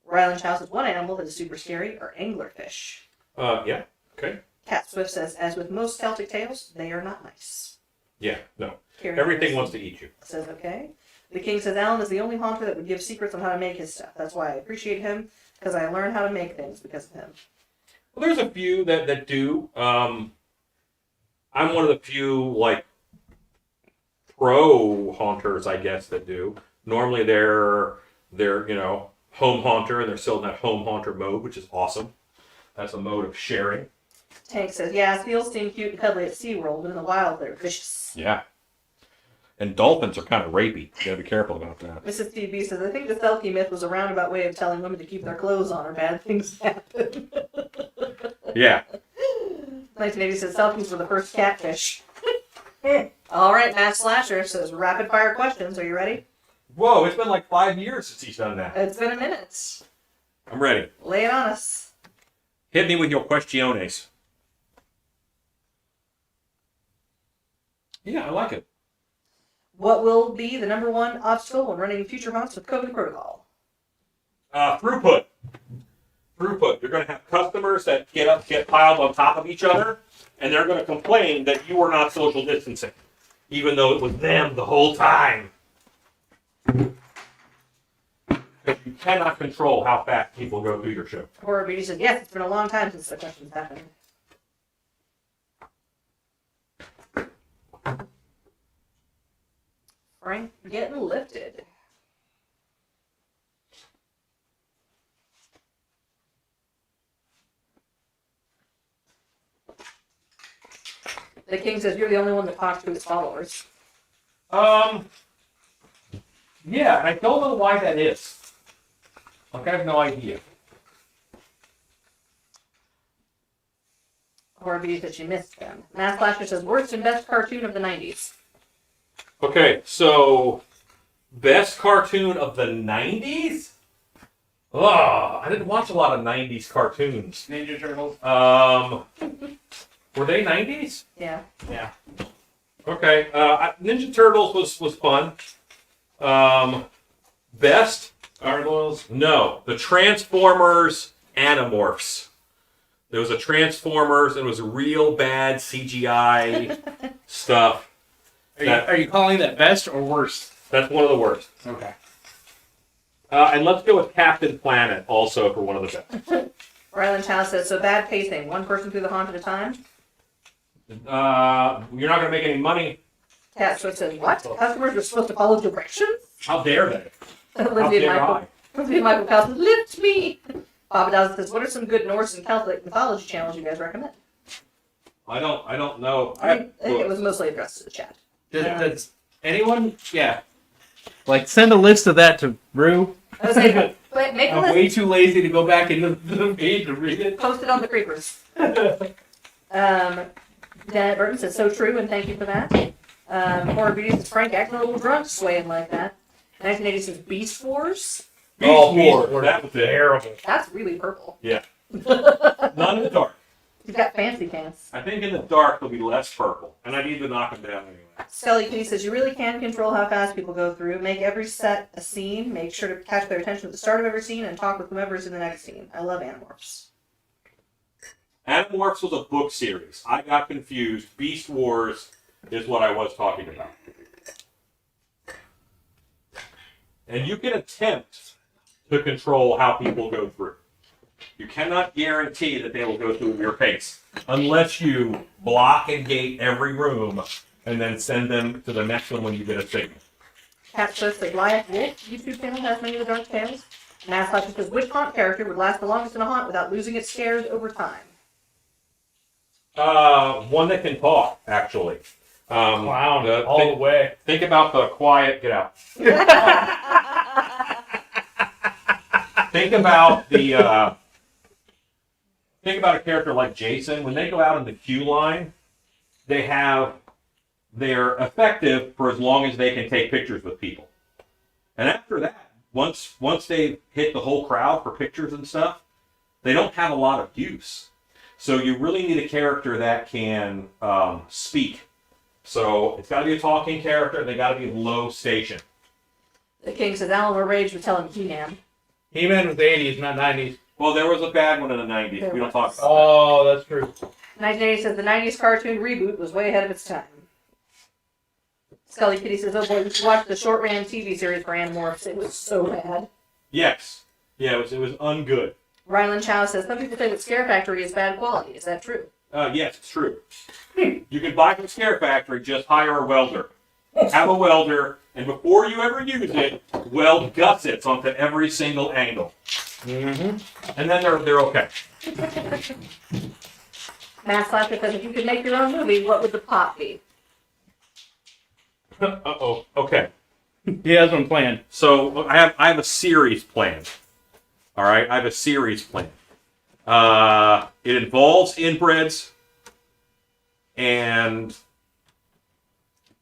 Ryland Chow says, one animal that is super scary are anglerfish. Yeah, okay. Cat Swift says, as with most Celtic tales, they are not nice. Yeah, no. Carrie Everything Harris wants to eat you. says, okay. The King says, Alan is the only haunter that would give secrets on how to make his stuff. That's why I appreciate him, because I learned how to make things because of him. Well, there's a few that do. I'm one of the few, like, pro haunters, I guess, that do. Normally they're home haunter, and they're still in that home haunter mode, which is awesome. That's a mode of sharing. Tank says, yeah, seals seem cute and cuddly at SeaWorld, but in the wild they're vicious. Yeah. And dolphins are kind of rapey. You gotta be careful about that. Mrs. TB says, I think the Selkie myth was a roundabout way of telling women to keep their clothes on or bad things happen. Yeah. 1980 says, Selkies were the first catfish. All right, Matt Slasher says, rapid fire questions. Are you ready? Whoa, it's been like 5 years since he's done that. It's been a minute. I'm ready. Lay it on us. Hit me with your questiones. Yeah, I like it. What will be the number one obstacle when running future haunts with COVID protocol? Throughput. You're going to have customers that get piled on top of each other, and they're going to complain that you are not social distancing, even though it was them the whole time. Because you cannot control how fast people go through your show. Horror Beauty says, yes, it's been a long time since the questions happened. Frank getting lifted. The King says you're the only one that talks to his followers. Yeah, and I don't know why that is. Like, I have no idea. Horror Beauty said she missed them. Matt Flasher says worst and best cartoon of the 90s. Okay, so best cartoon of the 90s? Oh, I didn't watch a lot of 90s cartoons. Ninja Turtles. Were they 90s? Yeah. Yeah. Okay. Ninja Turtles was fun. Best? Gargoyles. No. The Transformers Animorphs. There was a Transformers, and it was real bad CGI stuff. Are you calling that best or worst? That's one of the worst. Okay. And let's go with Captain Planet also for one of the best. Ryland Chow says, so bad pacing. One person through the haunt at a time. You're not going to make any money. Cat Swift says, what? Customers are supposed to follow directions? How dare they? How Lindsay and dare Michael. I? Lindsay and Michael Kyle says, lift me! Baba Dawson says, what are some good Norse and Celtic mythology channels you guys recommend? I don't know. I think it was mostly addressed to the chat. Does anyone? Yeah. Like, send a list of that to Rue. I was saying, but make a I'm list. way too lazy to go back into the page to read it. Post it on the creepers. Janet Burton says, so true, and thank you for that. Horror Beauty says, Frank acting a little drunk, swaying like that. 1980 says, Beast Wars. Oh, Beast boy, Wars. that was terrible. That's really purple. Yeah. Not in the dark. He's got fancy pants. I think in the dark they'll be less purple, and I need to knock them down anyway. Scully Kitty says, you really can control how fast people go through. Make every set a scene. Make sure to catch their attention at the start of every scene and talk with whomever's in the next scene. I love Animorphs. Animorphs was a book series. I got confused. Beast Wars is what I was talking about. And you can attempt to control how people go through. You cannot guarantee that they will go through your pace unless you block and gate every room and then send them to the next one when you get a signal. Cat says, the Goliath Wolf YouTube channel has many of the dark tales. And Ashley says, which haunt character would last the longest in a haunt without losing its scares over time? One that can talk, actually. Clown, the way. Think about the quiet. Get out. Think about the. Think about a character like Jason. When they go out in the queue line, they're effective for as long as they can take pictures with people. And after that, once they hit the whole crowd for pictures and stuff, they don't have a lot of use. So you really need a character that can speak. So it's got to be a talking character. They got to be low station. The King says, Alan Rage would tell him He-Man. He-Man was the 80s, not 90s. Well, there was a bad one in the 90s. We don't talk about Oh, that's true. 1980 says, the 90s cartoon reboot was way ahead of its time. Scully Kitty says, oh boy, you should watch the short-ran TV series for Animorphs. It was so bad. Yes. Yeah, it was ungood. Ryland Chow says, some people say that Scare Factory is bad quality. Is that true? Yes, it's true. You can buy from Scare Factory, just hire a welder. Have a welder, and before you ever use it, weld gussets onto every single angle. Mm-hmm. And then they're okay. Matt Slacker says, if you could make your own movie, what would the plot be? Uh-oh. Okay. He has one planned. So I have a series planned. All right, I have a series planned. It involves inbreds, and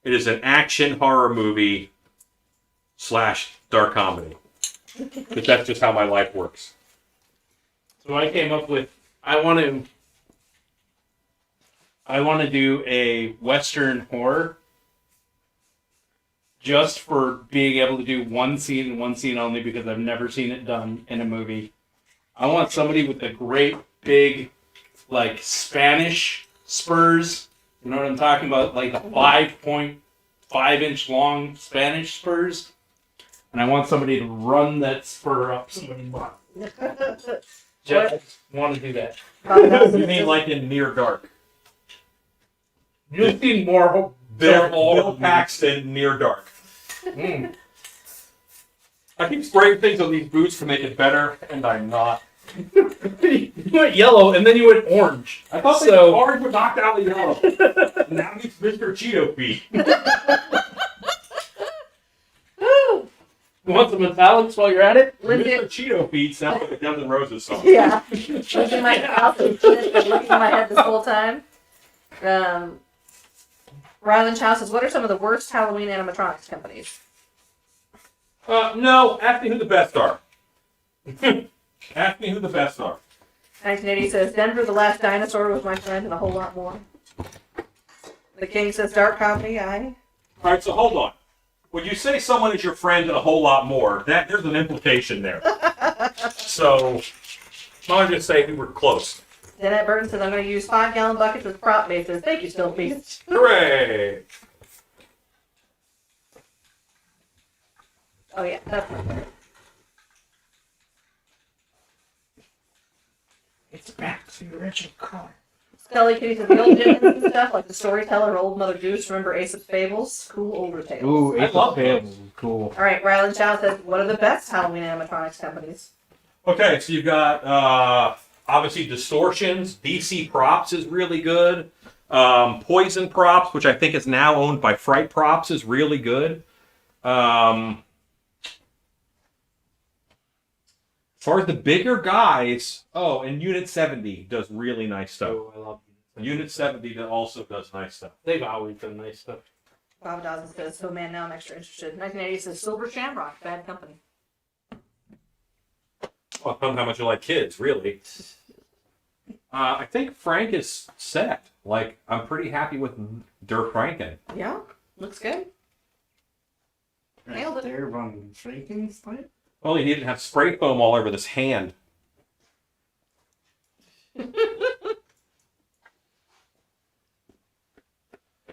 it is an action horror movie / dark comedy. Because that's just how my life works. So I came up with I want to do a Western horror just for being able to do one scene and one scene only because I've never seen it done in a movie. I want somebody with a great big like Spanish spurs. You know what I'm talking about? Like the 5.5-inch long Spanish spurs. And I want somebody to run that spur up somebody's butt. Just want to do that. You mean like in Near Dark? You'll see more Bill Paxton, Near Dark. Mm. I keep spraying things on these boots to make it better, and I'm not. You went yellow and then you went orange. I thought So- orange would knock out the yellow. Now it's Mr. Cheeto feet. You want some metallics while you're at it? Lindsay, Mr. Cheeto feet sounds like a Guns N' Roses song. yeah. Lindsay might have been looking in my head this whole time. Ryland Chow says, what are some of the worst Halloween animatronics companies? No, ask me who the best are. Ask me who the best are. 1980 says, Denver the Last Dinosaur was my friend and a whole lot more. The king says dark comedy. Aye. All right, so hold on. When you say someone is your friend and a whole lot more, there's an implication there. So, I'm going to say we were close. Danette Burton says, I'm going to use 5-gallon buckets with prop bases. Thank you, Still Beast. Hooray! Oh, yeah. That's It's back to the original color. Scully Kitty says, the old Dickens and stuff, like the storyteller or Old Mother Goose. Remember Aesop's Fables? Cool older tales. Ooh, I Ace love of Fables is cool. All right, Ryland Chow says, what are the best Halloween animatronics companies? Okay, so you've got obviously Distortions. DC Props is really good. Poison Props, which I think is now owned by Fright Props, is really good. As far as the bigger guys, and Unit 70 does really nice stuff. Oh, I love Unit 70 also does nice stuff. They've always done nice stuff. Bob Dawson says, so man, now I'm extra interested. 1980 says, Silver Shamrock, bad company. Well, depends how much you like kids, really. I think Frank is set. Like, I'm pretty happy with Der Franken. Yeah, looks good. Nailed it. They're running Frankenstein. Well, he didn't have spray foam all over this hand.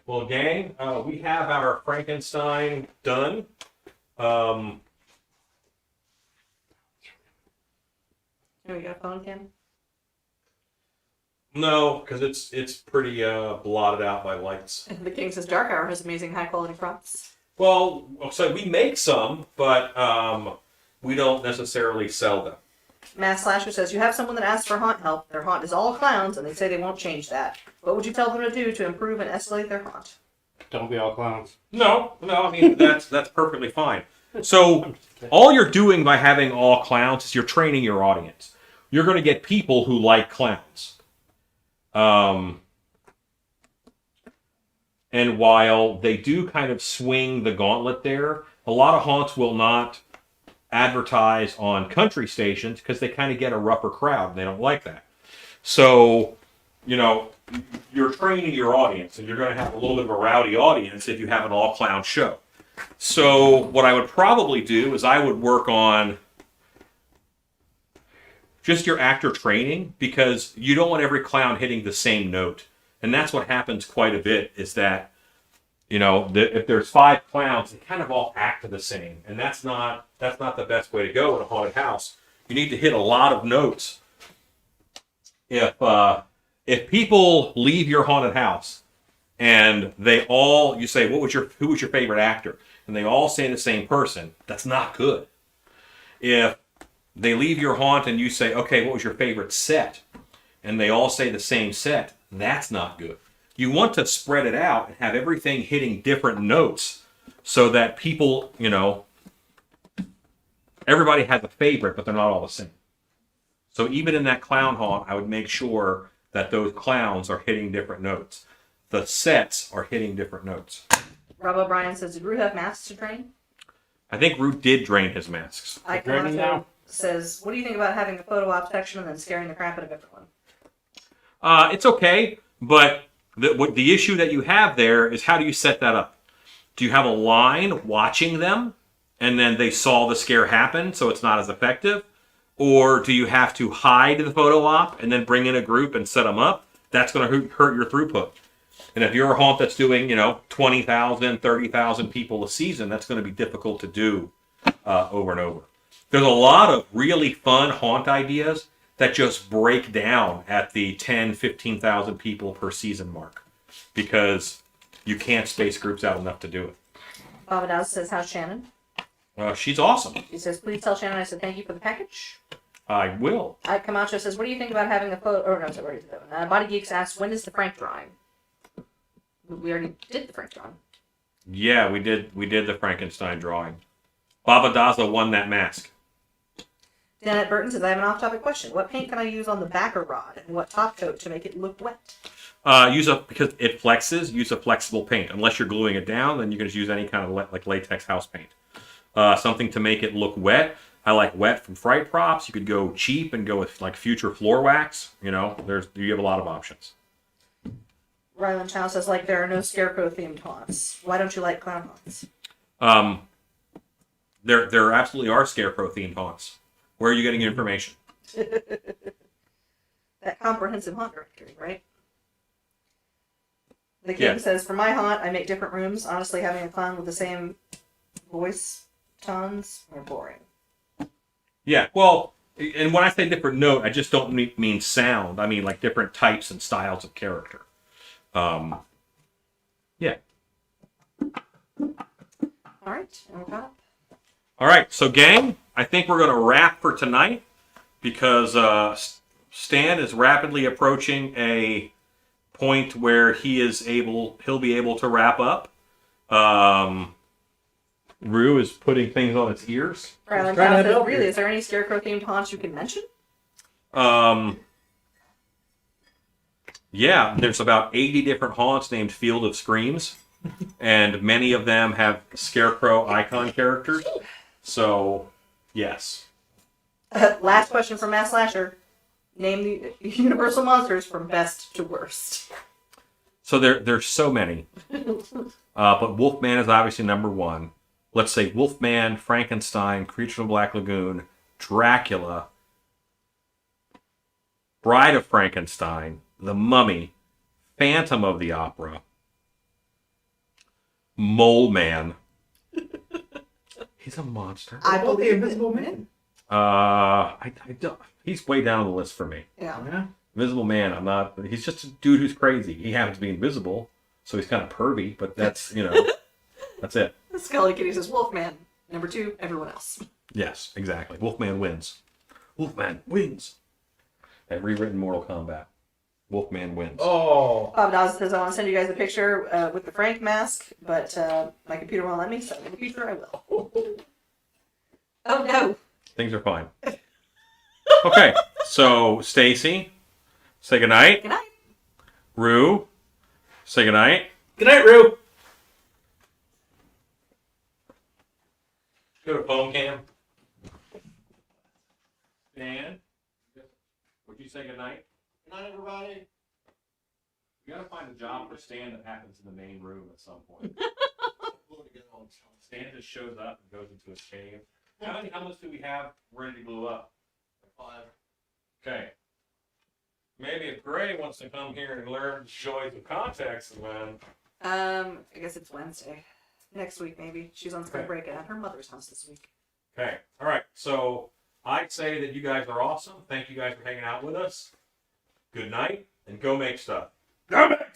Well, gang, we have our Frankenstein done. Here we go, phone cam. No, because it's pretty blotted out by lights. The king says, Dark Hour has amazing high quality props. Well, so we make some, but we don't necessarily sell them. Mass Slasher says, you have someone that asks for haunt help. Their haunt is all clowns, and they say they won't change that. What would you tell them to do to improve and escalate their haunt? Don't be all clowns. No, I mean that's perfectly fine. So all you're doing by having all clowns is you're training your audience. You're going to get people who like clowns. And while they do kind of swing the gauntlet there, a lot of haunts will not advertise on country stations because they kind of get a rougher crowd and they don't like that. So, you're training your audience and you're going to have a little bit of a rowdy audience if you have an all-clown show. So what I would probably do is I would work on just your actor training, because you don't want every clown hitting the same note. And that's what happens quite a bit, is that, if there's 5 clowns, they kind of all act the same. And that's not the best way to go in a haunted house. You need to hit a lot of notes. If people leave your haunted house and you say, who was your favorite actor? And they all say the same person, that's not good. If they leave your haunt and you say, okay, what was your favorite set? And they all say the same set, that's not good. You want to spread it out and have everything hitting different notes so that people, everybody has a favorite, but they're not all the same. So even in that clown haunt, I would make sure that those clowns are hitting different notes. The sets are hitting different notes. Rob O'Brien says, did Rue have masks to train? I think Root did drain his masks. Ike Draining Camacho now? says, what do you think about having a photo op section and then scaring the crap out of everyone? It's okay, but the issue that you have there is, how do you set that up? Do you have a line watching them and then they saw the scare happen so it's not as effective? Or do you have to hide the photo op and then bring in a group and set them up? That's going to hurt your throughput. And if you're a haunt that's doing, 20,000, 30,000 people a season, that's going to be difficult to do over and over. There's a lot of really fun haunt ideas that just break down at the 10, 15,000 people per season mark because you can't space groups out enough to do it. Baba Daz says, how's Shannon? She's awesome. He says, please tell Shannon I said thank you for the package. I will. Ike Camacho says, what do you think about having a photo? Oh, no, sorry, that one. Body Geeks asks, when is the Frank drawing? We already did the Frank drawing. Yeah, we did the Frankenstein drawing. Baba Daza won that mask. Danette Burton says, I have an off-topic question. What paint can I use on the backer rod and what top coat to make it look wet? Because it flexes, use a flexible paint. Unless you're gluing it down, then you can just use any kind of like latex house paint. Something to make it look wet. I like wet from Fright Props. You could go cheap and go with like Future Floor Wax. You have a lot of options. Ryland Chow says, like, there are no scarecrow-themed haunts. Why don't you like clown haunts? There absolutely are scarecrow-themed haunts. Where are you getting your information? That comprehensive haunt directory, right? The king says, for my haunt, I make different rooms. Honestly, having a clown with the same voice tones are boring. Yeah, well, and when I say different note, I just don't mean sound. I mean like different types and styles of character. Yeah. All right, and we're up. All right, so gang, I think we're going to wrap for tonight because Stan is rapidly approaching a point where he'll be able to wrap up. Rue is putting things on its ears. Ryland trying Chow to says, help really, you. is there any scarecrow-themed haunts you can mention? Yeah, there's about 80 different haunts named Field of Screams, and many of them have scarecrow icon characters. So, yes. Last question from Matt Slasher. Name the Universal monsters from best to worst. So there's so many. But Wolfman is obviously number one. Let's say Wolfman, Frankenstein, Creature of the Black Lagoon, Dracula, Bride of Frankenstein, The Mummy, Phantom of the Opera, Mole Man. He's a monster. I What about the believe Invisible it. Man? I don't. He's way down on the list for me. Yeah. Yeah. Invisible Man, I'm not. He's just a dude who's crazy. He happens to be invisible, so he's kind of pervy. But that's that's it. Scully Kitty says Wolfman. Number 2, everyone else. Yes, exactly. Wolfman wins. Wolfman wins. Have rewritten Mortal Kombat. Wolfman wins. Oh. Bob Dawes says, I want to send you guys a picture with the Frank mask, but my computer won't let me, so in the future I will. Oh no. Things are fine. Okay, so Stacy, say goodnight. Good night. Rue, say goodnight. Good night, Rue. Go to phone cam. Dan, would you say goodnight? Good night, everybody. We gotta find a job for Stan that happens in the main room at some point. Stan just shows up and goes into his cave. How many helmets do we have ready to glue up? 5. Okay. Maybe if Gray wants to come here and learn the joys of context, then I guess it's Wednesday. Next week, maybe. She's on spring Okay. break at her mother's house this week. okay. All right. So I'd say that you guys are awesome. Thank you guys for hanging out with us. Good night and go make stuff. Go back.